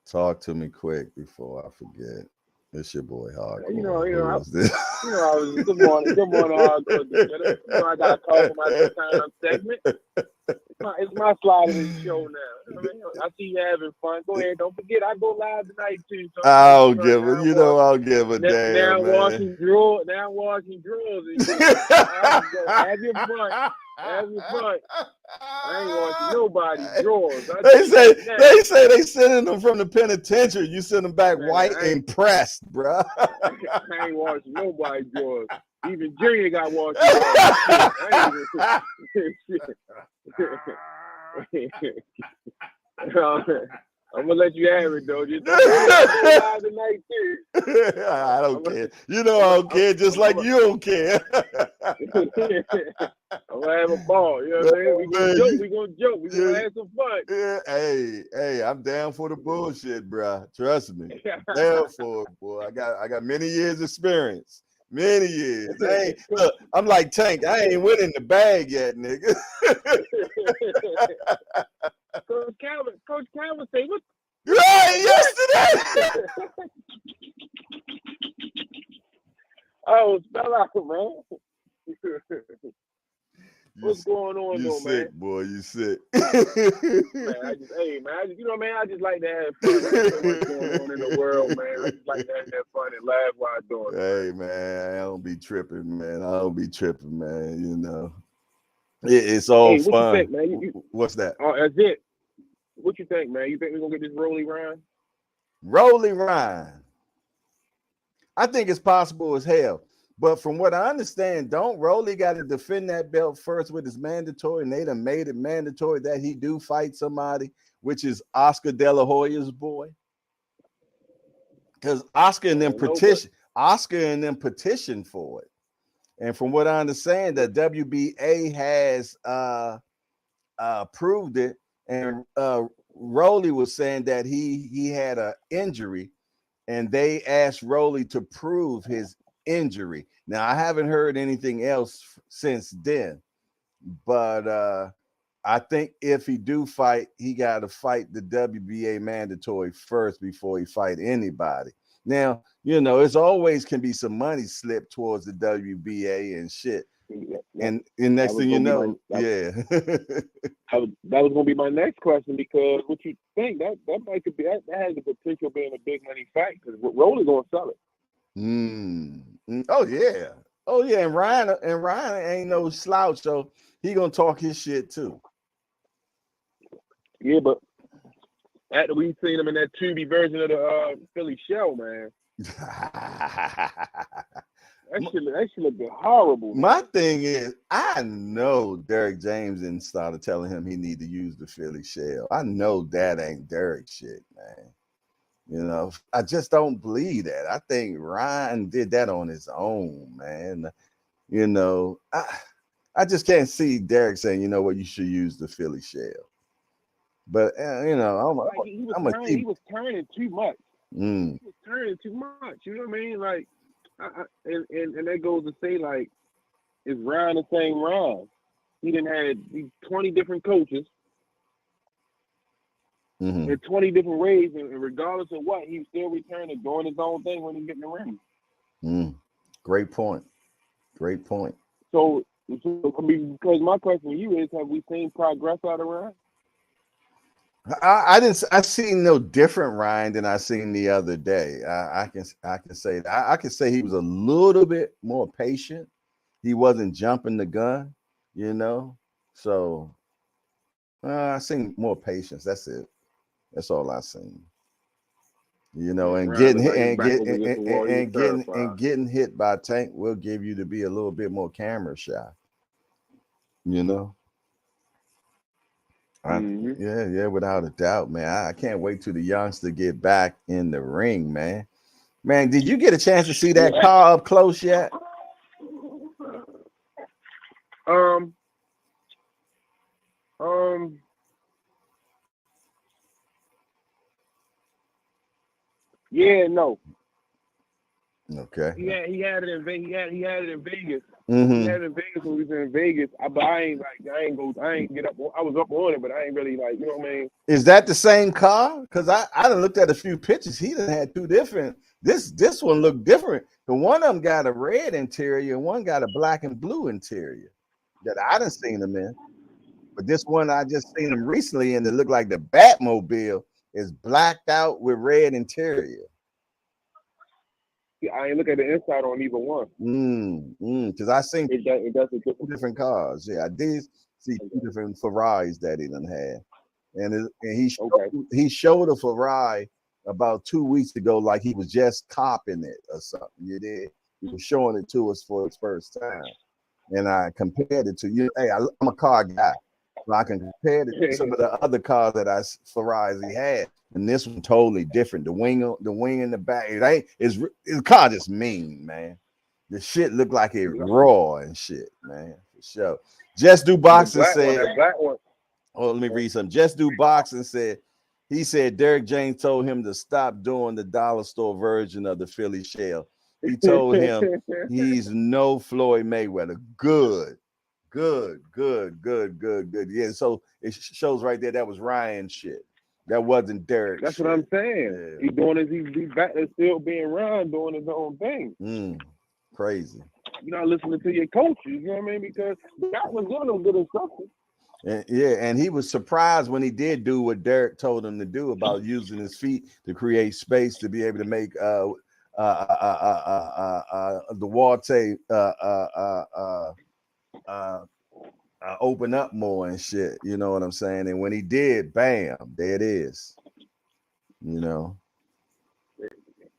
Talk to me quick before I forget. It's your boy Hardcore. Good morning, Hardcore. I got to talk about this time segment. It's my slide in the show now. I see you having fun. Go ahead. Don't forget, I go live tonight too. So I'll give a damn. Now I'm washing drawers. Have your fun. I ain't watching nobody's drawers. They say they sending them from the penitentiary. You send them back white and pressed, bro. I ain't watching nobody's drawers. Even Junior got washed. I'm gonna let you have it though. Just don't tonight too. I don't care. You know I don't care, just like you don't care. I'm gonna have a ball. You know what I'm saying? We gonna joke. We gonna have some fun. Yeah. Hey, I'm down for the bullshit, bro. Trust me. Down for it, boy. I got many years experience. Many years. Look, I'm like Tank. I ain't winning the bag yet, nigga. Coach Calvin say what? Right, yesterday. Oh, spell out, man. What's going on, though, man? You sick, boy. You sick. Man, I just like to have fun. What's going on in the world, man? I just like to have fun and laugh while I'm doing it. Hey, man, I don't be tripping, man. You know. It's all fun. What you think, man? What's that? Oh, that's it. What you think, man? You think we're going to get this Rolly Ryan? Rolly Ryan. I think it's possible as hell. But from what I understand, don't Rolly got to defend that belt first with his mandatory, and they done made it mandatory that he do fight somebody, which is Oscar De La Hoya's boy. Because Oscar and them petition for it. And from what I understand, that WBA has proved it. And Rolly was saying that he had an injury, and they asked Rolly to prove his injury. Now, I haven't heard anything else since then, but I think if he do fight, he got to fight the WBA mandatory first before he fight anybody. Now, you know, it's always can be some money slipped towards the WBA and shit. And next thing you know, that was gonna be my next question, because what you think that might could be that has the potential of being a big money fight, because Roller's gonna sell it. Oh yeah, and Ryan ain't no slouch, so he gonna talk his shit too. Yeah, but after we seen him in that Tubi version of the Philly show, man. That shit look horrible. Man. My thing is, I know Derek James and started telling him he need to use the Philly shell. I know that ain't Derek shit, man. You know, I just don't believe that. I think Ryan did that on his own, man. You know, I just can't see Derek saying, you know what, you should use the Philly shell. But you know, he was turning too much. He was turning too much. You know what I mean? Like. And that goes to say, like, is Ryan the same Ryan? He done had 20 different coaches in 20 different ways, and regardless of what, he still returning, doing his own thing when he get in the ring. Great point. So, because my question to you is, have we seen progress out of Ryan? I seen no different Ryan than I seen the other day. I can say that. I can say he was a little bit more patient. He wasn't jumping the gun, you know. So I seen more patience. That's it. That's all I seen. You know, and getting hit by Tank will give you to be a little bit more camera shy. You know. Yeah, without a doubt, man. I can't wait till the youngster get back in the ring, man. Man, did you get a chance to see that car up close yet? Yeah, no. Okay. He had it in Vegas. He had it in Vegas. Mm-hmm. He had it in Vegas when we was in Vegas. But I ain't get up. I was up on it, but I ain't really like, you know what I mean? Is that the same car? Because I done looked at a few pictures. He done had two different. This one looked different. The one of them got a red interior and one got a black and blue interior that I done seen them in. But this one I just seen them recently, and it looked like the Batmobile is blacked out with red interior. I ain't look at the inside on either one. Because I seen two different cars. Yeah, I did see two different Ferraris that he done had, and he showed a Ferrari about 2 weeks ago, like he was just copping it or something. You did. He was showing it to us for his first time, and I compared it to you. Hey, I'm a car guy, so I can compare it to some of the other cars that Ferraris he had. And this one totally different. The wing in the back. The car just mean, man. The shit look like it raw and shit, man. For sure. Just Do Boxing said. Oh, let me read something. Just Do Boxing said. He said Derek James told him to stop doing the dollar store version of the Philly shell. He told him he's no Floyd Mayweather. Good. Yeah. So it shows right there that was Ryan shit. That wasn't Derek. That's shit. What I'm saying. Yeah. He's back there still being Ryan doing his own thing. Crazy. You're not listening to your coaches, you know what I mean? Because that was giving him good instructions. And he was surprised when he did do what Derek told him to do about using his feet to create space to be able to make the Duarte open up more and shit, you know what I'm saying? And when he did, bam, there it is. You know.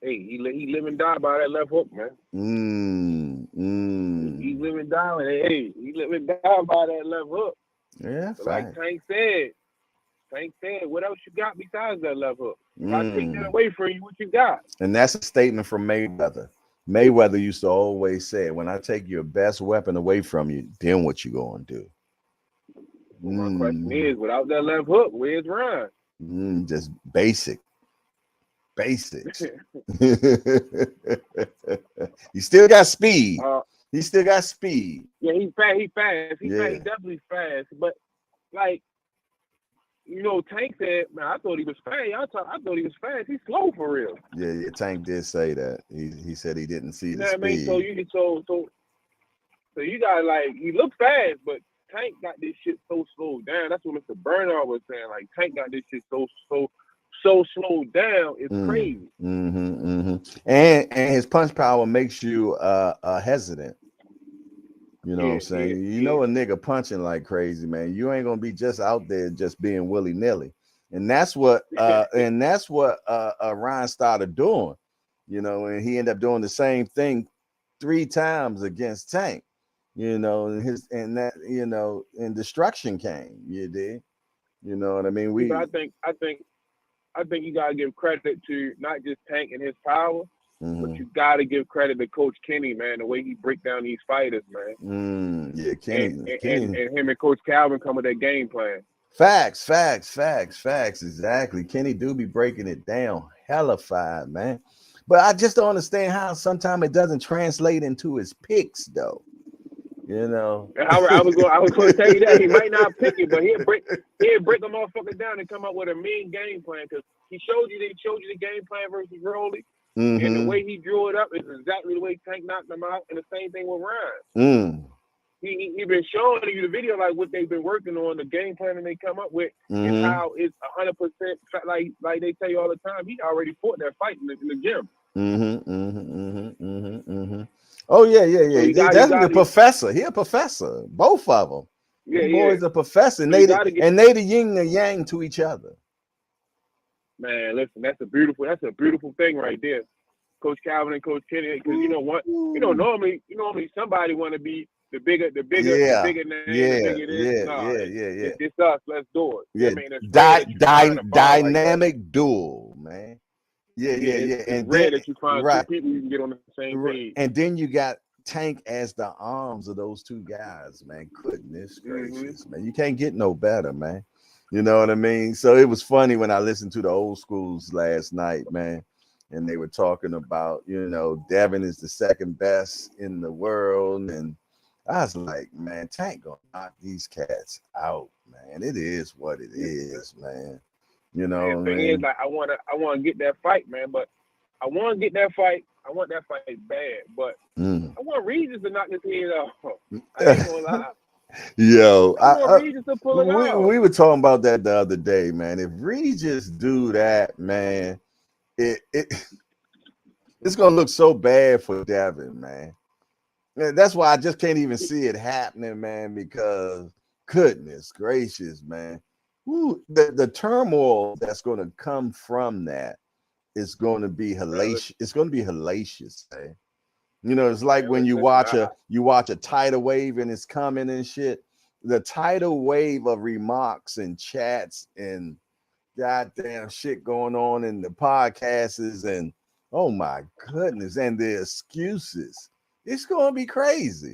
Hey, he live and die by that left hook, man. He live and die. Hey, he live and die by that left hook. Yeah, so like Tank said, what else you got besides that left hook? If I take that away from you, what you got? And that's a statement from Mayweather. Mayweather used to always say, when I take your best weapon away from you, then what you gonna do? Well, my question is, without that left hook, where's Ryan? Just basics. He still got speed. He still got speed. Yeah, he's fast. He's definitely fast. But like, Tank said, man, I thought he was fast. I thought he was fast. He's slow for real. Yeah, Tank did say that. He said he didn't see the speed. I mean? So you got he looked fast, but Tank got this shit so slowed down. That's what Mr. Bernard was saying. Like Tank got this shit so slowed down. It's crazy. And his punch power makes you hesitant. You know what I'm saying? A nigga punching like crazy, man. You ain't gonna be just out there just being willy-nilly. And that's what Ryan started doing, and he ended up doing the same thing 3 times against Tank, and destruction came. You did. You know what I mean? I think you gotta give credit to not just Tank and his power, but you gotta give credit to Coach Kenny, man, the way he break down these fighters, man. Kenny. And him and Coach Calvin come with that game plan. Facts. Exactly. Kenny do be breaking it down hellified, man. But I just don't understand how sometimes it doesn't translate into his picks, though. I was going to tell you that he might not pick it, but he'll break a motherfucker down and come up with a mean game plan, because he showed you the game plan versus Rolly, and the way he drew it up is exactly the way Tank knocked him out, and the same thing with Ryan. He been showing you the video, like what they've been working on, the game plan that they come up with, and how it's 100% like they tell you all the time. He already fought that fight in the gym. Oh yeah. He's definitely a professor. He a professor. Both of them. Yeah, boys a professor, and they the yin and yang to each other. Man, listen, that's a beautiful thing right there, Coach Calvin and Coach Kenny. Because normally somebody want to be the bigger name, the bigger this. It's us. Let's do it. Yeah, dynamic duel, man. Yeah. And rare that you find 2 people you can get on the same page. And then you got Tank as the arms of those 2 guys, man. Goodness gracious, man. You can't get no better, man. You know what I mean? So it was funny when I listened to the old schools last night, man. And they were talking about, Devin is the 2nd best in the world. And I was like, man, Tank gonna knock these cats out, man. It is what it is, man. The thing is, like, I want to get that fight, man. But I want to get that fight. I want that fight bad. But I want Regis to knock this head off. I ain't gonna lie. Yo, Regis to pull it out. We were talking about that the other day, man. If Regis do that, man, it's gonna look so bad for Devin, man. That's why I just can't even see it happening, man. Because goodness gracious, man. The turmoil that's going to come from that is going to be hellacious. It's going to be hellacious. Eh? It's like when you watch a tidal wave and it's coming and shit. The tidal wave of remarks and chats and goddamn shit going on in the podcasts and oh my goodness, and the excuses. It's going to be crazy.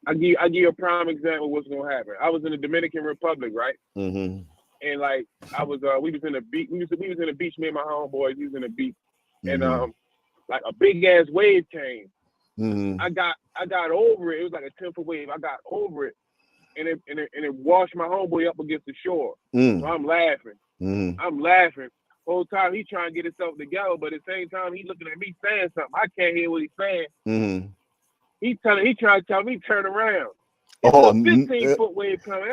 I give you a prime example of what's gonna happen. I was in the Dominican Republic, right? And like I was, we was in the beach. We was in the beach. Me and my homeboys. We was in the beach, and like a big ass wave came. I got over it. It was like a 10-foot wave. I got over it, and it washed my homeboy up against the shore. So I'm laughing. I'm laughing. Whole time he trying to get himself together, but at the same time he looking at me saying something. I can't hear what he's saying. He trying to tell me turn around. It's a 15-foot wave coming.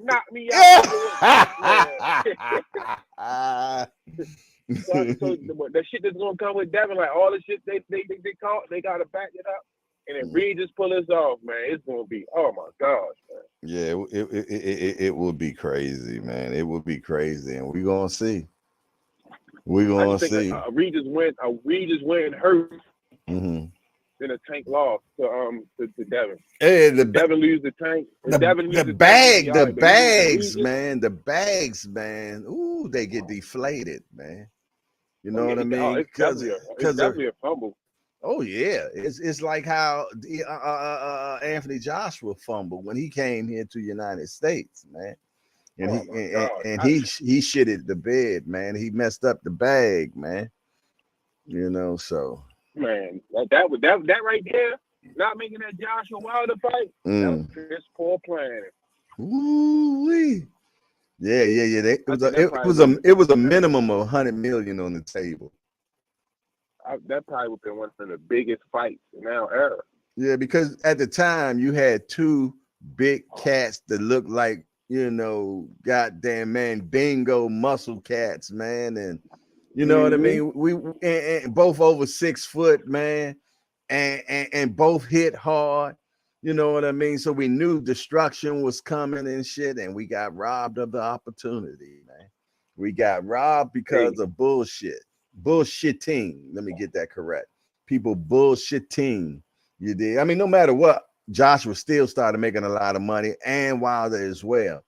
Knock me out. So the shit that's gonna come with Devin, like all the shit they caught, they gotta back it up. And if Reed just pull this off, man, it's gonna be, oh my gosh, man. Yeah, it will be crazy, man. It will be crazy, and we're gonna see. We're gonna see. Reed just went hurt. Then a Tank lost to Devin. Hey, Devin lose the Tank. The bags, man. Ooh, they get deflated, man. You know what I mean? Because it's definitely a fumble. Oh yeah, it's like how Anthony Joshua fumbled when he came here to the United States, man. And he shitted the bed, man. He messed up the bag, man. So. Man, that right there, not making that Joshua Wilder fight, that was just poor planning. Ooh-wee. Yeah. It was a minimum of 100 million on the table. That probably would have been one of the biggest fights in our era. Yeah, because at the time you had two big cats that looked like, goddamn, man, bingo muscle cats, man, and you know what I mean. We and both over 6 foot, man, and both hit hard. You know what I mean? So we knew destruction was coming and shit, and we got robbed of the opportunity, man. We got robbed because of bullshit. Bullshitting. Let me get that correct. People bullshitting. You did. I mean, no matter what, Joshua still started making a lot of money, and Wilder as well.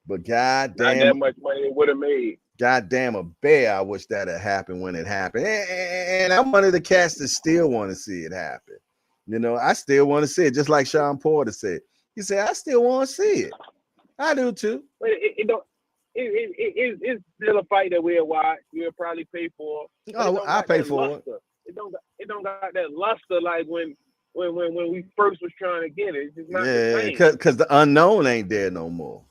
But goddamn, not that much money it would have made. Goddamn a bear. I wish that had happened when it happened. And I'm one of the cats that still want to see it happen. I still want to see it, just like Sean Porter said. He said, I still want to see it. I do too. But it's still a fight that we'll watch. We'll probably pay for. Oh, I'll pay for it. It don't got that luster like when we first was trying to get it. It's just not the same. Because the unknown ain't there no more.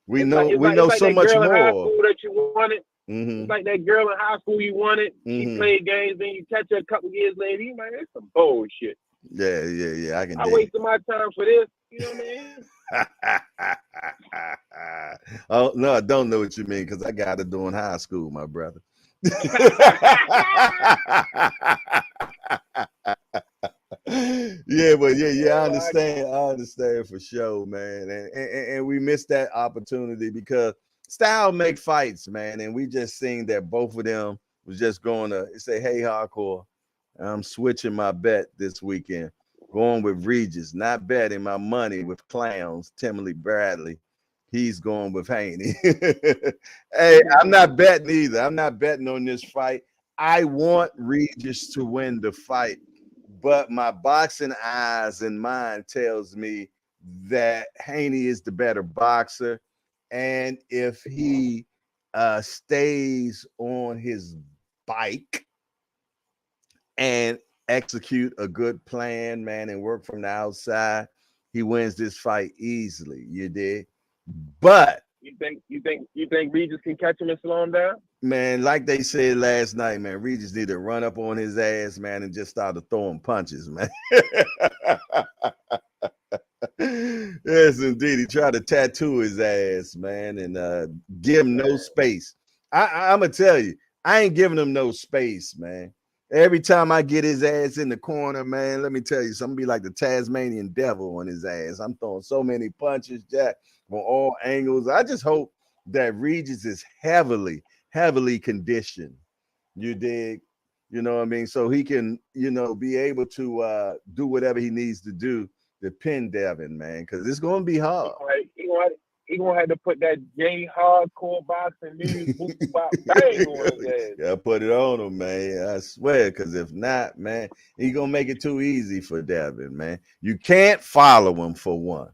We know so much more. High school that you wanted. It's like that girl in high school you wanted. She played games, then you catch her a couple years later. You man, it's some bullshit. Yeah. I wasted my time for this. You know what I mean? Oh no, I don't know what you mean because I got it during high school, my brother. I understand for sure, man. And we missed that opportunity because style make fights, man. And we just seen that both of them was just going to say, hey, Hardcore, I'm switching my bet this weekend. Going with Regis, not betting my money with clowns, Timothy Bradley. He's going with Haney. Hey, I'm not betting either. I'm not betting on this fight. I want Regis to win the fight, but my boxing eyes and mind tells me that Haney is the better boxer. And if he stays on his bike and execute a good plan, man, and work from the outside, he wins this fight easily. You did. But you think Regis can catch him and slow him down? Man, like they said last night, man, Regis need to run up on his ass, man, and just start throwing punches, man. Yes, indeed. He tried to tattoo his ass, man, and give him no space. I'm gonna tell you, I ain't giving him no space, man. Every time I get his ass in the corner, man, let me tell you, something be like the Tasmanian devil on his ass. I'm throwing so many punches, Jack, from all angles. I just hope that Regis is heavily conditioned. You dig? You know what I mean? So he can, be able to do whatever he needs to do to pin Devin, man, because it's going to be hard. He gonna have to put that J hardcore boxing news bang on his ass. Yeah, put it on him, man. I swear, because if not, man, he gonna make it too easy for Devin, man. You can't follow him for one.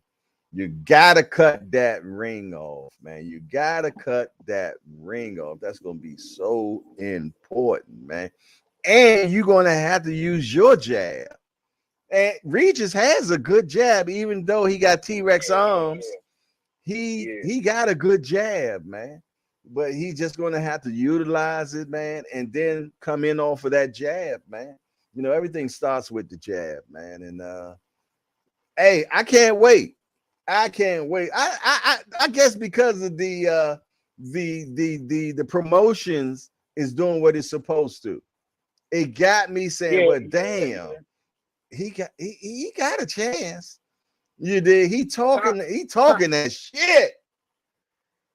You gotta cut that ring off, man. You gotta cut that ring off. That's gonna be so important, man. And you're gonna have to use your jab. And Regis has a good jab, even though he got T-Rex arms. He got a good jab, man, but he's just going to have to utilize it, man, and then come in off of that jab, man. Everything starts with the jab, man. And hey, I can't wait. I guess because of the promotions is doing what it's supposed to. It got me saying, but damn, he got a chance. You did. He talking that shit.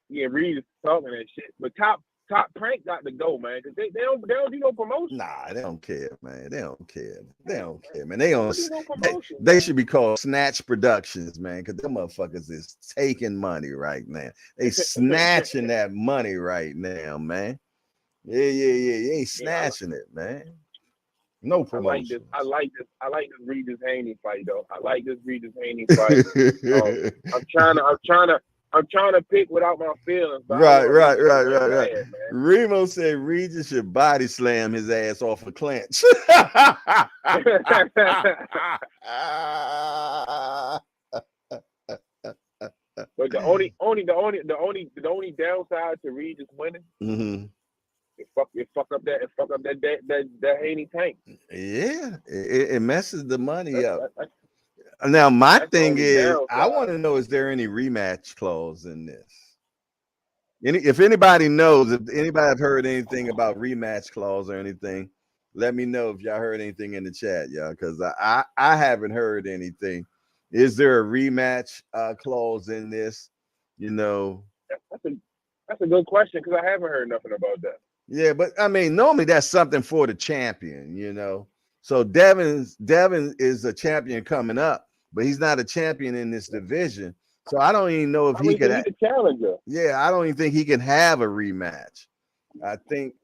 Yeah, Reed is talking that shit. But top prank got to go, man, because they don't do no promotion. Nah, they don't care, man. They don't care, man. They should be called Snatch Productions, man, because them motherfuckers is taking money right now. They snatching that money right now, man. Yeah. They snatching it, man. No promotion. I like this Regis Haney fight though. I like this Regis Haney fight. I'm trying to pick without my feelings. Right. Remo said Regis should body slam his ass off a clinch. But But the only downside to Regis winning, it fuck up that Haney tank. Yeah, it messes the money up. Now my thing is, I want to know: is there any rematch clause in this? If anybody knows, if anybody have heard anything about rematch clause or anything, let me know if y'all heard anything in the chat, y'all, because I haven't heard anything. Is there a rematch clause in this? You know, that's a good question because I haven't heard nothing about that. Yeah, but I mean, normally that's something for the champion, you know. So Devin is a champion coming up, but he's not a champion in this division. So I don't even know if he could. He's a challenger. Yeah, I don't even think he can have a rematch. I think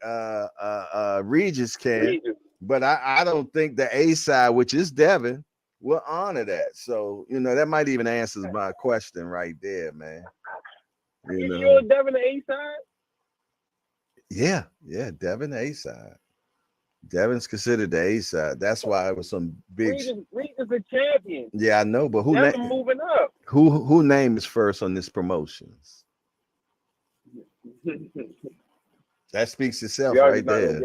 Regis can, but I don't think the A side, which is Devin, will honor that. So you know that might even answer my question right there, man. You know, Devin the A side. Yeah, Devin the A side. Devin's considered the A side. That's why it was some big. Regis the champion. Yeah, I know, but who moving up? Who name is first on this promotions? That speaks itself right there.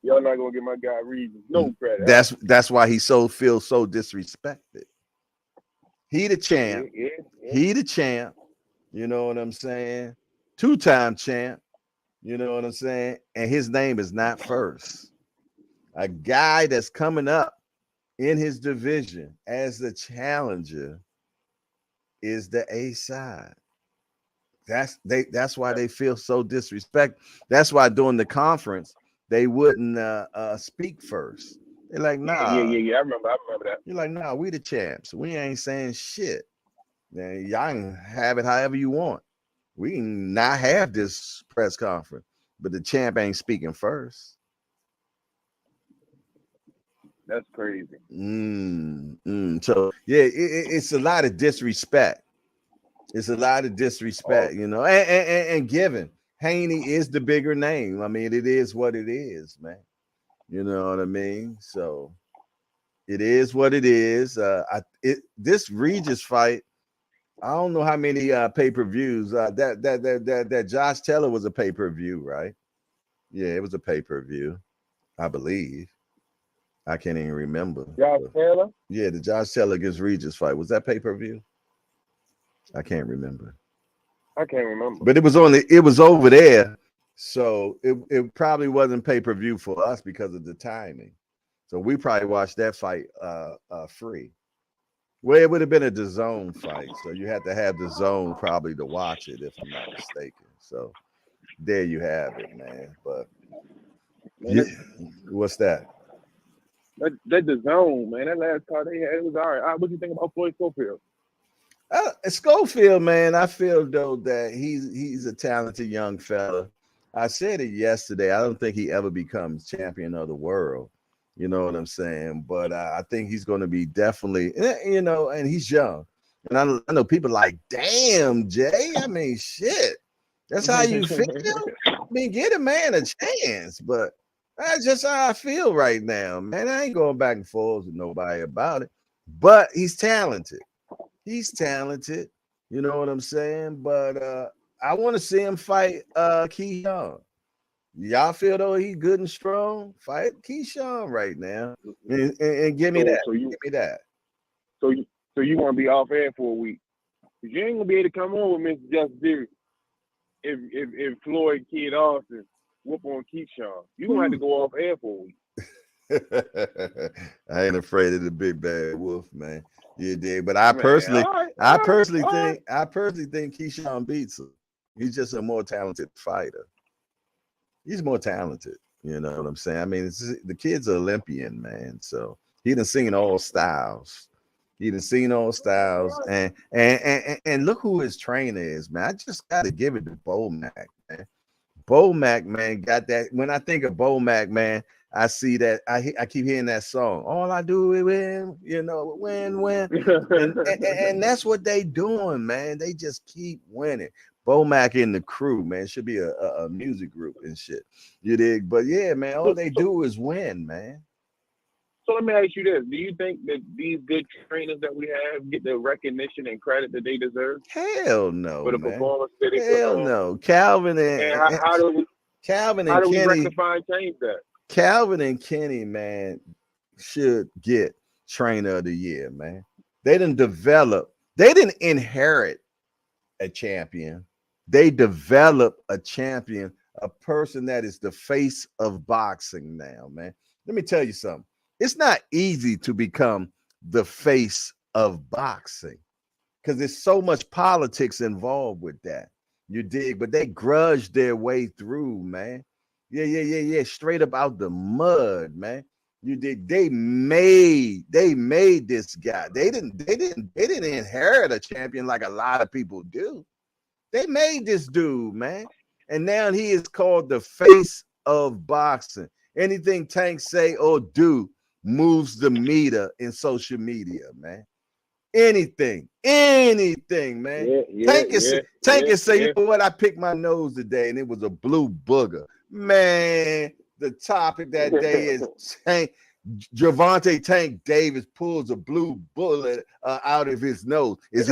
Y'all not gonna get my guy Regis no credit. That's why he feels so disrespected. He the champ. Yeah. He the champ. You know what I'm saying? 2-time champ. You know what I'm saying? And his name is not first. A guy that's coming up in his division as the challenger is the A side. That's why they feel so disrespect. That's why during the conference they wouldn't speak first. They're like, nah. Yeah. I remember that. You're like, nah, we the champs. We ain't saying shit. Man, y'all can have it however you want. We can not have this press conference, but the champ ain't speaking first. That's crazy. So yeah, it's a lot of disrespect. It's a lot of disrespect, you know. And given Haney is the bigger name. I mean, it is what it is, man. You know what I mean? So it is what it is. This Regis fight, I don't know how many pay-per-views. That Josh Taylor was a pay-per-view, right? Yeah, it was a pay-per-view, I believe. I can't even remember. Josh Taylor? Yeah, the Josh Taylor against Regis fight. Was that pay-per-view? I can't remember. I can't remember. But it was over there. So it probably wasn't pay-per-view for us because of the timing. So we probably watched that fight free. Well, it would have been a DAZN fight, so you had to have DAZN probably to watch it, if I'm not mistaken. So there you have it, man. But yeah, what's that? That DAZN, man. That last card they had, it was all right. What do you think about Floyd Schofield? Schofield, man, I feel though that he's a talented young fella. I said it yesterday. I don't think he ever becomes champion of the world. You know what I'm saying? But I think he's going to be definitely, you know, and he's young. And I know people like, damn, Jay. I mean, shit. That's how you feel? I mean, get a man a chance. But that's just how I feel right now, man. I ain't going back and forth with nobody about it. But he's talented. He's talented. You know what I'm saying? But I want to see him fight Keyshawn. Y'all feel though he's good and strong? Fight Keyshawn right now, and give me that. Give me that. So you want to be off air for a week? Cause you ain't gonna be able to come on with Mr. Justice Theory if Floyd Kid Austin whoop on Keyshawn. You gonna have to go off air for a week. I ain't afraid of the big bad wolf, man. You did, but I personally think Keyshawn beats him. He's just a more talented fighter. He's more talented. You know what I'm saying? I mean, the kid's an Olympian, man. So he done seen all styles. And look who his trainer is, man. I just got to give it to Bomac, man. Bomac, man, got that. When I think of Bomac, man, I see that. I keep hearing that song. All I do is win, you know, win. And that's what they doing, man. They just keep winning. Bomac and the crew, man, should be a music group and shit. You dig? But yeah, man, all they do is win, man. So let me ask you this: do you think that these good trainers that we have get the recognition and credit that they deserve? Hell no, For the man. performance that they Hell put on? no. Calvin And and how do we Kenny. rectify and change that? Calvin and Kenny, man, should get trainer of the year, man. They didn't inherit a champion. They develop a champion, a person that is the face of boxing now, man. Let me tell you something. It's not easy to become the face of boxing because there's so much politics involved with that. You dig? But they grudged their way through, man. Yeah. Straight up out the mud, man. You did. They made this guy. They didn't inherit a champion like a lot of people do. They made this dude, man. And now he is called the face of boxing. Anything Tank say or do moves the meter in social media, man. Anything, man. Tank can say, you know what? I picked my nose today and it was a blue booger. Man, the topic that day is Tank. Gervonta Tank Davis pulls a blue bullet out of his nose. Is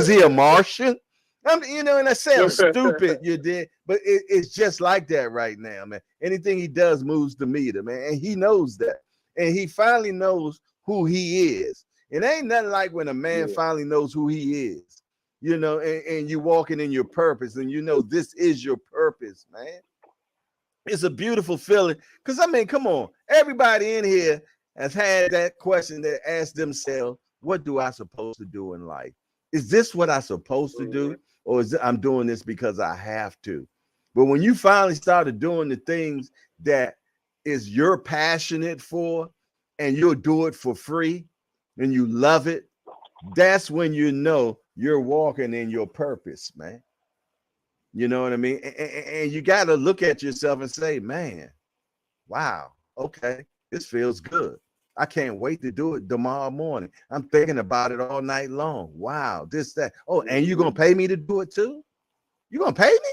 he a Martian? And that sounds stupid, you did, but it's just like that right now, man. Anything he does moves the meter, man, and he knows that. And he finally knows who he is. It ain't nothing like when a man finally knows who he is, and you walking in your purpose, and this is your purpose, man. It's a beautiful feeling. Because, come on. Everybody in here has had that question that asked themselves, what do I supposed to do in life? Is this what I'm supposed to do? Or is I'm doing this because I have to? But when you finally started doing the things that is you're passionate for and you'll do it for free and you love it, that's when you're walking in your purpose, man. You know what I mean? And you got to look at yourself and say, man, wow, okay, this feels good. I can't wait to do it tomorrow morning. I'm thinking about it all night long. Wow, this, that. Oh, and you're going to pay me to do it too? You're going to pay me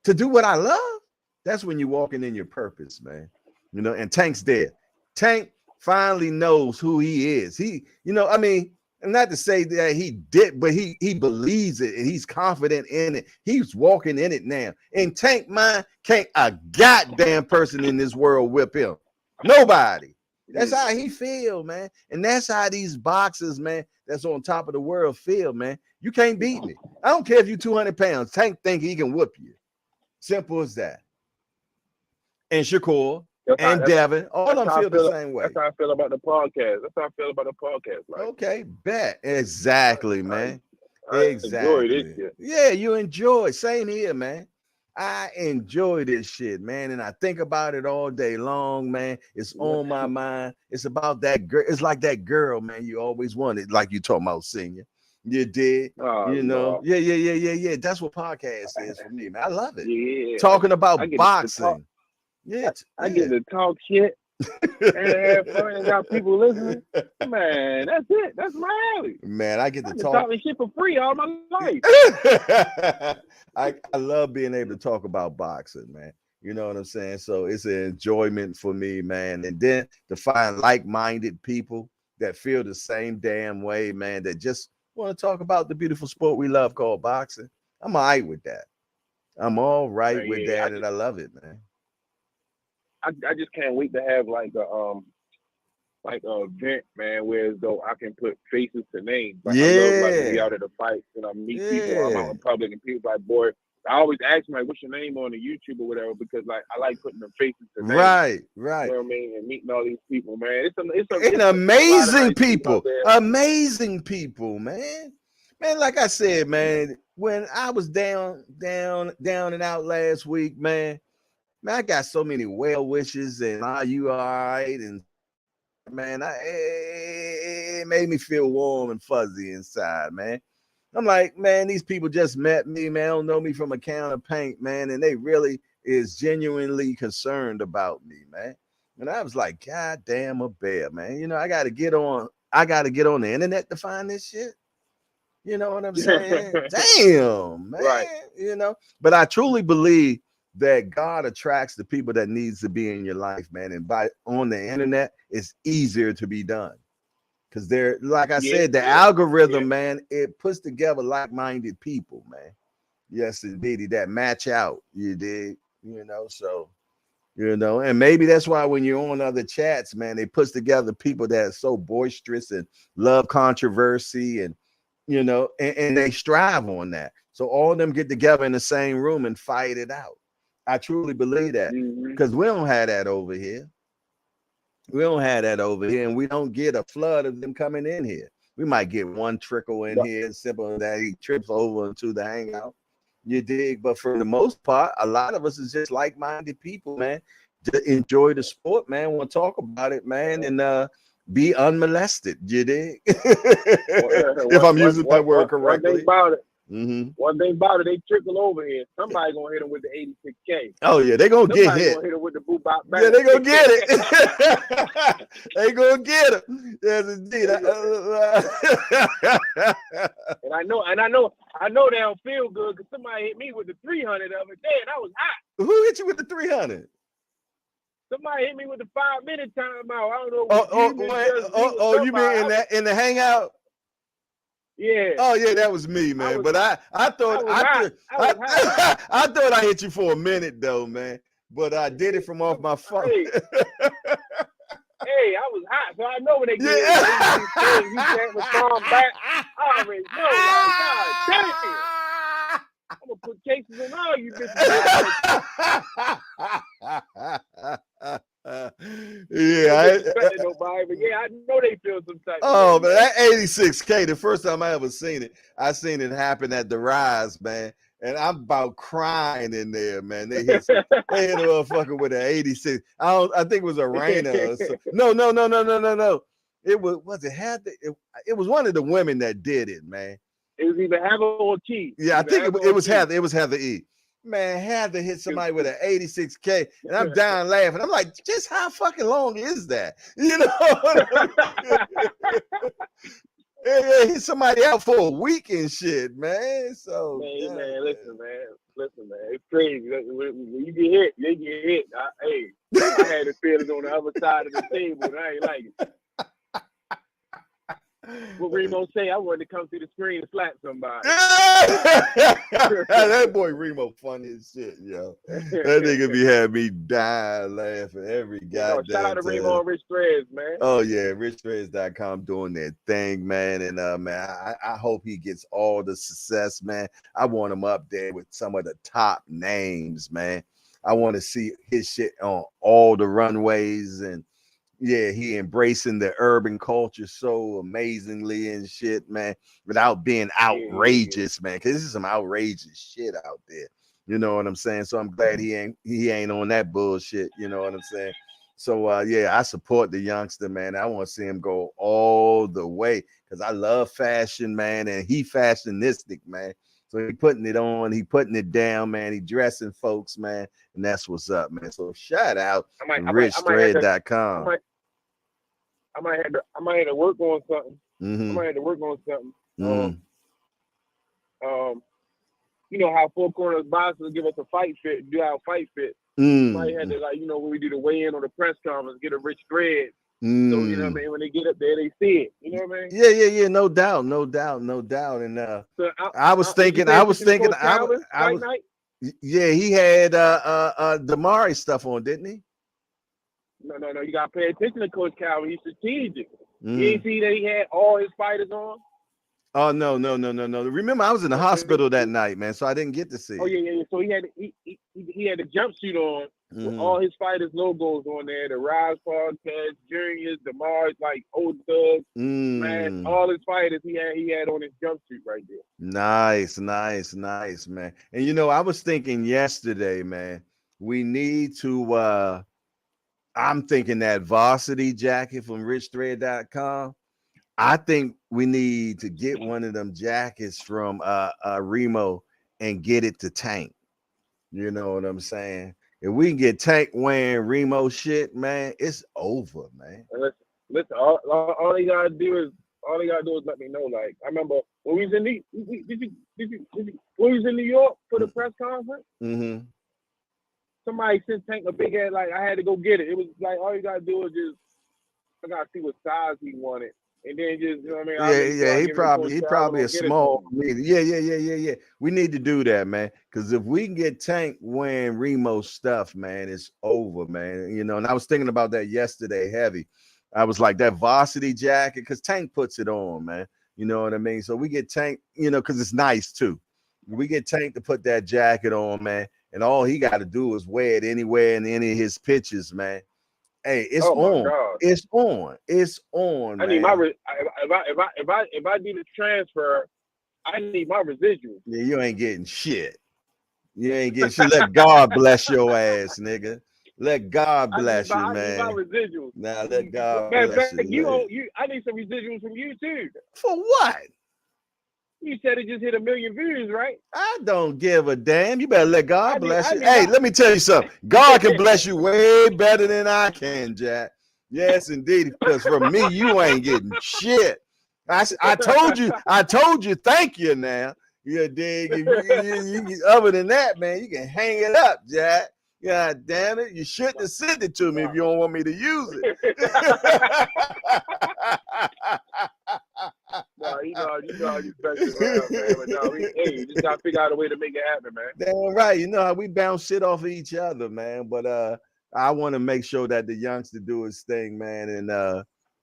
to do what I love? That's when you're walking in your purpose, man. And Tank's there. Tank finally knows who he is. And not to say that he did, but he believes it and he's confident in it. He's walking in it now. In Tank mind, can't a goddamn person in this world whip him. Nobody. That's how he feel, man. And that's how these boxers, man, that's on top of the world feel, man. You can't beat me. I don't care if you're 200 pounds. Tank think he can whoop you. Simple as that. And Shakur and Devin, all of them feel the same way. That's how I feel about the podcast. Like. Okay, bet. Exactly, man. Exactly. Enjoy this shit. Yeah, you enjoy. Same here, man. I enjoy this shit, man. And I think about it all day long, man. It's on my mind. It's about that girl. It's like that girl, man, you always wanted, like you talking about senior. You did, No. Yeah. That's what podcast is for me, man. I love it. Yeah. Talking about boxing. I get to talk shit and have fun and got people listening. Man, that's it. That's my alley. Man, I get to talk talking shit for free all my life. I love being able to talk about boxing, man. You know what I'm saying? So it's an enjoyment for me, man. And then to find like-minded people that feel the same damn way, man, that just want to talk about the beautiful sport we love called boxing. I'm all right with that. I'm all right with that, and I love it, man. I just can't wait to have like a event, man, where as though I can put faces to names. Like I love like to be out at the fights and I meet people. I'm out in public and people like, boy, I always ask them like, what's your name on the YouTube or whatever, because like I like putting them faces to names. Right. You know what I mean? And meeting all these people, man. It's amazing people. Amazing people, man. Man, like I said, man, when I was down and out last week, man, I got so many well wishes and are you all right? And man, it made me feel warm and fuzzy inside, man. I'm like, man, these people just met me, man, don't know me from a can of paint, man, and they really is genuinely concerned about me, man. And I was like, God damn a bear, man. I gotta get on the internet to find this shit. You know what I'm saying? Damn, man. Right. But I truly believe that God attracts the people that needs to be in your life, man. And on the internet, it's easier to be done. Because they're, like I said, the algorithm, man, it puts together like-minded people, man. Yes, indeed, that match out. You dig? So, and maybe that's why when you're on other chats, man, it puts together people that are so boisterous and love controversy and, and they strive on that. So all of them get together in the same room and fight it out. I truly believe that because we don't have that over here. We don't have that over here, and we don't get a flood of them coming in here. We might get one trickle in here, simple that he trips over into the hangout. You dig? But for the most part, a lot of us is just like-minded people, man. Just enjoy the sport, man. Want to talk about it, man, and be unmolested. You dig? If I'm using that word correctly. One thing about it, they trickle over here. Somebody gonna hit them with the 86K. Oh yeah, they gonna get hit. Gonna hit them with the boop bop. Yeah, they gonna get it. They gonna get it. Yes, indeed. And I know they don't feel good because somebody hit me with the 300 of it. Damn, that was hot. Who hit you with the 300? Somebody hit me with the 5-minute timeout. I don't know. You mean in the hangout? Yeah. Oh yeah, that was me, man. I thought I hit you for a minute though, man. But I did it from off my phone. Hey, I was hot, so I know when they get you can't respond back. I already know. God damn it. I'm gonna put cases on all you bitches. Yeah, nobody, but yeah, I know they feel some type. Oh, man, that 86K, the first time I ever seen it, I seen it happen at the Rise, man. And I'm about crying in there, man. They hit a motherfucker with an 86. I think it was a Raina. No. It was one of the women that did it, man. It was either Heather or T. Yeah, I think it was Heather. It was Heather E. Man, Heather hit somebody with an 86K, and I'm down laughing. I'm like, just how fucking long is that? Yeah, hit somebody out for a week and shit, man. So, man, listen, man, it's crazy. When you get hit, you get hit. I had the feelings on the other side of the table, and I ain't like it. What Remo say? I wanted to come through the screen and slap somebody. That boy Remo funny as shit, yo. That nigga be having me dying laughing every goddamn shout out to Remo and Rich Threads, man. Oh yeah, richthreads.com doing their thing, man. And man, I hope he gets all the success, man. I want him up there with some of the top names, man. I want to see his shit on all the runways, and yeah, he embracing the urban culture so amazingly and shit, man, without being outrageous, man. Because this is some outrageous shit out there. You know what I'm saying? So I'm glad he ain't on that bullshit. You know what I'm saying? So yeah, I support the youngster, man. I want to see him go all the way because I love fashion, man, and he fashionistic, man. So he putting it on, he putting it down, man. He dressing folks, man, and that's what's up, man. So shout out to richthread.com. I might have to work on something. Mm-hmm. I might have to work on something. You know how Four Corners boxers give us a fight fit, do our fight fit. Might have to, like, you know, when we do the weigh-in on the press conference, get a Rich Thread. So, you know what I mean? When they get up there, they see it. You know what I mean? Yeah. No doubt. And so I was thinking, yeah, he had Damari stuff on, didn't he? No. You gotta pay attention to Coach Calvin. He's strategic. You didn't see that he had all his fighters on? Oh no. Remember, I was in the hospital that night, man, so I didn't get to see. Oh yeah. So he had the jumpsuit on with all his fighters' logos on there. The Rise Podcast, Juniors, Demars, like old thugs, man. All his fighters he had on his jumpsuit right there. Nice, man. And you know, I was thinking yesterday, man, we need to. I'm thinking that varsity jacket from richthread.com. I think we need to get one of them jackets from Remo and get it to Tank. You know what I'm saying? If we can get Tank wearing Remo shit, man, it's over, man. Listen, all they gotta do is let me know. Like, I remember when we was in when we was in New York for the press conference. somebody sent Tank a big ass, like, I had to go get it. It was like, all you gotta do is just, I gotta see what size he wanted. And then just, you know what I mean? Yeah, he probably a small medium. Yeah. We need to do that, man. Because if we can get Tank wearing Remo stuff, man, it's over, man. You know, and I was thinking about that yesterday, heavy. I was like, that varsity jacket, because Tank puts it on, man. You know what I mean? So we get Tank, you know, because it's nice too. We get Tank to put that jacket on, man, and all he got to do is wear it anywhere in any of his pitches, man. Hey, it's on. God. It's on. It's on. I need my if I do the transfer, I need my residuals. Yeah, you ain't getting shit. You ain't getting shit. Let God bless your ass, nigga. Let God bless you, man. I need my residuals. Nah, let God bless you. I need some residuals from you too. For what? You said it just hit 1 million views, right? I don't give a damn. You better let God bless you. Hey, let me tell you something. God can bless you way better than I can, Jack. Yes, indeed. Because from me, you ain't getting shit. I told you, thank you now. You dig? Other than that, man, you can hang it up, Jack. God damn it. You shouldn't have sent it to me if you don't want me to use it. No, you know how you special around, man. But no, you just gotta figure out a way to make it happen, man. Damn right. You know how we bounce shit off of each other, man. But I want to make sure that the youngster do his thing, man. And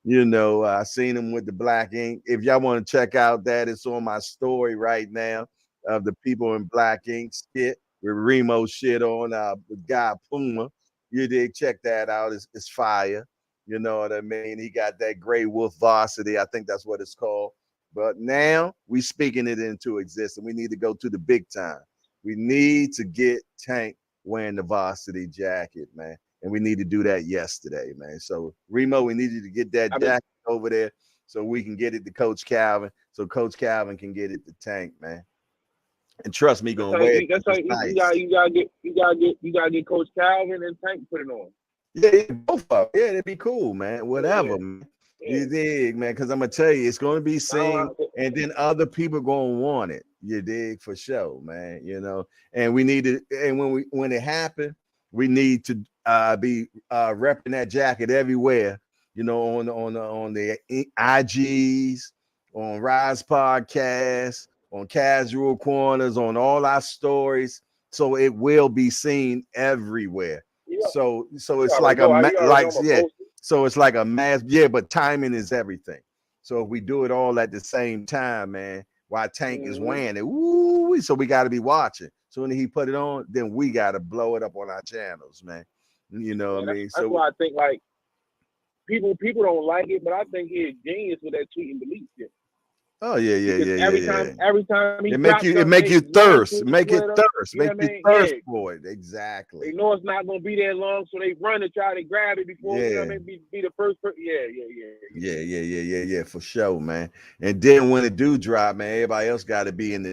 you know, I seen him with the black ink. If y'all want to check out that, it's on my story right now of the people in black ink skit with Remo shit on the guy Puma. You did check that out. It's fire. You know what I mean? He got that Gray Wolf Varsity. I think that's what it's called. But now we speaking it into existence. We need to go to the big time. We need to get Tank wearing the varsity jacket, man. And we need to do that yesterday, man. So Remo, we need you to get that jacket over there so we can get it to Coach Calvin, so Coach Calvin can get it to Tank, man. And trust me, gonna wear it. That's like nice. You gotta get Coach Calvin and Tank put it on. Yeah, both of them. Yeah, it'd be cool, man. Whatever, man. Yeah. You dig, man? Because I'm gonna tell you, it's gonna be seen, and then other people gonna want it. You dig, for sure, man. You know, and we need to, and when it happened, we need to be repping that jacket everywhere. You know, on the IGs, on Rise Podcast, on Casual Corners, on all our stories, so it will be seen everywhere. So it's like so it's like a mass, but timing is everything. So if we do it all at the same time, man, while Tank is wearing it, so we got to be watching. So when he put it on, then we got to blow it up on our channels, man. You know what I mean? That's why I think like people don't like it, but I think he's genius with that tweet and delete shit. Oh yeah. Every time he make you thirst for it. Exactly. They know it's not gonna be that long, so they run to try to grab it before you know what I mean, be the first person. Yeah, for sure, man. And then when it do drop, man, everybody else got to be in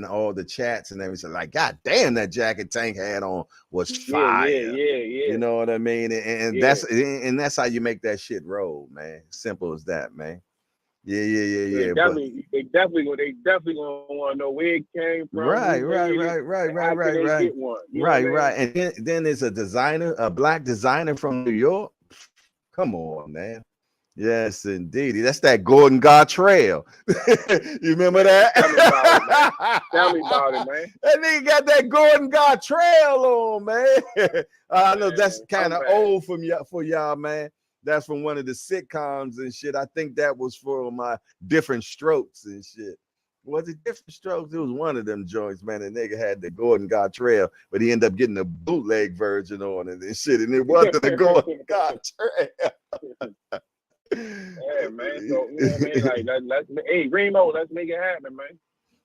all the chats and everything. Like, God damn, that jacket Tank had on was fire. Yeah. You know what I mean? And that's how you make that shit roll, man. Simple as that, man. Yeah. They definitely gonna want to know where it came from. Right. And then there's a designer, a black designer from New York. Come on, man. Yes, indeed. That's that Gordon Gartrell. You remember that? Tell me about it, man. That nigga got that Gordon Gartrell on, man. I know that's kind of old for y'all, man. That's from one of the sitcoms and shit. I think that was for my Different Strokes and shit. Was it Different Strokes? It was one of them joints, man. The nigga had the Gordon Gartrell, but he ended up getting a bootleg version on it and shit. And it wasn't the Gordon Gartrell. Yeah, man. So, you know what I mean? Like, hey, Remo, let's make it happen, man.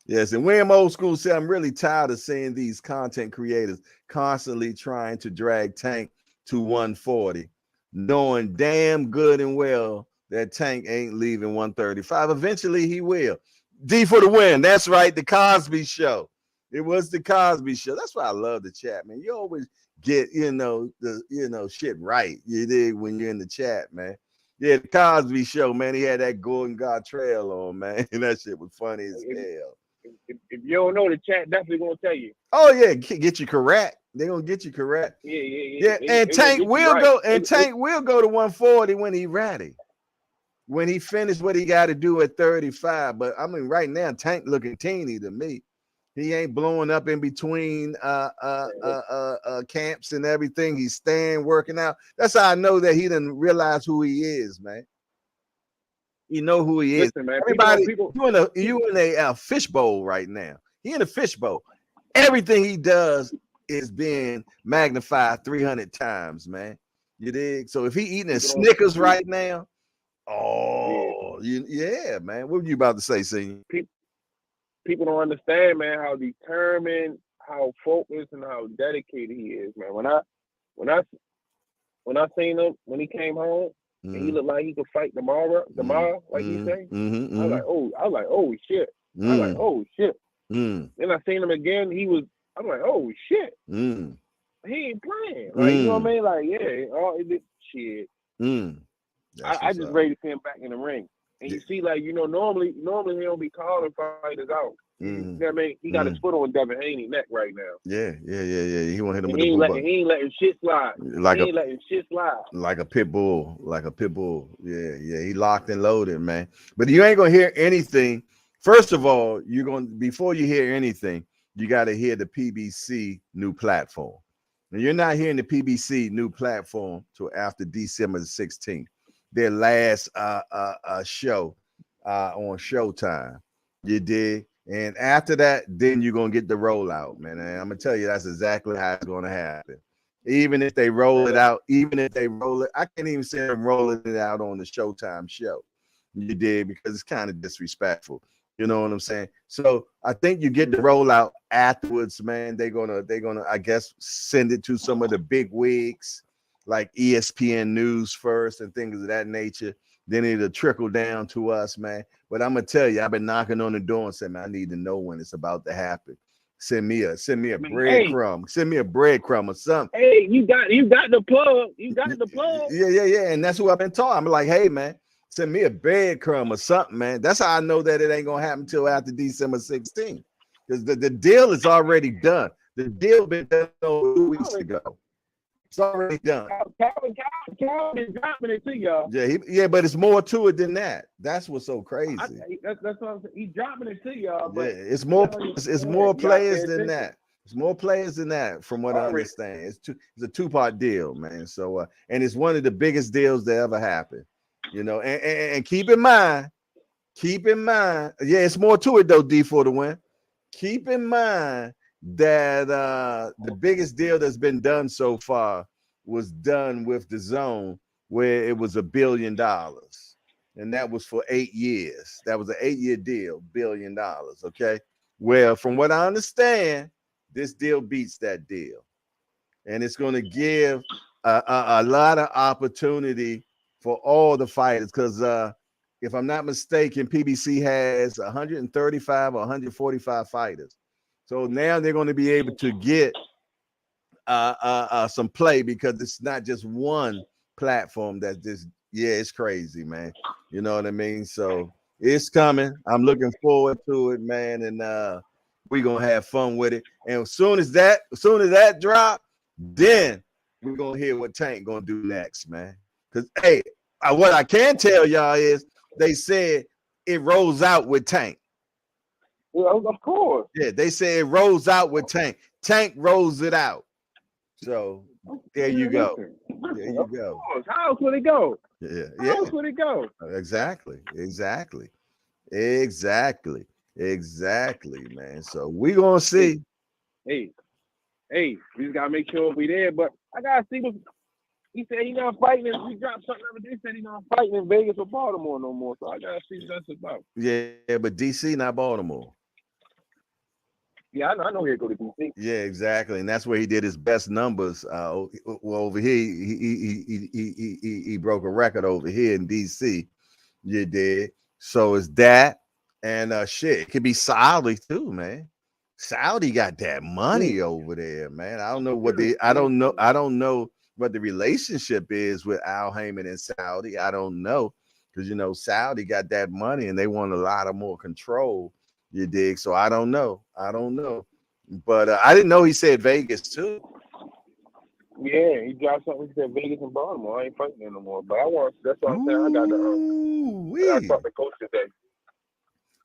Yes, and William Old School said, I'm really tired of seeing these content creators constantly trying to drag Tank to 140. Knowing damn good and well that Tank ain't leaving 135. Eventually he will. D for the win. That's right. The Cosby Show. It was the Cosby Show. That's why I love the chat, man. You always get, shit right. You dig when you're in the chat, man. Yeah, the Cosby Show, man. He had that Gordon Gartrell on, man. And that shit was funny as hell. if you don't know, the chat definitely gonna tell you. Oh yeah, get you correct. They're gonna get you correct. Yeah. And Tank will go. And Tank will go to 140 when he's ready. When he finished what he got to do at 35. But I mean, right now, Tank looking teeny to me. He ain't blowing up in between camps and everything. He's staying, working out. That's how I know that he didn't realize who he is, man. You know who he is. Listen, man, everybody, people, you in a fishbowl right now. He in a fishbowl. Everything he does is being magnified 300 times, man. You dig? So if he eating a Snickers right now, yeah, man. What were you about to say, Senior? People don't understand, man, how determined, how focused, and how dedicated he is, man. When I seen him when he came home, and he looked like he could fight tomorrow, like you say. I was like, oh shit. I was like, oh shit. Then I seen him again. I'm like, oh shit. He ain't playing. Like, you know what I mean? Like, yeah, shit. I just ready to see him back in the ring. And you see, like, you know, normally he don't be calling fighters out. You know what I mean? He got his foot on Devin Haney's neck right now. Yeah. He won't hit him with the boot. He ain't letting shit slide. Like a pit bull. Yeah. He locked and loaded, man. But you ain't gonna hear anything. First of all, before you hear anything, you got to hear the PBC new platform. And you're not hearing the PBC new platform till after December the 16th. Their last show on Showtime. You dig? And after that, then you're gonna get the rollout, man. And I'm gonna tell you that's exactly how it's gonna happen. Even if they roll it out, I can't even see them rolling it out on the Showtime show. You dig? Because it's kind of disrespectful. You know what I'm saying? So I think you get the rollout afterwards, man. They're gonna, I guess, send it to some of the big wigs, like ESPN News first and things of that nature. Then it'll trickle down to us, man. But I'm gonna tell you, I've been knocking on the door and saying, man, I need to know when it's about to happen. Send me a breadcrumb. Send me a breadcrumb or something. Hey, you got the plug. You got the plug. Yeah. And that's who I've been talking. I'm like, hey, man, send me a breadcrumb or something, man. That's how I know that it ain't gonna happen till after December 16th. Because the deal is already done. The deal been done 2 weeks ago. It's already done. Calvin is dropping it to y'all. Yeah, but it's more to it than that. That's what's so crazy. That's what I'm saying. He's dropping it to y'all. But it's more players than that. It's more players than that, from what I understand. It's a two-part deal, man. So and it's one of the biggest deals that ever happened. You know, and keep in mind, yeah, it's more to it though, D, for the win. Keep in mind that the biggest deal that's been done so far was done with the Zone, where it was $1 billion, and that was for 8 years. That was an 8-year deal, $1 billion. Okay. Well, from what I understand, this deal beats that deal, and it's going to give a lot of opportunity for all the fighters. Because if I'm not mistaken, PBC has 135 or 145 fighters. So now they're going to be able to get some play, because it's not just one platform that just, it's crazy, man. You know what I mean? So it's coming. I'm looking forward to it, man. And we're going to have fun with it. And as soon as that drop, then we're going to hear what Tank going to do next, man. Because, hey, what I can tell y'all is they said it rolls out with Tank. Well, of course. Yeah, they say it rolls out with Tank. Tank rolls it out. So there you go. There you go. How else would it go? Yeah. How else would it go? Exactly, man. So we gonna see. Hey, we just gotta make sure we there. But I gotta see what he said. He not fighting. We dropped something over there. He said he not fighting in Vegas or Baltimore no more. So I gotta see what that's about. Yeah, but DC, not Baltimore. Yeah, I know he'll go to DC. Yeah, exactly, and that's where he did his best numbers. Well, over here, he broke a record over here in DC. You did. So it's that, and shit, it could be Saudi too, man. Saudi got that money over there, man. I don't know what the relationship is with Al Heyman and Saudi. I don't know, because Saudi got that money and they want a lot of more control You dig? So I don't know. But I didn't know he said Vegas too. Yeah, he dropped something. He said Vegas and Baltimore. I ain't fighting anymore. But that's what I'm saying. I got to talk to coach today.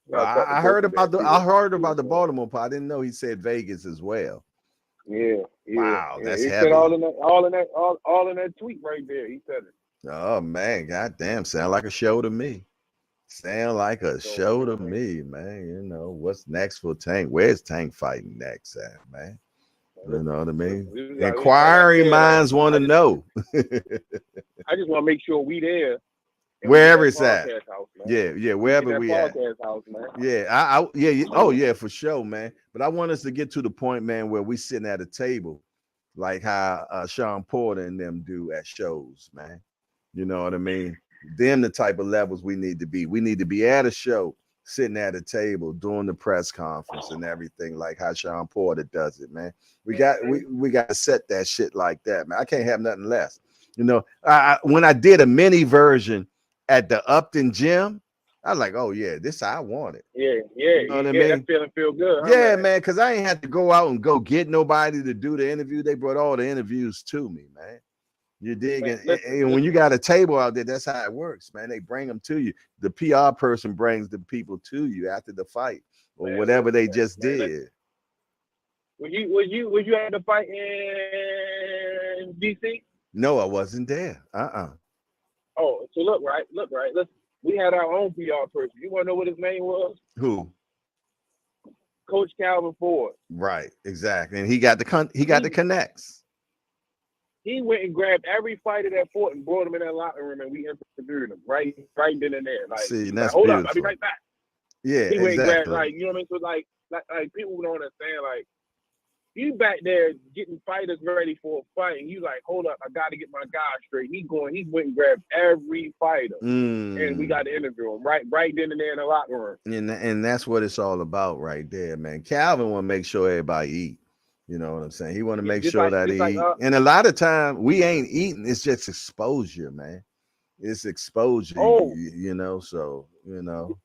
Well, I heard about the Baltimore part. I didn't know he said Vegas as well. Yeah. Wow, that's he heavy. said all in that tweet right there. He said it. Oh man, goddamn, sound like a show to me. Sound like a show to me, man. You know what's next for Tank? Where's Tank fighting next at, man? You know what I mean? Inquiring minds want to know. I just want to make sure we there. Wherever it's at. House, yeah, wherever we at. House, man. Yeah, oh yeah, for sure, man. But I want us to get to the point, man, where we sitting at a table, like how Sean Porter and them do at shows, man. You know what I mean? Them the type of levels we need to be. We need to be at a show, sitting at a table, doing the press conference and everything, like how Sean Porter does it, man. We got to set that shit like that, man. I can't have nothing less. You know, when I did a mini version at the Upton gym, I was like, oh yeah, this I want it. Yeah. You know what I mean? That feeling feel good. Yeah, man, because I ain't had to go out and go get nobody to do the interview. They brought all the interviews to me, man. You dig? And when you got a table out there, that's how it works, man. They bring them to you. The PR person brings the people to you after the fight or whatever they just did. Was you at the fight in DC? No, I wasn't there. Oh, so look right. Listen, we had our own PR person. You want to know what his name was? Who? Coach Calvin Ford. Right, exactly. And he got the connects. He went and grabbed every fighter that fought and brought him in that locker room, and we interviewed him right then and there. Like, see, that's hold beautiful. up, I'll be right back. Yeah, he went exactly. And grabbed, like, you know what I mean? So like people don't understand, like, you back there getting fighters ready for a fight, and you like, hold up, I got to get my guy straight. He went and grabbed every fighter, and we got to interview him right then and there in the locker room. And that's what it's all about right there, man. Calvin want to make sure everybody eat. You know what I'm saying? He want to make sure that he eat. And a lot of time we ain't eating. It's just exposure, man. It's exposure, you know, so, you know.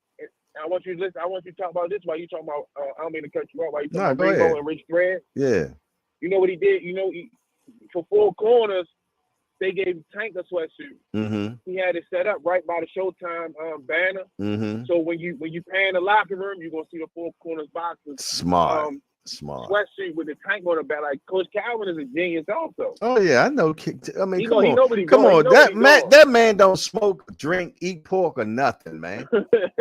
I want you to listen. I want you to talk about this while you talking about. I don't mean to cut you off. While you talking about Rainbow and Rich Thread. Yeah. You know what he did? You know, for 4 corners, they gave Tank a sweatsuit. Mm-hmm. He had it set up right by the Showtime banner. Mm-hmm. So when you pan the locker room, you're gonna see the 4 corners boxes. Smart. Sweatsuit with the Tank on the back. Like Coach Calvin is a genius also. Oh yeah, I know. I mean, come on. That man don't smoke, drink, eat pork or nothing, man.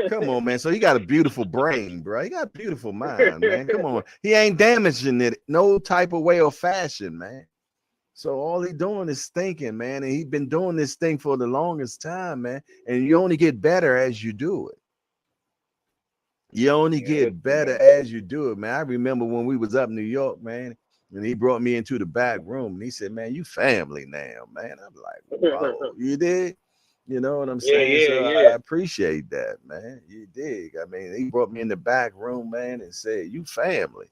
Come on, man. So he got a beautiful brain, bro. He got a beautiful mind, man. Come on. He ain't damaging it no type of way or fashion, man. So all he doing is thinking, man. And he's been doing this thing for the longest time, man. And you only get better as you do it. You only get better as you do it, man. I remember when we was up in New York, man, and he brought me into the back room and he said, man, you family now, man. I'm like, whoa, you did? You know what I'm saying? I appreciate that, man. You dig. I mean, he brought me in the back room, man, and said, you family.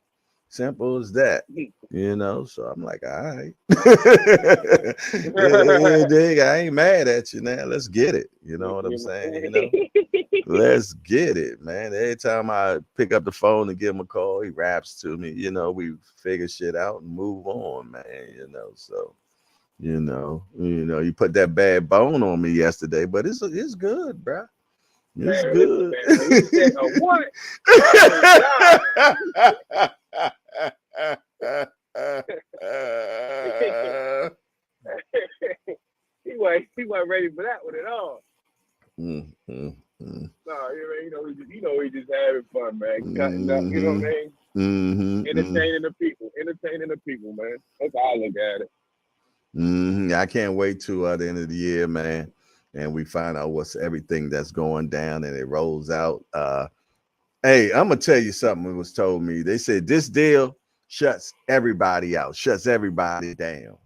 Simple as that, you know. So I'm like, all right. You dig? I ain't mad at you now. Let's get it. You know what I'm saying? You know, let's get it, man. Every time I pick up the phone and give him a call, he raps to me. You know, we figure shit out and move on, man. You know, so you know, you put that bad bone on me yesterday, but it's good, bro. It's good. What? He wasn't ready for that one at all. No, you know, he just having fun, man. Cutting up, you know what I mean? Entertaining the people, man. That's how I look at it. I can't wait till the end of the year, man, and we find out what's everything that's going down, and it rolls out. Hey, I'm gonna tell you something that was told me. They said this deal shuts everybody out, shuts everybody down.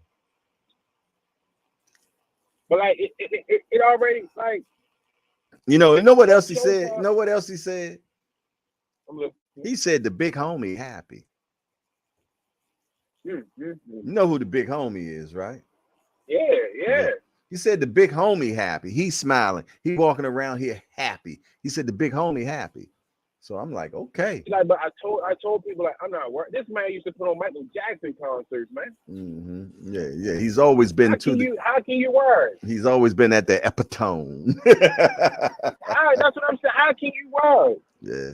But like it already, like, you know what else he said? You know what else he said? He said the big homie happy. You know who the big homie is, right? Yeah. He said the big homie happy. He's smiling. He walking around here happy. He said the big homie happy. So I'm like, okay. Like, but I told people, like, I'm not worried. This man used to put on Michael Jackson concerts, man. Mm-hmm. Yeah. He's always been how can you worry? He's always been at the epitome. That's what I'm saying. How can you worry? Yeah.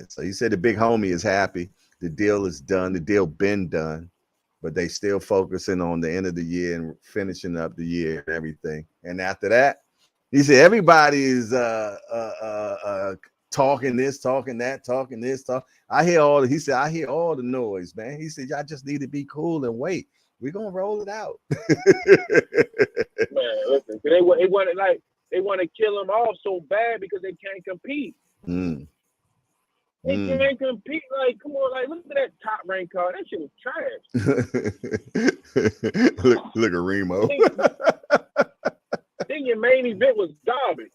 So he said the big homie is happy. The deal is done. The deal been done, but they still focusing on the end of the year and finishing up the year and everything. And after that, he said everybody is talking this, talking that, talking this, talk. I hear all the noise, man. He said, y'all just need to be cool and wait. We're gonna roll it out. Man, listen, they want to kill him off so bad because they can't compete. They can't compete. Like, come on, like, look at that top rank card. That shit was trash. look at Remo. Then your main event was garbage.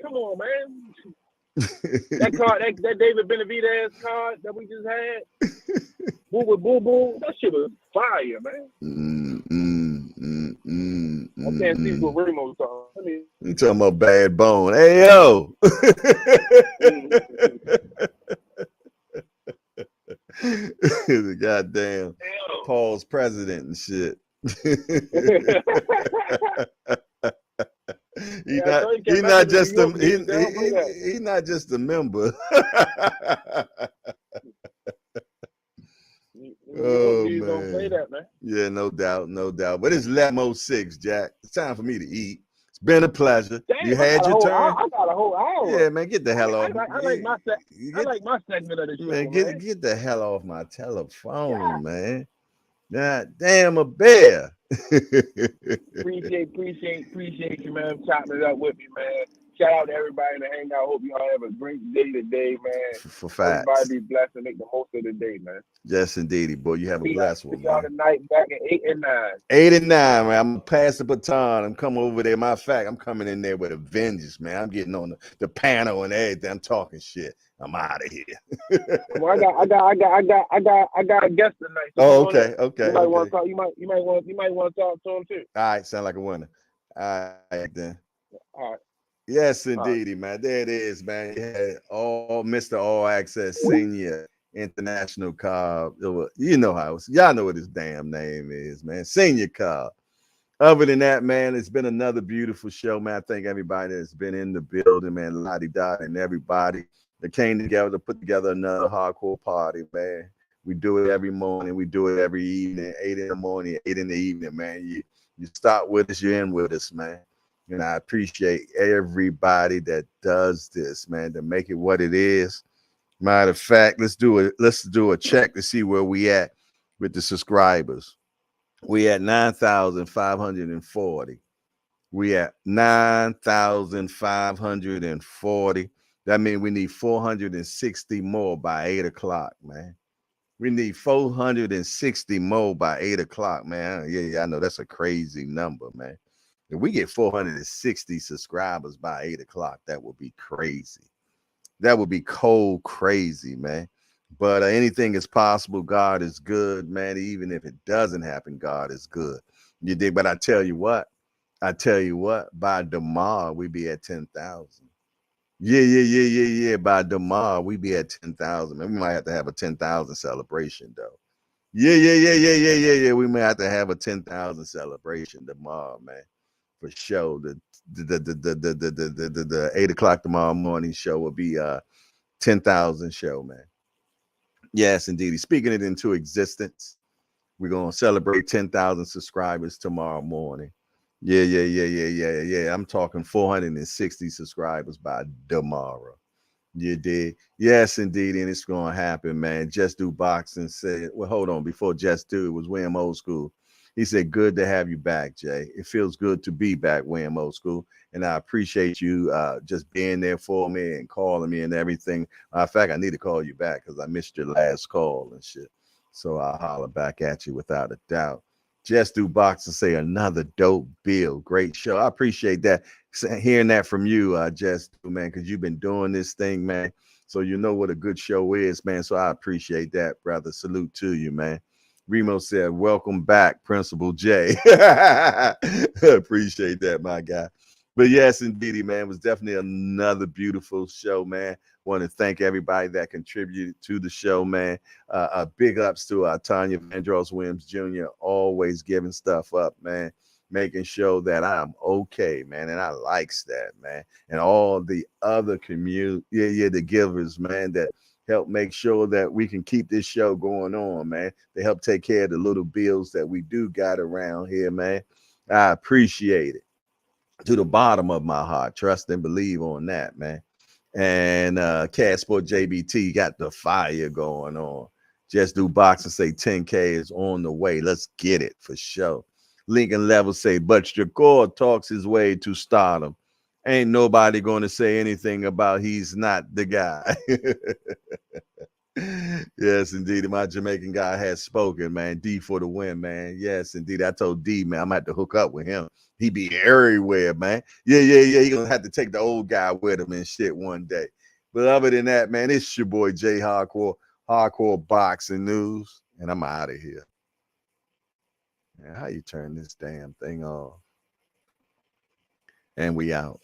Come on, man. That card, that David Benavidez card that we just had, boo, that shit was fire, man. I can't see what Remo's talking. You talking about Bad Bone? Hey yo. The goddamn Paul's president and shit. He's not just a member. Oh man. Don't play that, man. Yeah, no doubt. But it's 11:06, Jack. It's time for me to eat. It's been a pleasure. Damn, you had your turn. I got a whole hour. Yeah, man, get the hell off. I like my segment of the show, man. Get the hell off my telephone, man. God damn, a bear. Appreciate you, man. Chopping it up with me, man. Shout out to everybody in the hangout. Hope y'all have a great day today, man. For facts. Everybody be blessed and make the most of the day, man. Yes, indeedy, boy. You have a blessed one, y'all tonight back at 8 and 9. 8 and 9, man. I'm gonna pass the baton. I'm coming over there. Matter of fact, I'm coming in there with a vengeance, man. I'm getting on the panel and everything. I'm talking shit. I'm out of here. Well, I got a guest tonight. So okay. You might want to talk. You might want to talk to him too. All right, sound like a winner. All right then. All right. Yes, indeedy, man. There it is, man. Yeah, Mr. All Access Senior International Cobb. You know how y'all know what his damn name is, man. Senior Cobb. Other than that, man, it's been another beautiful show, man. I thank everybody that's been in the building, man. Lottie Dot and everybody that came together to put together another hardcore party, man. We do it every morning. We do it every evening, 8 in the morning, 8 in the evening, man. You start with us, you're in with us, man. And I appreciate everybody that does this, man, to make it what it is. Matter of fact, let's do a check to see where we at with the subscribers. We at 9,540. We at 9,540. That means we need 460 more by 8 o'clock, man. We need 460 more by 8 o'clock, man. Yeah, I know that's a crazy number, man. If we get 460 subscribers by 8 o'clock, that would be crazy. That would be cold crazy, man. But anything is possible. God is good, man. Even if it doesn't happen, God is good. You dig? But I tell you what, by tomorrow, we be at 10,000. Yeah. By tomorrow, we be at 10,000. We might have to have a 10,000 celebration, though. Yeah. We may have to have a 10,000 celebration tomorrow, man. For sure. The 8 o'clock tomorrow morning show will be 10,000 show, man. Yes, indeed. Speaking it into existence. We're gonna celebrate 10,000 subscribers tomorrow morning. Yeah. I'm talking 460 subscribers by tomorrow. You did. Yes, indeed. And it's gonna happen, man. Just Do Boxing said, well, hold on. Before Just Do, it was William Old School. He said, good to have you back, Jay. It feels good to be back, William Old School. And I appreciate you just being there for me and calling me and everything. In fact, I need to call you back because I missed your last call and shit. So I'll holler back at you without a doubt. Just Do Boxing say another dope bill. Great show. I appreciate that. Hearing that from you, Just Do, man, because you've been doing this thing, man. So you know what a good show is, man. So I appreciate that, brother. Salute to you, man. Remo said, welcome back, Principal J. Appreciate that, my guy. But yes, indeed, man, it was definitely another beautiful show, man. Want to thank everybody that contributed to the show, man. Big ups to Tanya Vandross Williams Jr. Always giving stuff up, man. Making sure that I'm okay, man, and I likes that, man. And all the other the givers, man, that help make sure that we can keep this show going on, man. They help take care of the little bills that we do got around here, man. I appreciate it to the bottom of my heart. Trust and believe on that, man. And Cat Sport JBT got the fire going on. Just do boxing, say 10K is on the way. Let's get it for sure. Lincoln Level say, but Shakur talks his way to stardom. Ain't nobody going to say anything about he's not the guy. Yes, indeed. My Jamaican guy has spoken, man. D for the win, man. Yes, indeed. I told D, man, I'm going to have to hook up with him. He be everywhere, man. Yeah. He going to have to take the old guy with him and shit one day. But other than that, man, it's your boy Jay Hardcore Boxing News. And I'm out of here. Man, how you turn this damn thing off? And we out.